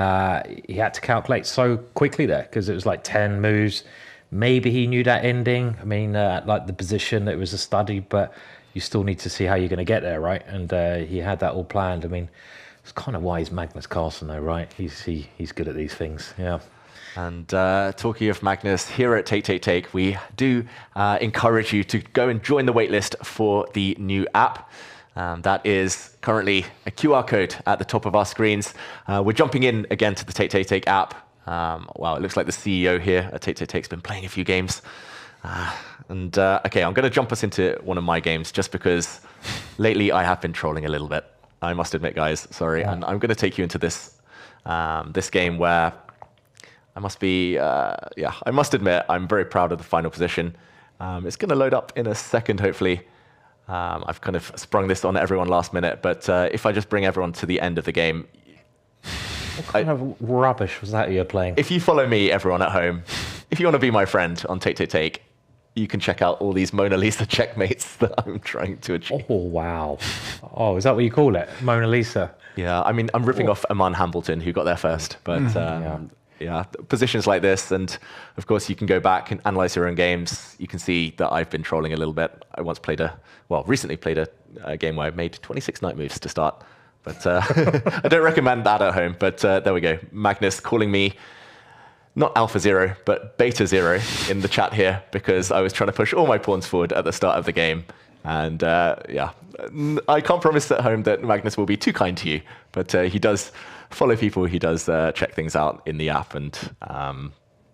he had to calculate so quickly there because it was like 10 moves. Maybe he knew that ending. I mean, like the position, it was a study, but you still need to see how you're going to get there, right? And he had that all planned. I mean, it's kind of why he's Magnus Carlsen, though, right? He's good at these things, yeah. And talking of Magnus, here at Take, we do encourage you to go and join the waitlist for the new app. That is currently a QR code at the top of our screens. We're jumping in again to the Take app. Wow, it looks like the CEO here at Take's been playing a few games. Okay, I'm going to jump us into one of my games just because lately I have been trolling a little bit. I must admit, guys, sorry. Yeah. And I'm going to take you into this this game where I must be, yeah, I must admit I'm very proud of the final position. It's going to load up in a second, hopefully. I've kind of sprung this on everyone last minute, but if I just bring everyone to the end of the game, what kind of rubbish was that you're playing? If you follow me, everyone at home, if you want to be my friend on Take, you can check out all these Mona Lisa checkmates that I'm trying to achieve. Oh, wow. Oh, is that what you call it? Mona Lisa? Yeah, I mean, I'm ripping off Aman Hambleton, who got there first. But Yeah, positions like this, and of course you can go back and analyze your own games. You can see that I've been trolling a little bit. I recently played a game where I made 26 knight moves to start, but I don't recommend that at home. But there we go. Magnus calling me not Alpha Zero, but Beta Zero in the chat here because I was trying to push all my pawns forward at the start of the game. And yeah, I can't promise at home that Magnus will be too kind to you, but he does follow people. He does check things out in the app, and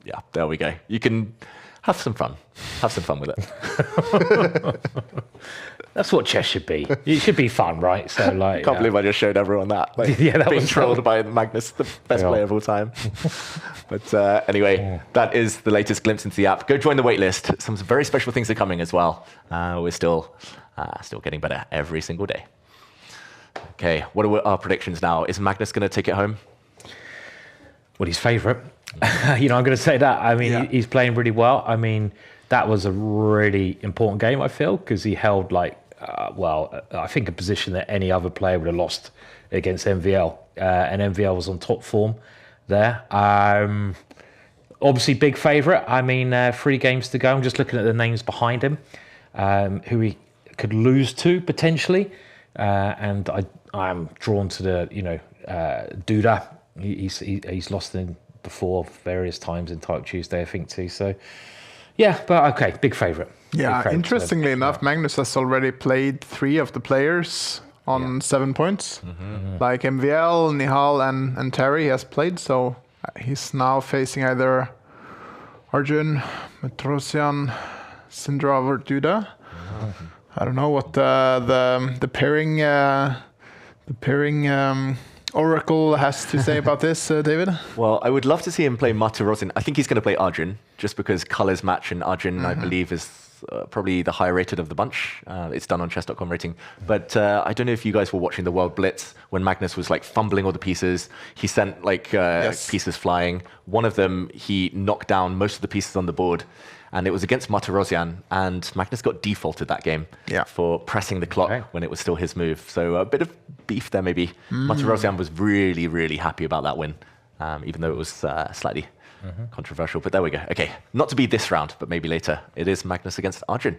yeah, there we go. You can have some fun. Have some fun with it. That's what chess should be. It should be fun, right? So, like, Can't believe I just showed everyone that. Like, yeah, that being was trolled fun. by Magnus, the best player of all time. But anyway, that is the latest glimpse into the app. Go join the waitlist. Some very special things are coming as well. We're still getting better every single day. Okay, what are our predictions now? Is Magnus going to take it home? Well, his favourite. I'm going to say that. I mean, he's playing really well. I mean, that was a really important game, I feel, because he held I think a position that any other player would have lost against MVL. And MVL was on top form there. Obviously, big favourite. I mean, 3 games to go. I'm just looking at the names behind him, who he could lose to potentially. And I'm drawn to the, Duda. He's lost in before various times in Type Tuesday, I think, too. So, yeah, but okay, big favourite. Yeah, interestingly enough, Magnus has already played 3 of the players on 7 points. Like MVL, Nihal, and Terry has played, so he's now facing either Arjun, Matrosian, Syndra, or Duda. I don't know what the pairing Oracle has to say about this, David. Well, I would love to see him play Matarozin. I think he's going to play Arjun, just because colours match, and Arjun, I believe, is probably the higher rated of the bunch. It's done on Chess.com rating. But I don't know if you guys were watching the World Blitz when Magnus was like fumbling all the pieces. He sent pieces flying. One of them, he knocked down most of the pieces on the board. And it was against Matarosian, and Magnus got defaulted that game for pressing the clock when it was still his move. So a bit of beef there, maybe. Matarosian was really, really happy about that win, even though it was slightly controversial. But there we go. Okay, not to be this round, but maybe later. It is Magnus against Arjun.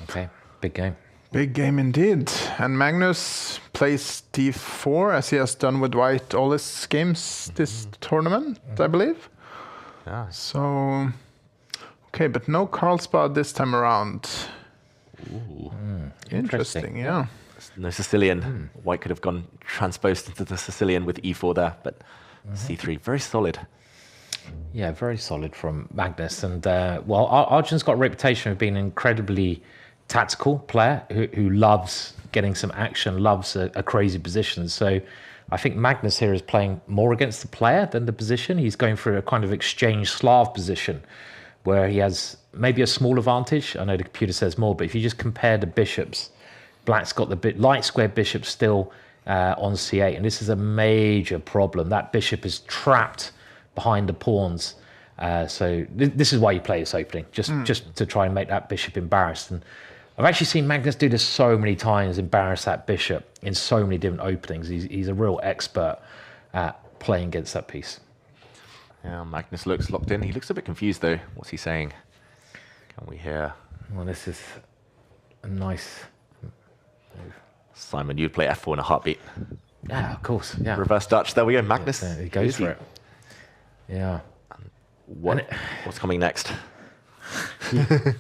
Okay, big game. Big game indeed. And Magnus plays d4, as he has done with white all his games this tournament, I believe. Yeah. So... Okay, but no Carlsbad this time around. Ooh. Interesting, yeah. No Sicilian. White could have gone transposed into the Sicilian with e4 there, but c3, very solid. Yeah, very solid from Magnus. And, Arjun's got a reputation of being an incredibly tactical player who loves getting some action, loves a crazy position. So I think Magnus here is playing more against the player than the position. He's going for a kind of exchange Slav position, where he has maybe a small advantage. I know the computer says more, but if you just compare the bishops, Black's got the light square bishop still on c8, and this is a major problem. That bishop is trapped behind the pawns. So this is why you play this opening, just to try and make that bishop embarrassed. And I've actually seen Magnus do this so many times, embarrass that bishop in so many different openings. He's a real expert at playing against that piece. Yeah, Magnus looks locked in. He looks a bit confused, though. What's he saying? Can we hear? Well, this is a nice move. Simon, you'd play f4 in a heartbeat. Yeah, of course. Yeah. Reverse Dutch. There we go. Magnus. Yeah, he goes for it. Yeah. What's coming next?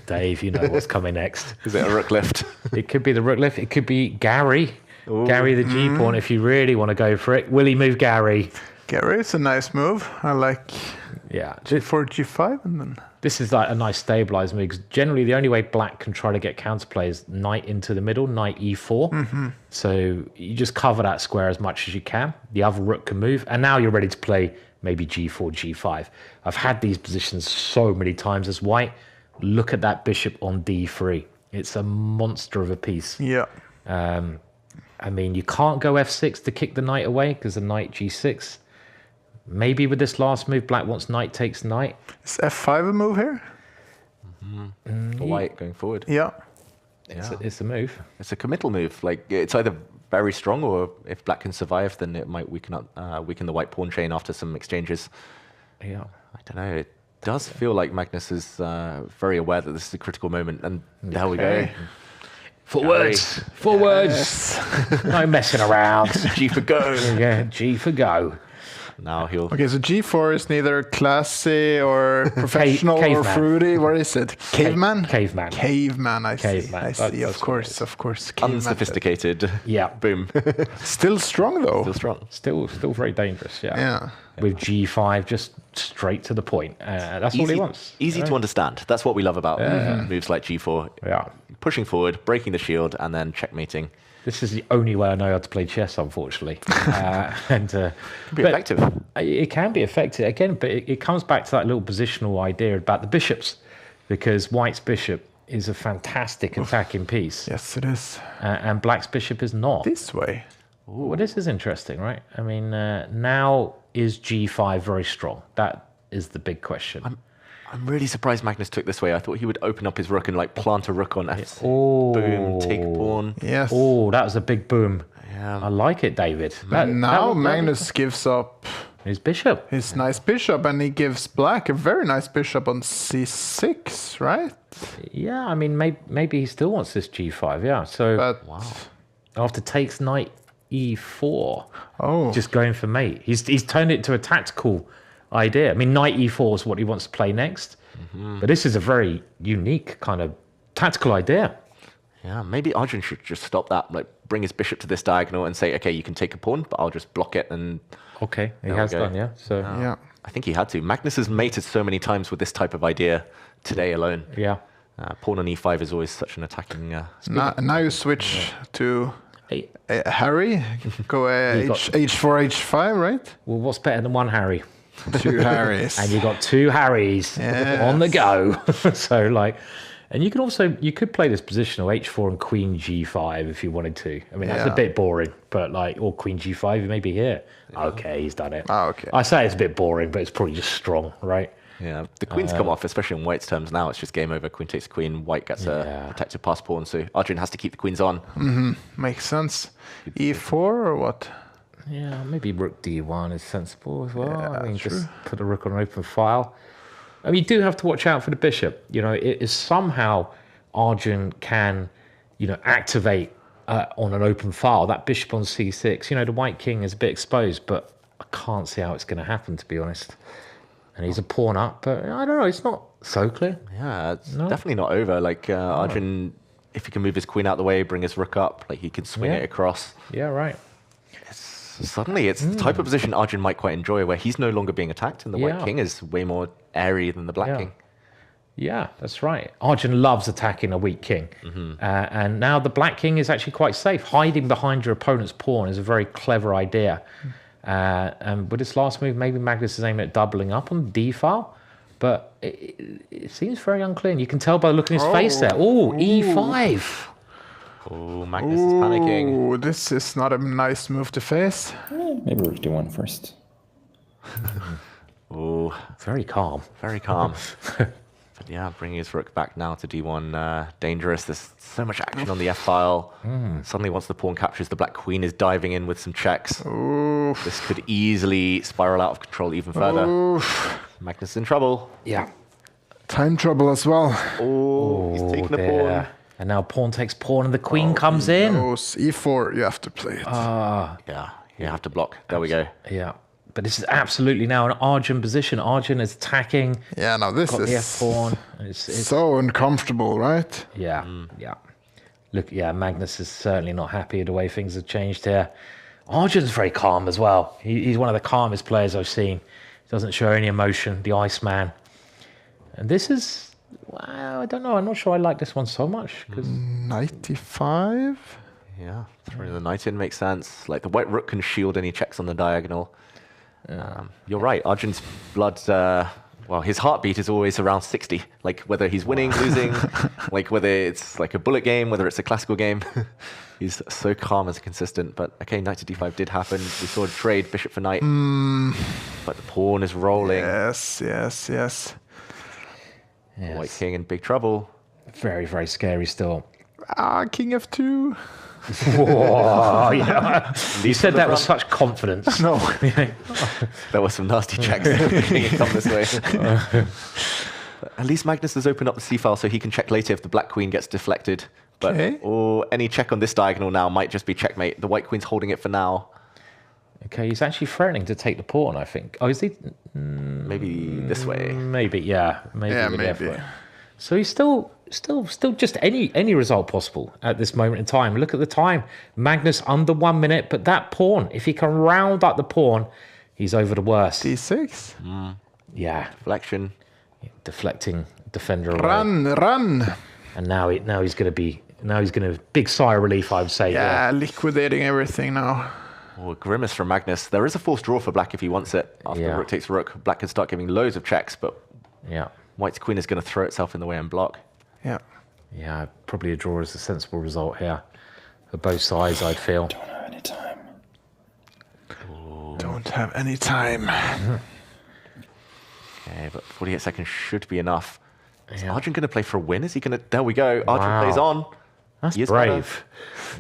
Dave, you know what's coming next. Is it a rook lift? It could be the rook lift. It could be Gary. Ooh. Gary the G pawn, if you really want to go for it. Will he move Gary? Gary is a nice move. I like g4, g5, and then... This is like a nice stabilized move, because generally the only way Black can try to get counterplay is knight into the middle, knight e4. So you just cover that square as much as you can. The other rook can move, and now you're ready to play maybe g4, g5. I've had these positions so many times as white. Look at that bishop on d3. It's a monster of a piece. Yeah. I mean, you can't go f6 to kick the knight away, because the knight g6... Maybe with this last move, Black wants knight takes knight. Is f5 a move here? White going forward. Yeah. It's a move. It's a committal move. Like, it's either very strong, or if Black can survive, then it might weaken the white pawn chain after some exchanges. Yeah. I don't know. It does feel like Magnus is very aware that this is a critical moment, and there we go. Forwards. No messing around. G for go. Yeah, G for go. Now he'll. Okay, so G4 is neither classy or professional or caveman. fruity. What is it? Caveman? Caveman. Caveman, I see. Caveman. I see. Of course. Caveman. Unsophisticated. Yeah. Boom. Still strong, though. Still strong. Still very dangerous, Yeah. With G5, just straight to the point. That's all he wants. Easy to understand. That's what we love about moves like G4. Yeah. Pushing forward, breaking the shield, and then checkmating. This is the only way I know how to play chess, unfortunately. Can be effective. It can be effective. Again, but it comes back to that little positional idea about the bishops, because White's bishop is a fantastic attacking piece. Yes, it is. And Black's bishop is not. This way. Well, this is interesting, right? I mean, now is G5 very strong? That is the big question. I'm really surprised Magnus took this way. I thought he would open up his rook and like plant a rook on F6. Oh. Boom, take pawn. Yes. Oh, that was a big boom. Yeah. I like it, David. Now Magnus gives up his bishop. His nice bishop, and he gives Black a very nice bishop on C6, right? Yeah, I mean, maybe he still wants this G5, yeah. So after takes knight E4, just going for mate. He's turned it to a tactical idea. I mean, knight E4 is what he wants to play next, but this is a very unique kind of tactical idea. Yeah, maybe Arjun should just stop that, like bring his bishop to this diagonal and say, okay, you can take a pawn, but I'll just block it. And okay, he has done, yeah. So yeah, I think he had to. Magnus has mated so many times with this type of idea today alone. Yeah, pawn on E5 is always such an attacking. Now you switch to Harry, go H4, H5, right? Well, what's better than one Harry? Two Harrys. And you got two Harrys on the go. So and you could play this positional H4 and Queen G5 if you wanted to. I mean, that's a bit boring, but or Queen G5, maybe here. Yeah. Okay, he's done it. Oh, okay. I say it's a bit boring, but it's probably just strong, right? Yeah, the queen's come off, especially in White's terms now. It's just game over. Queen takes queen. White gets a protected pass pawn, so Arjun has to keep the queens on. Makes sense. E4 or what? Yeah, maybe rook D1 is sensible as well. Yeah, I mean, true. just put a rook on an open file. I mean, you do have to watch out for the bishop. You know, it is somehow Arjun can, activate on an open file that bishop on C6. The white king is a bit exposed, but I can't see how it's going to happen, to be honest. And he's a pawn up, but I don't know. It's not so clear. Yeah, it's definitely not over. Arjun, if he can move his queen out the way, bring his rook up, he can swing it across. Yeah, right. Suddenly, it's the type of position Arjun might quite enjoy, where he's no longer being attacked, and the white king is way more airy than the black king. Yeah, that's right. Arjun loves attacking a weak king. And now the black king is actually quite safe. Hiding behind your opponent's pawn is a very clever idea. And with this last move, maybe Magnus is aiming at doubling up on D file. But it seems very unclear. And you can tell by looking at his face there. Oh, E5. Oh, Magnus is panicking. Oh, this is not a nice move to face. Maybe rook D1 first. Oh, very calm. Very calm. But yeah, bringing his rook back now to D1, dangerous. There's so much action on the F file. Suddenly, once the pawn captures, the black queen is diving in with some checks. Oof. This could easily spiral out of control even further. Oof. Magnus is in trouble. Yeah. Time trouble as well. Oh, he's taking the pawn. And now pawn takes pawn and the queen comes in. E4, you have to play it. Yeah, you have to block. There we go. Yeah. But this is absolutely now an Arjun position. Arjun is attacking. Yeah, now this is the F pawn. It's so uncomfortable, right? Yeah, yeah. Look, Magnus is certainly not happy with the way things have changed here. Arjun's very calm as well. He's one of the calmest players I've seen. He doesn't show any emotion, the Iceman. And this is, well, I don't know. I'm not sure I like this one so much. 95? Yeah, throwing the knight in makes sense. The white rook can shield any checks on the diagonal. You're right. Arjun's blood, his heartbeat is always around 60. Whether he's winning, losing, whether it's a bullet game, whether it's a classical game. He's so calm and consistent. But okay, knight to D5 did happen. We saw a trade, bishop for knight. But the pawn is rolling. Yes. White king in big trouble. Very, very scary still. King F2. Whoa, yeah. You said that with such confidence. No. There were some nasty checks making it come this way. At least Magnus has opened up the c-file so he can check later if the black queen gets deflected. But any check on this diagonal now might just be checkmate. The white queen's holding it for now. Okay, he's actually threatening to take the pawn, I think. Oh, is he? Maybe this way. Maybe, yeah. Maybe. So he's still just any result possible at this moment in time. Look at the time. Magnus under 1 minute, but that pawn, if he can round up the pawn, he's over the worst. D6. Yeah. Deflection. Deflecting defender away. Run. And now he's going to big sigh of relief, I would say. Yeah, liquidating everything now. Oh, a grimace from Magnus. There is a forced draw for black if he wants it. After rook takes rook, black can start giving loads of checks, but white's queen is going to throw itself in the way and block. Yeah. Yeah, probably a draw is a sensible result here for both sides, I'd feel. Don't have any time. Don't have any time. Okay, but 48 seconds should be enough. Is Arjun going to play for a win? Is he going to... There we go. Arjun plays on. That's brave.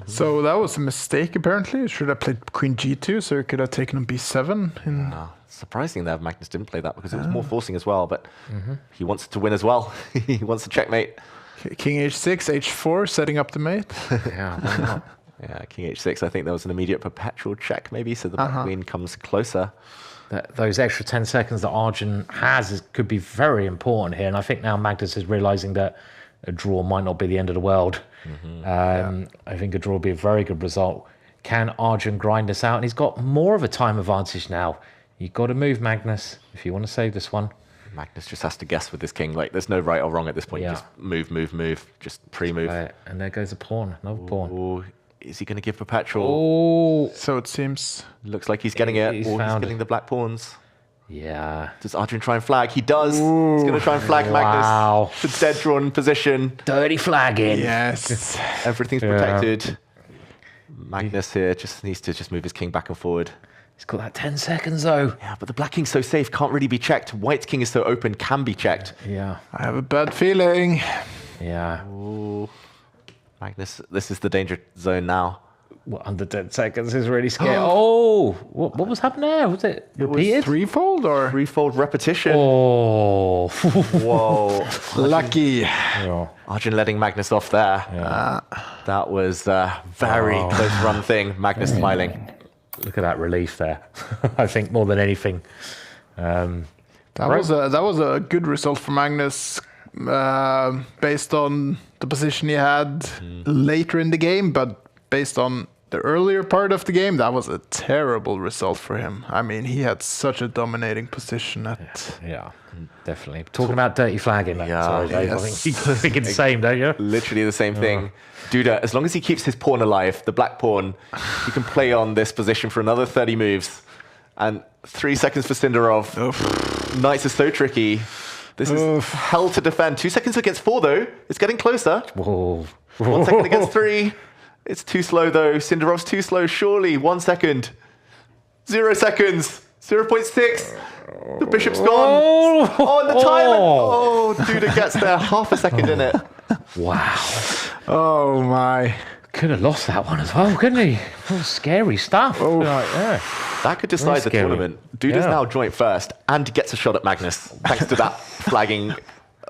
So that was a mistake, apparently. Should have played queen g2, so he could have taken on b7. Surprising that Magnus didn't play that because it was more forcing as well, but he wants to win as well. He wants to checkmate. King h6, h4, setting up the mate. Yeah, why not? Yeah, king h6. I think there was an immediate perpetual check, maybe, so the black queen comes closer. Those extra 10 seconds that Arjun has could be very important here, and I think now Magnus is realizing that a draw might not be the end of the world. I think a draw would be a very good result. Can Arjun grind this out? And he's got more of a time advantage now. You've got to move, Magnus, if you want to save this one. Magnus just has to guess with this king. Like, there's no right or wrong at this point. Just move. Just pre-move. And there goes a pawn. Another pawn. Ooh, is he going to give perpetual? Oh. So it seems. Looks like he's getting it. He's getting the black pawns. Yeah. Does Arjun try and flag? He does. Ooh. He's going to try and flag Magnus. The dead drawn position. Dirty flagging. Yes. Everything's protected. Magnus here just needs to just move his king back and forward. He's got that 10 seconds, though. Yeah, but the black king's so safe, can't really be checked. White's king is so open, can be checked. Yeah. I have a bad feeling. Yeah. Ooh. Magnus, this is the danger zone now. What, under 10 seconds is really scary. What was happening there? Was it repeated? It was threefold or? Threefold repetition. Oh. Whoa. Lucky. Yeah. Arjun letting Magnus off there. Yeah. That was a very close run thing. Magnus smiling. Look at that relief there. I think more than anything. That was a good result for Magnus based on the position he had later in the game, but based on the earlier part of the game, that was a terrible result for him. I mean, he had such a dominating position at... Yeah, definitely. Talking about dirty flagging. Sorry, Dave. I think you're thinking the same, don't you? Literally the same thing. Duda, as long as he keeps his pawn alive, the black pawn, he can play on this position for another 30 moves. And 3 seconds for Sindarov. Knights are so tricky. This is hell to defend. 2 seconds against 4, though. It's getting closer. Whoa. 1 second against 3. It's too slow, though. Sindarov's too slow, surely. 1 second. 0 seconds. 0.6. The bishop's gone. And the timer. Oh, Duda gets there. Half a second in it. Wow. Oh, my. Could have lost that one as well, couldn't he? Oh, scary stuff. That could decide the tournament. Duda's now joint first and gets a shot at Magnus, thanks to that flagging.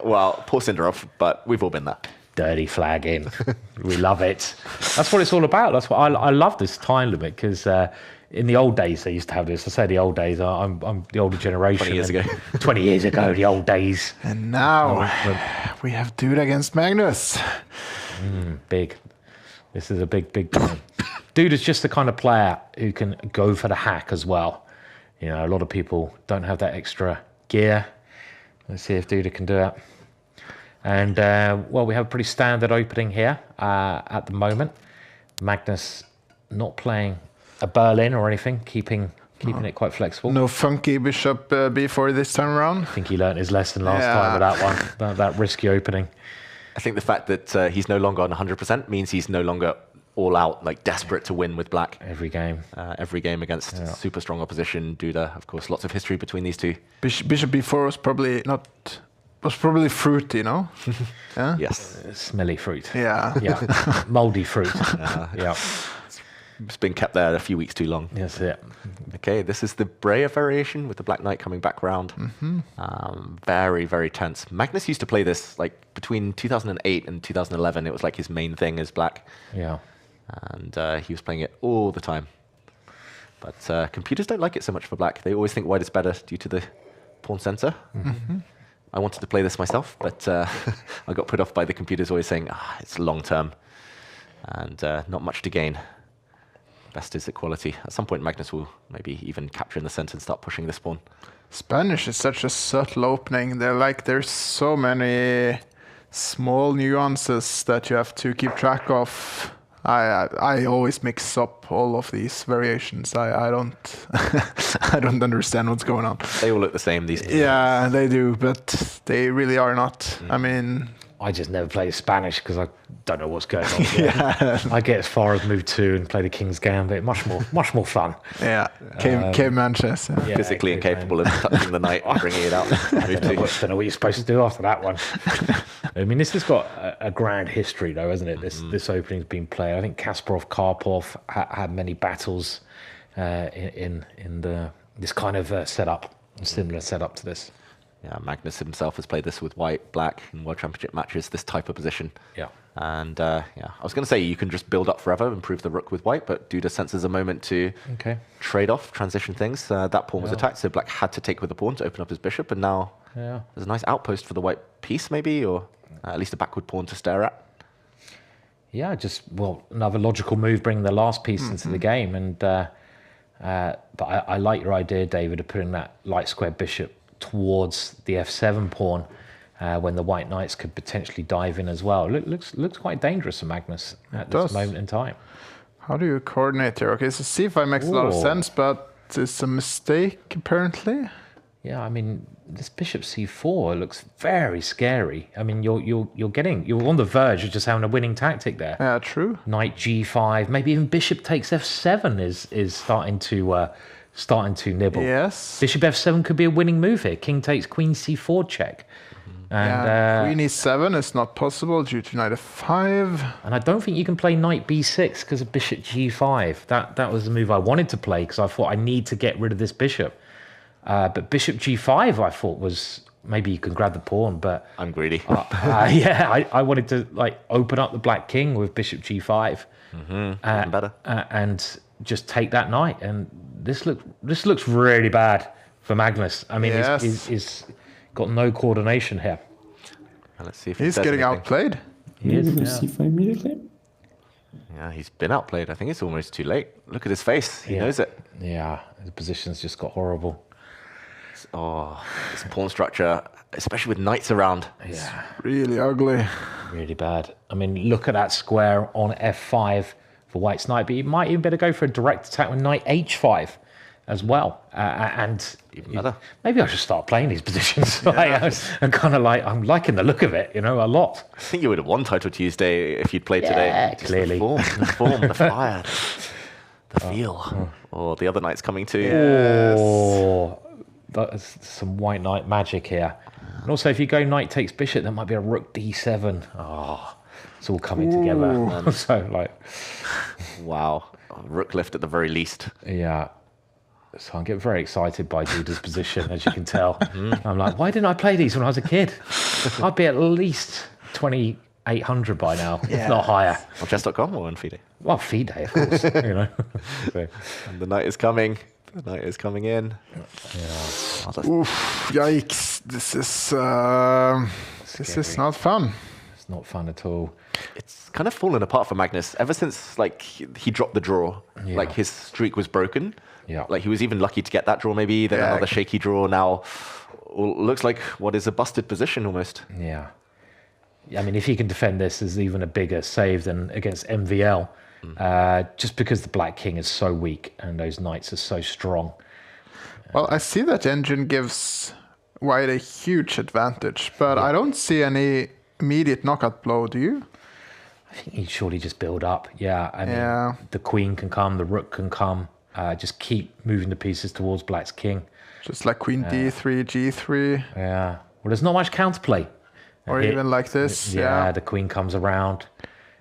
Well, poor Sindarov, but we've all been there. Dirty flagging. We love it. That's what it's all about. That's what I love this time limit, because in the old days they used to have this. I say the old days. I'm the older generation. 20 years ago. 20 years ago, the old days. And now we have Duda against Magnus. Big. This is a big game. Duda's just the kind of player who can go for the hack as well. You know, a lot of people don't have that extra gear. Let's see if Duda can do it. And, we have a pretty standard opening here at the moment. Magnus not playing a Berlin or anything, keeping it quite flexible. No funky bishop b4 this time around. I think he learnt his lesson last time with that one, about that risky opening. I think the fact that he's no longer on 100% means he's no longer all out, like desperate to win with black. Every game. Every game against super strong opposition. Duda, of course, lots of history between these two. Bishop b4 was probably not... was probably fruity, no? Yeah. Yes. Smelly fruit. Yeah. Yeah. Moldy fruit. Yeah. It's been kept there a few weeks too long. That's it. Okay, this is the Breya variation with the Black Knight coming back round. Very, very tense. Magnus used to play this like between 2008 and 2011. It was like his main thing is black. Yeah. And he was playing it all the time. But computers don't like it so much for black. They always think white is better due to the pawn sensor. I wanted to play this myself, but I got put off by the computers always saying, it's long term and not much to gain. Best is equality. At some point, Magnus will maybe even capture in the center and start pushing this pawn. Spanish is such a subtle opening. There's so many small nuances that you have to keep track of. I always mix up all of these variations. I don't I don't understand what's going on. They all look the same these days. Yeah, they do, but they really are not. I mean, I just never play Spanish because I don't know what's going on. Yeah. I get as far as move 2 and play the King's Gambit. Much more fun. Yeah, caveman chess. Yeah. Physically incapable of touching the knight and bringing it out. I don't know what you're supposed to do after that one. I mean, this has got a grand history, though, hasn't it? This opening's been played. I think Kasparov, Karpov had many battles in this kind of setup, similar setup to this. Yeah, Magnus himself has played this with white, black, in World Championship matches, this type of position. Yeah. And I was going to say you can just build up forever, improve the rook with white, but Duda senses a moment to trade off, transition things. That pawn was attacked, so black had to take with the pawn to open up his bishop, and now there's a nice outpost for the white piece, maybe, or at least a backward pawn to stare at. Yeah, another logical move, bringing the last piece into the game. And but I like your idea, David, of putting that light square bishop towards the f7 pawn when the white knights could potentially dive in as well. Looks quite dangerous for Magnus at this moment in time. How do you coordinate here? Okay, so c5 makes a lot of sense, but it's a mistake apparently. Yeah, I mean, this bishop c4 looks very scary. I mean, you're on the verge of just having a winning tactic there. Yeah, true. Knight g5, maybe even bishop takes f7 is starting to nibble. Yes. Bishop f7 could be a winning move here. King takes queen c4 check. And queen e7 is not possible due to knight f5. And I don't think you can play knight b6 because of bishop g5. That was the move I wanted to play because I thought I need to get rid of this bishop. But bishop g5 I thought was maybe you can grab the pawn, but I'm greedy. I wanted to open up the black king with bishop g5. Even better. And just take that knight. And this looks really bad for Magnus. I mean, he's got no coordination here. Let's see if he's getting outplayed. He is. c5 immediately. Yeah, he's been outplayed. I think it's almost too late. Look at his face. He knows it. Yeah, the position's just got horrible. This pawn structure, especially with knights around. Yeah. Really ugly. Really bad. I mean, look at that square on f5 for white's knight, but you might even better go for a direct attack with knight h5 as well. And even better. Maybe I should start playing these positions. I'm kind of I'm liking the look of it, a lot. I think you would have won Title Tuesday if you'd played today. Clearly. The form, the fire, the feel. The other knight's coming too. Yes. That's some white knight magic here. And also, if you go knight takes bishop, that might be a rook d7. It's all coming together. So wow, rook lift at the very least. Yeah. So I get very excited by Duda's position, as you can tell. I'm like, why didn't I play these when I was a kid? I'd be at least 2,800 by now, if not higher. On Chess.com or on FIDE? Well, FIDE, of course. So. And the knight is coming. The knight is coming in. Yeah. Oof, yikes. This is not fun. It's not fun at all. It's kind of fallen apart for Magnus ever since he dropped the draw. His streak was broken. Yeah. He was even lucky to get that draw maybe, then another shaky draw. Now looks like what is a busted position almost. Yeah. I mean, if he can defend this, there's even a bigger save than against MVL. Just because the black king is so weak and those knights are so strong. Well, I see that engine gives white a huge advantage, but I don't see any immediate knockout blow, do you? I think he'd surely just build up. Yeah, I mean, the queen can come, the rook can come. Just keep moving the pieces towards black's king. Just like queen d3, g3. Yeah. Well, there's not much counterplay. Or even like this. Yeah, the queen comes around.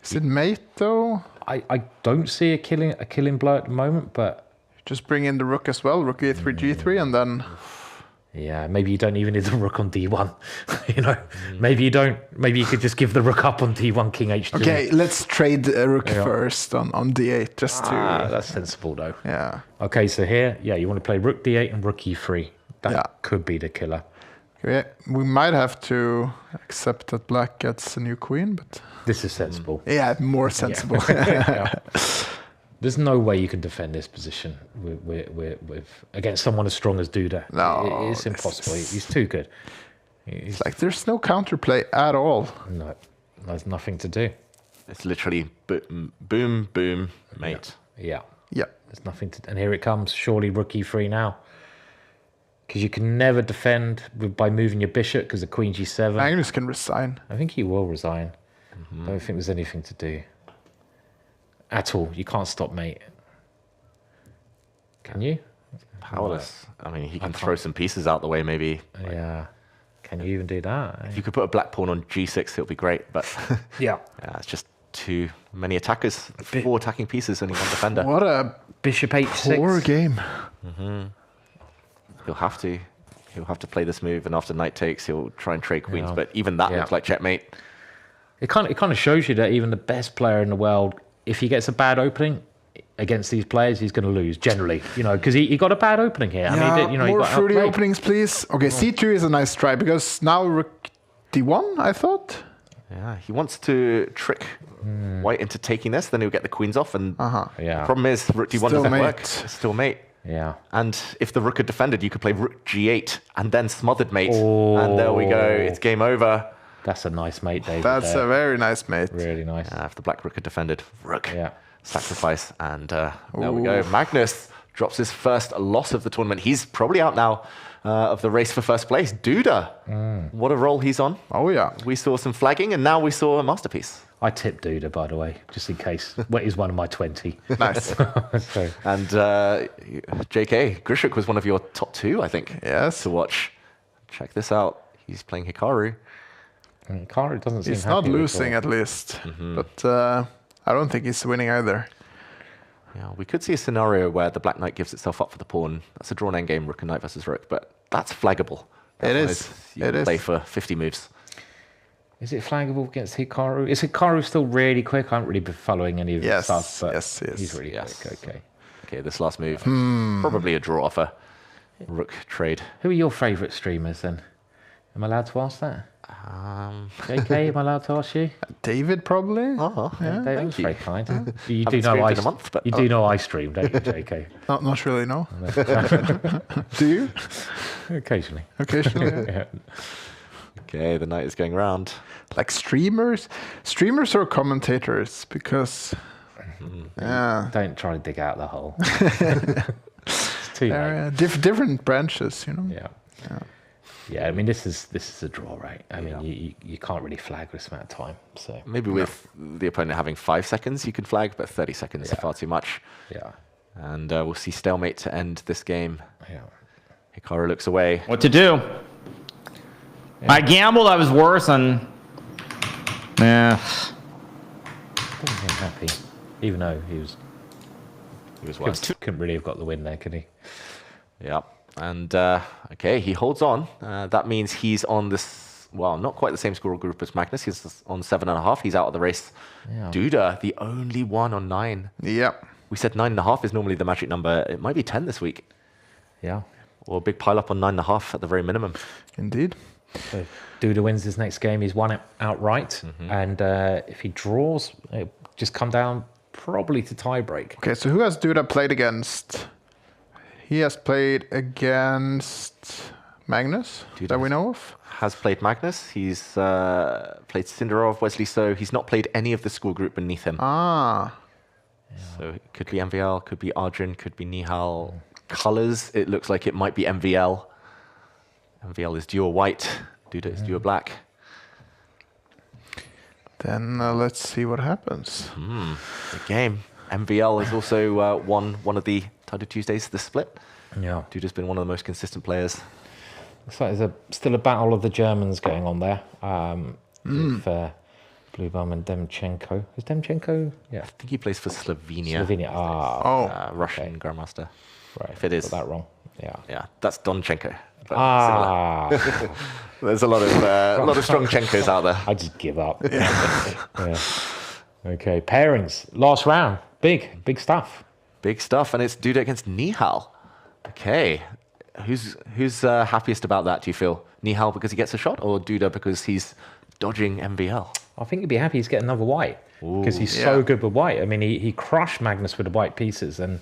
Is it mate though? I don't see a killing blow at the moment, but just bring in the rook as well. Rook a3, g3, and then. Yeah, maybe you don't even need the rook on d1. You know, maybe you don't. Maybe you could just give the rook up on d1, king h2. Okay, let's trade a rook first on d8, just to. That's sensible though. Yeah. Okay, so here, you want to play rook d8 and rook e3. That could be the killer. Okay, we might have to accept that black gets a new queen, but this is sensible. Yeah, more sensible. There's no way you can defend this position with against someone as strong as Duda. No, it's impossible. He's too good. It's like there's no counterplay at all. No, there's nothing to do. It's literally boom, boom, mate. Yeah. There's nothing to. And here it comes. Surely rook e3 now. Because you can never defend by moving your bishop because the queen g7. Magnus can resign. I think he will resign. I don't think there's anything to do. At all. You can't stop mate. Can you? Powerless. I mean, he can throw some pieces out the way maybe. Yeah. Can you even do that? If you could put a black pawn on g6, it'll be great. But yeah, it's just too many attackers. 4 attacking pieces, only 1 defender. What a bishop h6. Poor game. He'll have to play this move, and after knight takes, he'll try and trade queens. But even that looks like checkmate. It kind of shows you that even the best player in the world, if he gets a bad opening against these players, he's going to lose generally. You know, because he got a bad opening here. Yeah, I mean, more fruity openings, please. Okay, c2 is a nice try because now rook d1. I thought. Yeah, he wants to trick white into taking this. Then he'll get the queens off, and the problem is rook d1 doesn't work. It's still mate. Yeah. And if the rook had defended, you could play rook g8 and then smothered mate. And there we go. It's game over. That's a nice mate, David. That's a very nice mate. Really nice. If the black rook had defended, rook. Sacrifice. And there we go. Magnus drops his first loss of the tournament. He's probably out now of the race for first place. Duda. What a roll he's on. Oh, yeah. We saw some flagging, and now we saw a masterpiece. I tipped Duda, by the way, just in case. He's one of my 20. Nice. And JK, Grishuk was one of your top 2, I think. Yes. To watch. Check this out. He's playing Hikaru. Hikaru doesn't seem He's happy not losing, at least. But I don't think he's winning either. Yeah, we could see a scenario where the black knight gives itself up for the pawn. That's a drawn endgame, rook and knight versus rook, but that's flaggable. It is. You can play for 50 moves. Is it flaggable against Hikaru? Is Hikaru still really quick? I haven't really been following any of his stuff, but he's really quick. Okay, this last move, probably a draw off a rook trade. Who are your favourite streamers then? Am I allowed to ask that? JK, am I allowed to ask you? David, probably. Oh, yeah, David was very kind. You do know I stream, don't you, JK? Not really, no. Do you? Occasionally. Okay, the knight is going around. Like streamers or commentators, because don't try to dig out the hole. It's too late. Different branches, you know. Yeah, I mean this is a draw, right? I mean you can't really flag this amount of time. So maybe with the opponent having 5 seconds, you can flag, but 30 seconds is far too much. Yeah. And we'll see stalemate to end this game. Yeah. Hikaru looks away. What to do? I gambled. I was worse, and doesn't seem happy, even though he was worse. Couldn't really have got the win there, could he? Yeah. And okay, he holds on. That means he's on this, well, not quite the same score group as Magnus. He's on 7.5. He's out of the race. Yeah. Duda, the only one on 9. Yeah. We said 9.5 is normally the magic number. It might be 10 this week. Yeah. Or a big pile up on 9.5 at the very minimum. Indeed. So Duda wins his next game. He's won it outright. And if he draws, it'll just come down probably to tiebreak. Okay, so who has Duda played against? He has played against Magnus, that we know of. Has played Magnus. He's played Sindarov, Wesley So. He's not played any of the school group beneath him. Ah. So it could be MVL, could be Arjun, could be Nihal. Colors, it looks like it might be MVL. MVL is dual white. Duda is dual black. Then let's see what happens. The game. MVL has also won one of the Title Tuesdays, the split. Yeah. Duda's been one of the most consistent players. Looks like there's still a battle of the Germans going on there. With Bluebum and Demchenko. Is Demchenko? Yeah. I think he plays for Slovenia. Slovenia. Russian Grandmaster. Right. If it is. Got that wrong. Yeah. Yeah, that's Donchenko. There's a lot of strong Chenkos out there. I just give up. Yeah. Okay, pairings. Last round. Big stuff. Big stuff, and it's Duda against Nihal. Okay. Who's happiest about that, do you feel? Nihal because he gets a shot, or Duda because he's dodging MVL? I think he'd be happy he's getting another white because he's so good with white. I mean, he crushed Magnus with the white pieces, and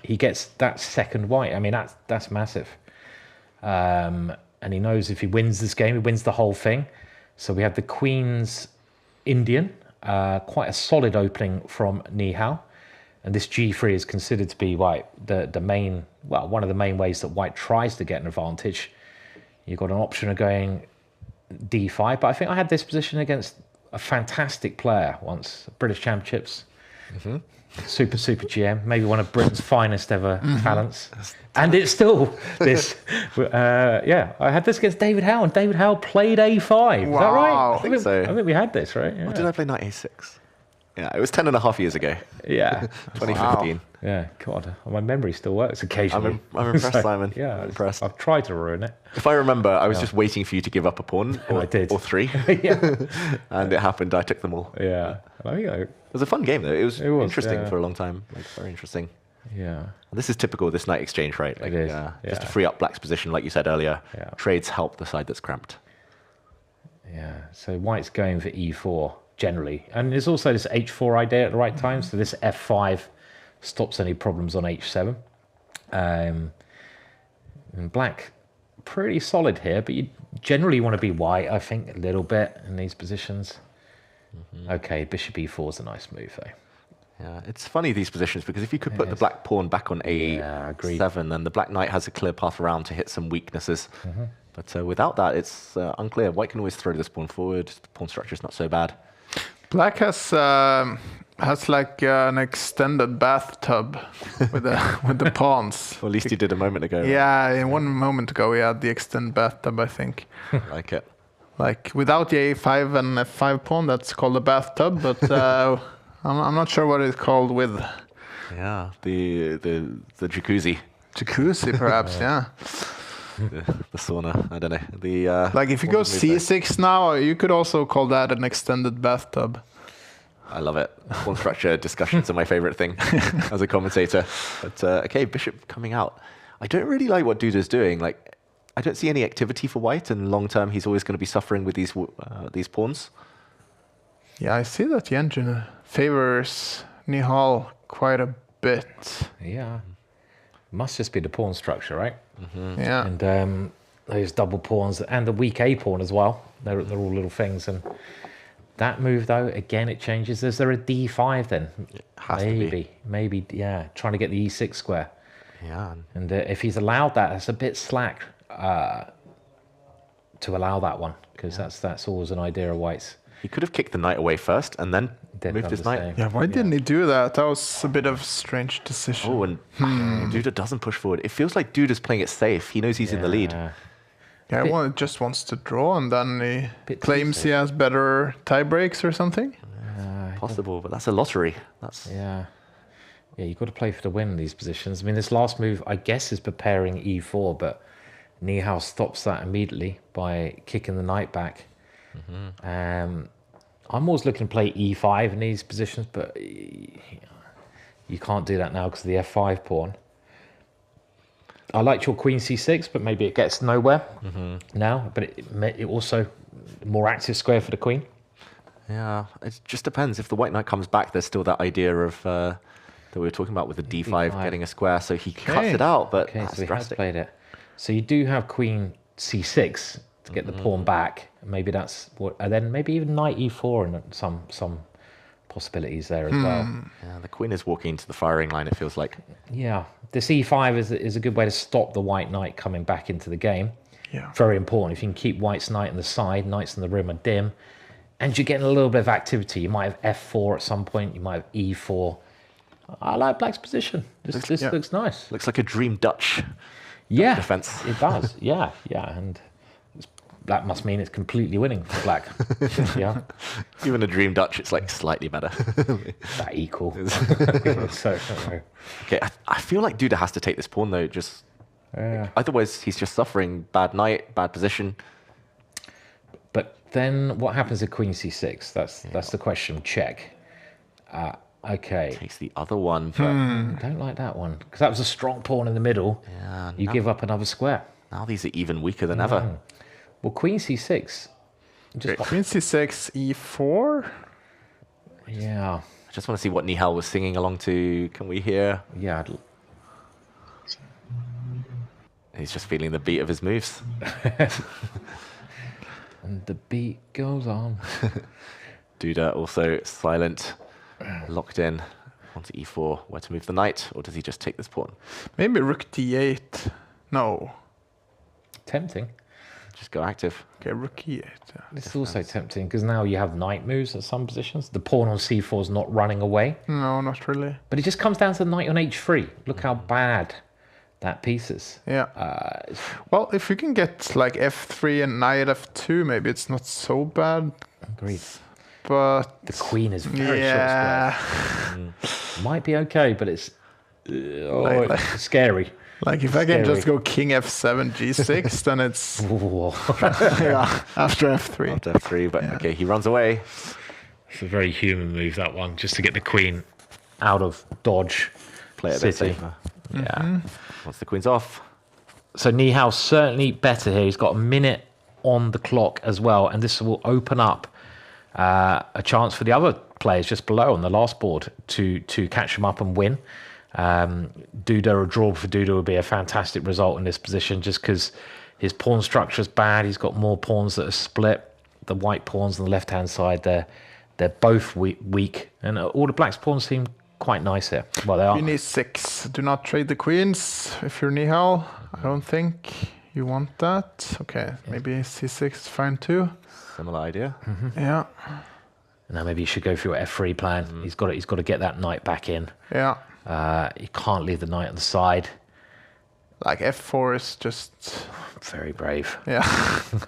he gets that second white. I mean, that's massive. And he knows if he wins this game, he wins the whole thing. So we have the Queen's Indian, quite a solid opening from Nihal. And this G3 is considered to be white, the main, well, one of the main ways that white tries to get an advantage. You've got an option of going D5, but I think I had this position against a fantastic player once, British Championships. Super GM, maybe one of Britain's finest ever talents. And it's still this, I had this against David Howe, and David Howe played A5. Is that right? I think so. I think we had this, right? Yeah. Or did I play knight A6? Yeah, it was 10.5 years ago. Yeah. 2015. Wow. Yeah, God, my memory still works occasionally. I'm impressed, Simon. Yeah, I'm impressed. I've tried to ruin it. If I remember, I was just waiting for you to give up a pawn, or, I did. or three. And it happened. I took them all. Yeah. It was a fun game, though. It was interesting for a long time. Like, very interesting. Yeah. And this is typical of this knight exchange, right? Like, it is. Just to free up black's position, like you said earlier. Yeah. Trades help the side that's cramped. Yeah. So white's going for E4 generally, and there's also this H4 idea at the right time. So this F5 stops any problems on H7. And black, pretty solid here, but you generally want to be white, I think, a little bit in these positions. Okay, bishop E4 is a nice move, though. Yeah, it's funny, these positions, because if you could put the black pawn back on A7, then the black knight has a clear path around to hit some weaknesses. But without that, it's unclear. White can always throw this pawn forward. The pawn structure is not so bad. Black has like an extended bathtub with the pawns. Or at least he did a moment ago. Yeah, in one moment ago he had the extended bathtub, I think. Like it. Like without the A5 and F5 pawn, that's called a bathtub, but I'm not sure what it's called with. Yeah, the jacuzzi. Jacuzzi, perhaps, yeah. The sauna, I don't know. Like if you go C6 now, you could also call that an extended bathtub. I love it. Pawn structure discussions are my favorite thing as a commentator. But okay, bishop coming out. I don't really like what Duda's doing. Like, I don't see any activity for white, and long term he's always going to be suffering with these pawns. Yeah, I see that the engine favors Nihal quite a bit. Yeah. Must just be the pawn structure, right? Yeah. And those double pawns and the weak A pawn as well. They're all little things. And that move, though, again, it changes. Is there a D5 then? It has to be. Maybe, yeah. Trying to get the E6 square. Yeah. And if he's allowed that, it's a bit slack to allow that one, because that's always an idea of white's. He could have kicked the knight away first and then moved his knight. Yeah, why didn't he do that? That was a bit of a strange decision. Oh, and Duda doesn't push forward. It feels like Duda's playing it safe. He knows he's in the lead. Yeah, he just wants to draw, and then he claims he has better tie breaks or something. Possible, but that's a lottery. Yeah, you've got to play for the win in these positions. I mean, this last move, I guess, is preparing E4, but Nihal stops that immediately by kicking the knight back. I'm always looking to play E5 in these positions, but you can't do that now because of the F5 pawn. I liked your Queen C6, but maybe it gets nowhere now. But it also more active square for the Queen. Yeah, it just depends. If the white knight comes back, there's still that idea of that we were talking about with the D5 getting a square. So he cuts it out, but that's so he has drastic. played it. So you do have Queen C6 to get the pawn back. Maybe that's what, and then maybe even knight E4 and some possibilities there as well. Yeah, the queen is walking into the firing line, it feels like. Yeah, this E5 is a good way to stop the white knight coming back into the game. Yeah, very important. If you can keep white's knight on the side, knights in the rim are dim, and you're getting a little bit of activity. You might have F4 at some point. You might have E4. I like black's position. This looks nice. Looks like a dream Dutch. Yeah, defense. it does. Yeah, and that must mean it's completely winning for black. Yeah, Even a Dream Dutch, it's like slightly better. that equal. So, Okay, I feel like Duda has to take this pawn though. Just otherwise, he's just suffering. Bad knight, bad position. but then what happens at Queen C6? That's the question. Check. Okay. Takes the other one. But Don't like that one because that was a strong pawn in the middle. yeah, You give up another square. now these are even weaker than ever. Well, Queen C6. Queen C6, E4. Yeah. I just want to see what Nihal was singing along to. Can we hear? Yeah. He's just feeling the beat of his moves. And the beat goes on. Duda also silent, locked in. Onto E4, where to move the knight, or does he just take this pawn? Maybe Rook D8. No. Tempting. Just go active. Okay, Rook E8. Yeah. It's also tempting because now you have knight moves at some positions. The pawn on C4 is not running away. No, not really. But it just comes down to the knight on H3. Look how bad that piece is. Yeah. Well, if you can get like F3 and knight F2, maybe it's not so bad. Agreed. But The queen is very short square. Might be okay, but it's it's scary. Like if I can just go King F7, G6, then it's yeah, after F3. After F3, but okay, he runs away. It's a very human move, that one, just to get the queen out of dodge. Play it a bit City. safer. Yeah. Once the queen's off. So Nihal's certainly better here. He's got a minute on the clock as well, and this will open up a chance for the other players just below on the last board to catch him up and win. Duda, a draw for Duda would be a fantastic result in this position just because his pawn structure is bad. He's got more pawns that are split. The white pawns on the left-hand side, they're both weak. And all the black's pawns seem quite nice here. Well, they are. Queen E6. Do not trade the queens if you're Nihal. I don't think you want that. Okay, maybe C6 is fine too. Similar idea. Yeah. Now maybe you should go for your F3 plan. He's got to get that knight back in. Yeah. You can't leave the knight on the side. Like F4 is just very brave. Yeah.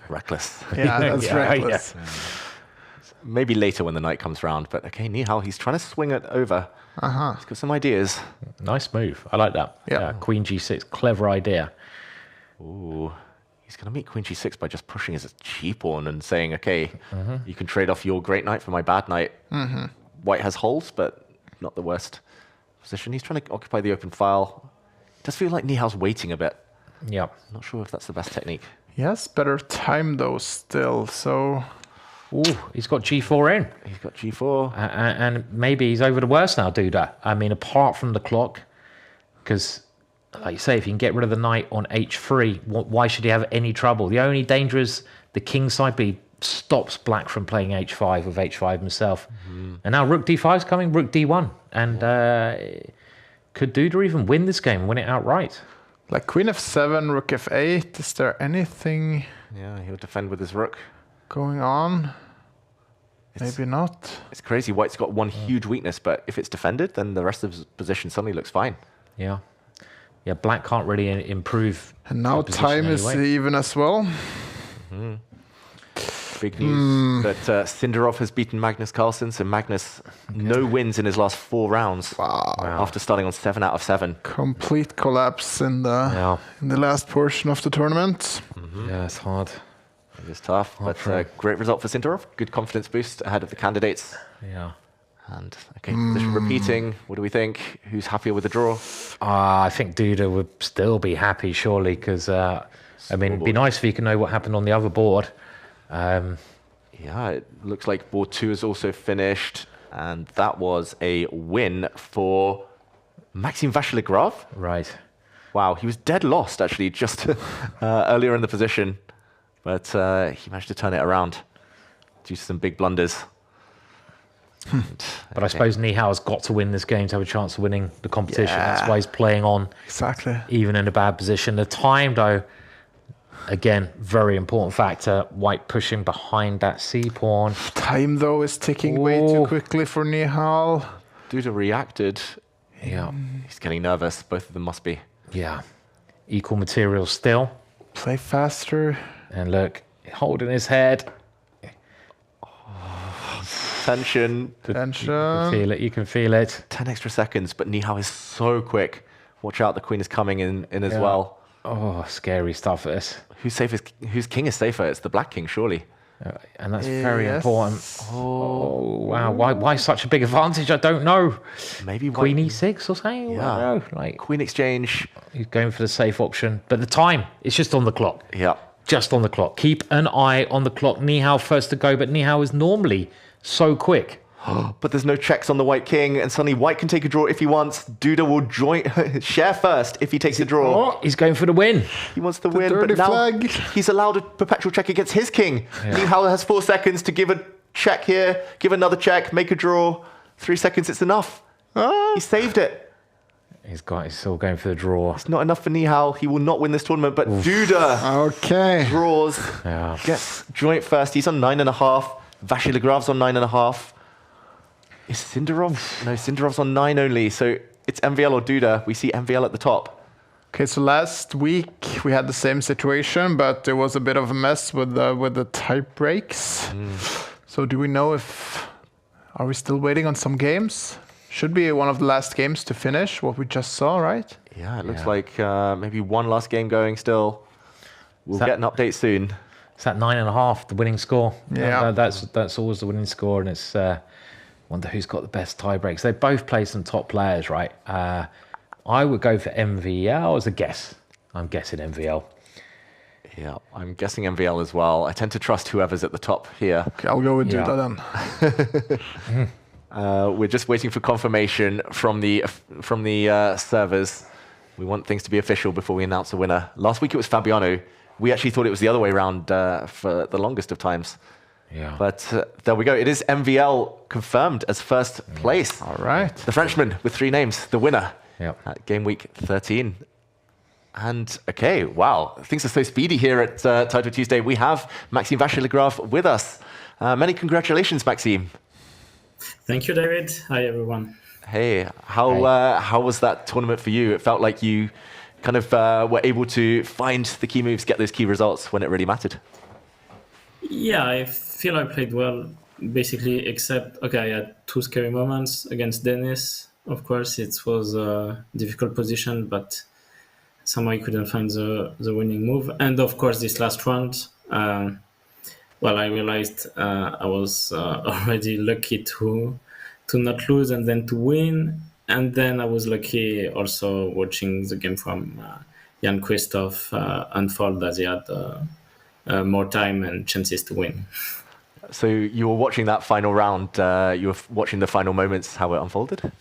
Reckless. Yeah, that's reckless. Yeah. Maybe later when the knight comes round, but okay, Nihal, he's trying to swing it over. He's got some ideas. Nice move. I like that. Yeah. Queen G6, clever idea. Ooh. He's going to meet Queen G6 by just pushing his cheap pawn and saying, okay, you can trade off your great knight for my bad knight. White has holes, but not the worst position. He's trying to occupy the open file. It does feel like Nihal's waiting a bit. Yeah. Not sure if that's the best technique. Yes, better time though still, so... Ooh, he's got G4 in. He's got G4. And maybe he's over the worst now, Duda. I mean, apart from the clock, because... like you say, if you can get rid of the knight on H3, why should he have any trouble? The only danger is the king side, but he stops black from playing H5 with H5 himself. And now Rook D5 is coming, Rook D1. And could Duda even win this game, win it outright? Like Queen F7, Rook F8, is there anything... Yeah, he'll defend with his rook. Going on? Maybe not. It's crazy. White's got one huge weakness, but if it's defended, then the rest of his position suddenly looks fine. Yeah. Yeah, black can't really improve. And now time is even as well. Big news that Sindarov has beaten Magnus Carlsen. So Magnus, no wins in his last 4 rounds. Wow. After starting on 7 out of 7. Complete collapse in the last portion of the tournament. Yeah, it's hard. It is tough, but great result for Sindarov. Good confidence boost ahead of the candidates. Yeah. And okay, position repeating. What do we think? Who's happier with the draw? I think Duda would still be happy, surely, because I mean, it'd be nice if you can know what happened on the other board. Yeah, it looks like board 2 is also finished, and that was a win for Maxim Vachier-Lagrave. Right. Wow, he was dead lost actually just earlier in the position, but he managed to turn it around due to some big blunders. But I suppose Nihal's got to win this game to have a chance of winning the competition. That's why he's playing on. Exactly. Even in a bad position. The time, though, again, very important factor. White pushing behind that C pawn. Time, though, is ticking way too quickly for Nihal. Duda reacted. Yeah. He's getting nervous. Both of them must be. Yeah. Equal material still. Play faster. And look, holding his head. Tension. You can feel it. You can feel it. 10 extra seconds, but Ni Hao is so quick. Watch out, the queen is coming in as well. Oh, scary stuff, this. Whose king is safer? It's the black king, surely. And that's very important. Oh, wow. Why such a big advantage? I don't know. Maybe Queen e6 or something? Yeah. I don't know. Like, Queen exchange. he's going for the safe option. But the time, it's just on the clock. Yeah. Just on the clock. Keep an eye on the clock. Ni Hao first to go, but Ni Hao is normally so quick. But there's no checks on the white king, and suddenly white can take a draw if he wants. Duda will share first if he takes a draw. He's going for the win. He wants to win, but now flag. he's allowed a perpetual check against his king. Ni Hao has 4 seconds to give a check here, give another check, make a draw. 3 seconds, it's enough. He saved it. He's still going for the draw. It's not enough for Ni Hao. He will not win this tournament, but Duda draws, gets joint first. He's on 9.5. Vasilograv's on 9.5. Is Sindarov? No, Sindarov's on 9 only. So it's MVL or Duda. We see MVL at the top. Okay, so last week we had the same situation, but there was a bit of a mess with the tie breaks. So do we know are we still waiting on some games? Should be one of the last games to finish what we just saw, right? Yeah, it looks like maybe one last game going still. We'll get an update soon. It's that 9.5, the winning score. Yeah, that's always the winning score, and it's wonder who's got the best tie breaks. They both play some top players, right? I would go for MVL as a guess. I'm guessing MVL. Yeah, I'm guessing MVL as well. I tend to trust whoever's at the top here. Okay, I'll go with Duda then. We're just waiting for confirmation from the servers. We want things to be official before we announce a winner. Last week it was Fabiano. We actually thought it was the other way around for the longest of times. Yeah. But there we go. It is MVL confirmed as first place. All right. The Frenchman with 3 names, the winner at Gameweek 13. And okay, wow, things are so speedy here at Title Tuesday. We have Maxime Vasilograve with us. Many congratulations, Maxime. Thank you, David. Hi, everyone. Hey, how was that tournament for you? It felt like you kind of were able to find the key moves, get those key results when it really mattered. Yeah, I feel I played well, basically, except, I had 2 scary moments against Dennis. Of course, it was a difficult position, but somehow I couldn't find the winning move. And of course, this last round, I realized I was already lucky to not lose and then to win. And then I was lucky also watching the game from Jan Christoph unfold as he had more time and chances to win. So you were watching that final round, you were watching the final moments, how it unfolded?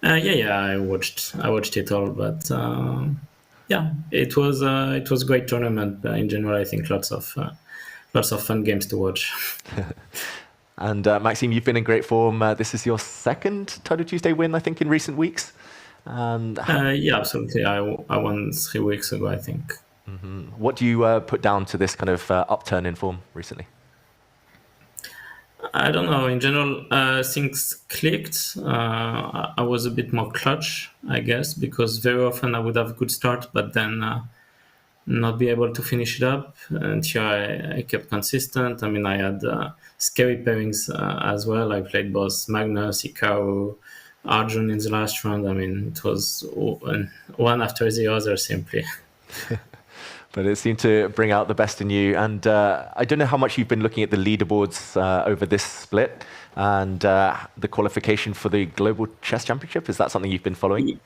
I watched it all, but it was a great tournament. In general, I think lots of fun games to watch. And Maxime, you've been in great form. This is your second Title Tuesday win, I think, in recent weeks. Yeah, absolutely. I won 3 weeks ago, I think. Mm-hmm. What do you put down to this kind of upturn in form recently? I don't know. In general, things clicked. I was a bit more clutch, I guess, because very often I would have a good start, but then not be able to finish it up. And here I kept consistent. I mean, I had scary pairings as well. I played both Magnus, Hikaru, Arjun in the last round. I mean, it was one after the other simply. But it seemed to bring out the best in you. And I don't know how much you've been looking at the leaderboards over this split and the qualification for the Global Chess Championship. Is that something you've been following?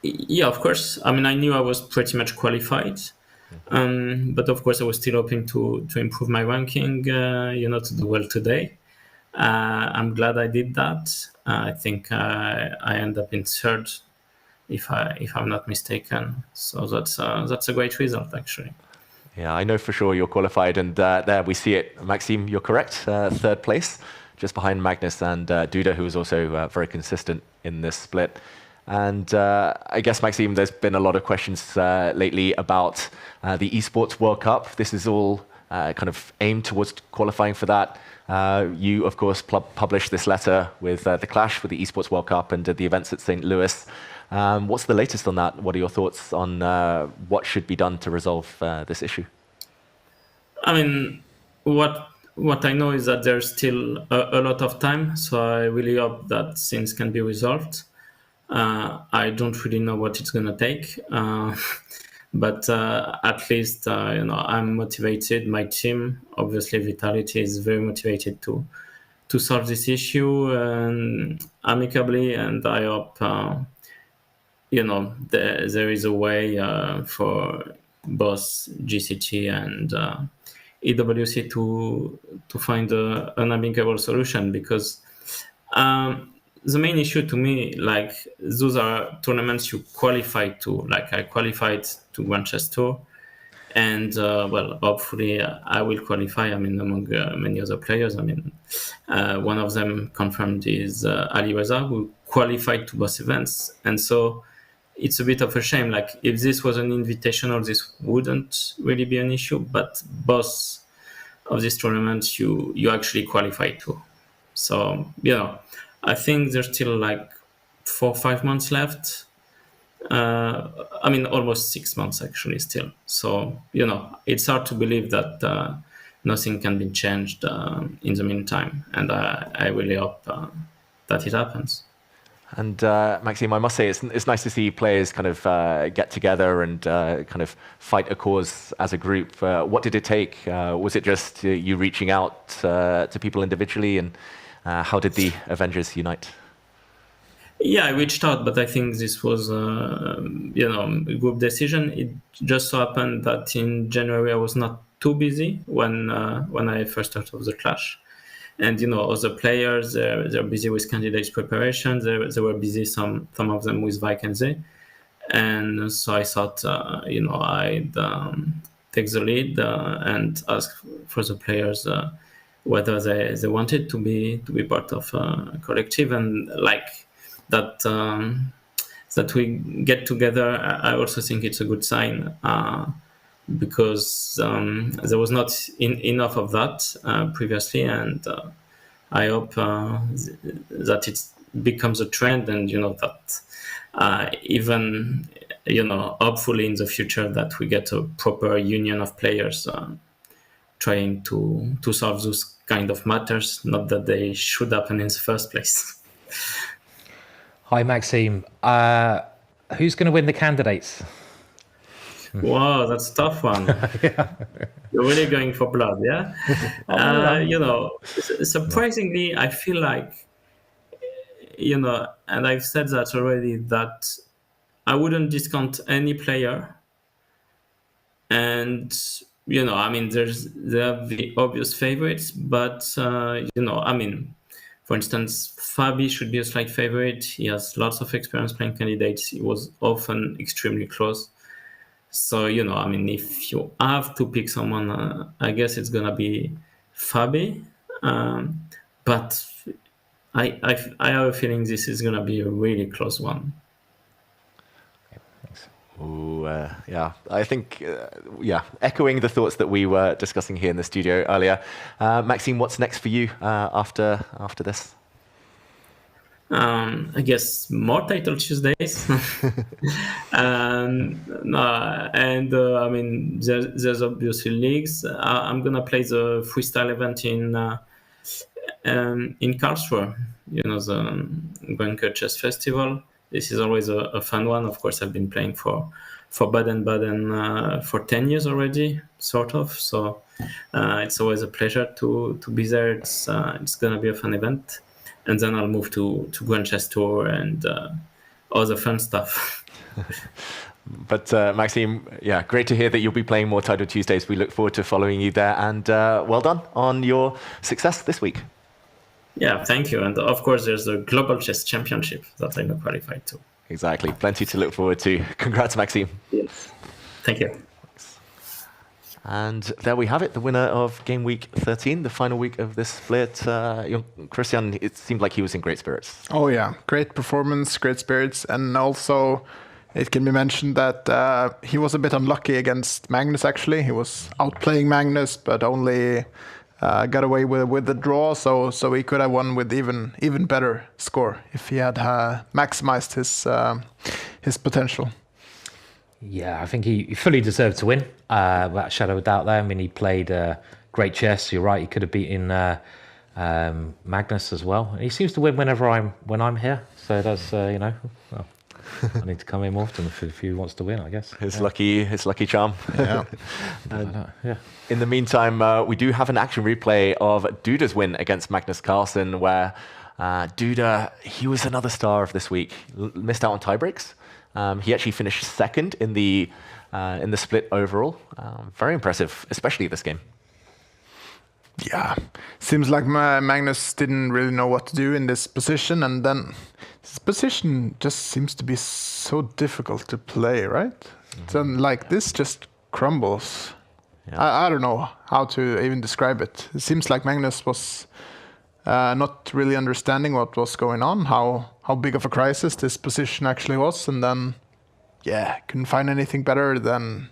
Yeah, of course. I mean, I knew I was pretty much qualified. But of course, I was still hoping to improve my ranking, to do well today. I'm glad I did that. I think I end up in third, if I'm not mistaken. So that's a great result, actually. Yeah, I know for sure you're qualified, and there we see it. Maxime, you're correct. Third place, just behind Magnus and Duda, who was also very consistent in this split. And I guess, Maxime, there's been a lot of questions lately about the Esports World Cup. This is all kind of aim towards qualifying for that. You, of course, published this letter with the clash with the Esports World Cup and the events at St. Louis. What's the latest on that? What are your thoughts on what should be done to resolve this issue? I mean, what I know is that there's still a lot of time, so I really hope that things can be resolved. I don't really know what it's going to take, but at least I'm motivated. My team, obviously, Vitality, is very motivated to solve this issue amicably, and I hope there is a way for both GCT and EWC to find an amicable solution, because the main issue to me, like, those are tournaments you qualify to. Like, I qualified to Grand Chess Tour, and hopefully I will qualify. I mean, among many other players. I mean, one of them confirmed is Alireza, who qualified to both events, and so it's a bit of a shame. Like, if this was an invitational, this wouldn't really be an issue, but both of these tournaments you actually qualify to. So, I think there's still like 4 or 5 months left. I mean, almost 6 months actually still. So, it's hard to believe that nothing can be changed in the meantime. And I really hope that it happens. And Maxime, I must say, it's nice to see players kind of get together and kind of fight a cause as a group. What did it take? Was it just you reaching out to people individually? And how did the Avengers unite? Yeah, I reached out, but I think this was a group decision. It just so happened that in January I was not too busy when I first started of the clash. And other players, they're busy with candidates preparation. They were busy, some of them with Vike and Z. And so I thought, I'd take the lead and ask for the players whether they wanted to be part of a collective, and like that we get together. I also think it's a good sign. Because there was not enough of that previously, and I hope that it becomes a trend, and that even hopefully in the future that we get a proper union of players trying to solve those kind of matters, not that they should happen in the first place. Hi, Maxime. Who's going to win the candidates? Wow, that's a tough one. Yeah. You're really going for blood, yeah? Surprisingly, I feel like, and I've said that already, that I wouldn't discount any player. And, I mean, there are the obvious favorites, but, I mean, for instance, Fabi should be a slight favorite. He has lots of experience playing candidates. He was often extremely close. So, I mean, if you have to pick someone, I guess it's going to be Fabi. But I have a feeling this is going to be a really close one. Okay, thanks. Ooh, yeah, I think, echoing the thoughts that we were discussing here in the studio earlier. Maxime, what's next for you after this? I guess more Title Tuesdays. I mean, there's obviously leagues. I'm gonna play the freestyle event in Karlsruhe. The Bunker Chess Festival. This is always a fun one. Of course, I've been playing for Baden-Baden for 10 years already, sort of. So it's always a pleasure to be there. It's gonna be a fun event. And then I'll move to Grand Chess Tour and other fun stuff. But Maxime, yeah, great to hear that you'll be playing more Title Tuesdays. We look forward to following you there, and well done on your success this week. Yeah, thank you. And of course, there's the Global Chess Championship that I'm qualified to. Exactly. Plenty to look forward to. Congrats, Maxime. Yes. Thank you. And there we have it, the winner of Game Week 13, the final week of this split. Christian, it seemed like he was in great spirits. Oh yeah, great performance, great spirits, and also it can be mentioned that he was a bit unlucky against Magnus, actually. He was outplaying Magnus, but only got away with the draw, so he could have won with even better score if he had maximized his potential. Yeah, I think he fully deserved to win, without a shadow of a doubt there. I mean, he played great chess. You're right, he could have beaten Magnus as well. He seems to win when I'm here, so that's, well, I need to come in more often if he wants to win, I guess. His lucky charm. Yeah. Yeah. In the meantime, we do have an action replay of Duda's win against Magnus Carlsen, where Duda, he was another star of this week. Missed out on tiebreaks. He actually finished second in the split overall. Very impressive, especially this game. Yeah, seems like Magnus didn't really know what to do in this position, and then his position just seems to be so difficult to play, right? Then like this just crumbles. Yeah. I don't know how to even describe it. It seems like Magnus was not really understanding what was going on, how big of a crisis this position actually was, and then couldn't find anything better than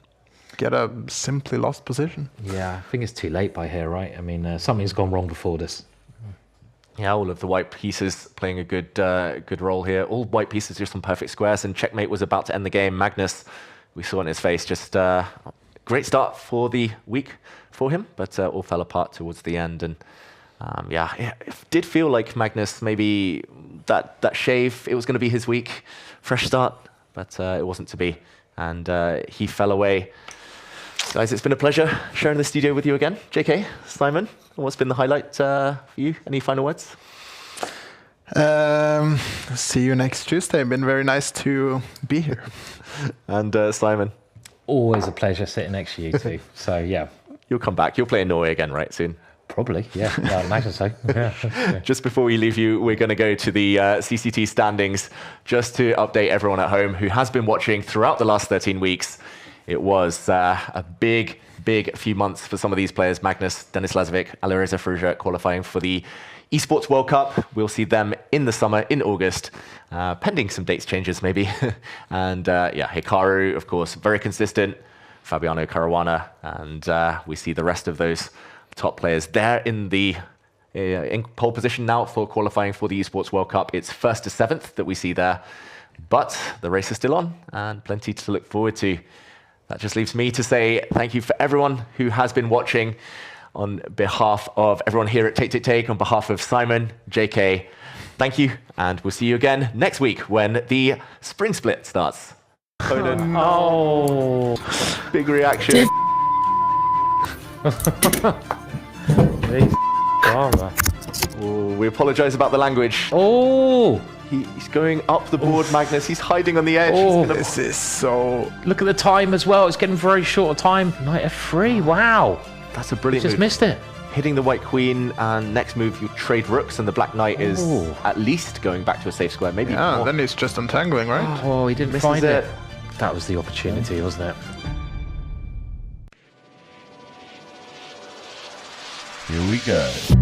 get a simply lost position. Yeah, I think it's too late by here, right? I mean, something's gone wrong before this. Yeah, all of the white pieces playing a good role here. All white pieces just on perfect squares, and checkmate was about to end the game. Magnus, we saw in his face, just great start for the week for him, but all fell apart towards the end. And it did feel like Magnus, maybe that shave, it was going to be his week, fresh start, but it wasn't to be. And he fell away. Guys, it's been a pleasure sharing the studio with you again. JK, Simon, what's been the highlight for you? Any final words? See you next Tuesday. Been very nice to be here. And Simon? Always a pleasure sitting next to you two. So, yeah. You'll come back. You'll play in Norway again, right, soon? Probably, yeah. I imagine so. Yeah. Just before we leave you, we're going to go to the CCT standings just to update everyone at home who has been watching throughout the last 13 weeks. It was a big few months for some of these players. Magnus, Denis Lazovic, Alireza Fruja qualifying for the Esports World Cup. We'll see them in the summer, in August, pending some dates changes maybe. And Hikaru, of course, very consistent. Fabiano Caruana, and we see the rest of those top players there in the in pole position now for qualifying for the Esports World Cup. It's 1st to 7th that we see there, but the race is still on and plenty to look forward to. That just leaves me to say thank you for everyone who has been watching. On behalf of everyone here at Take, on behalf of Simon, JK, thank you, and we'll see you again next week when the spring split starts. Conan. Oh, big reaction. Oh, we apologize about the language. Oh, he's going up the board, Magnus. He's hiding on the edge. Oh, this is so... Look at the time as well. It's getting very short of time. Knight F3. Wow. That's a brilliant move. Just missed it. Hitting the white queen, and next move you trade rooks, and the black knight is at least going back to a safe square. Maybe more. Then he's just untangling, right? Oh, he didn't find it. That was the opportunity, wasn't it? Here we go.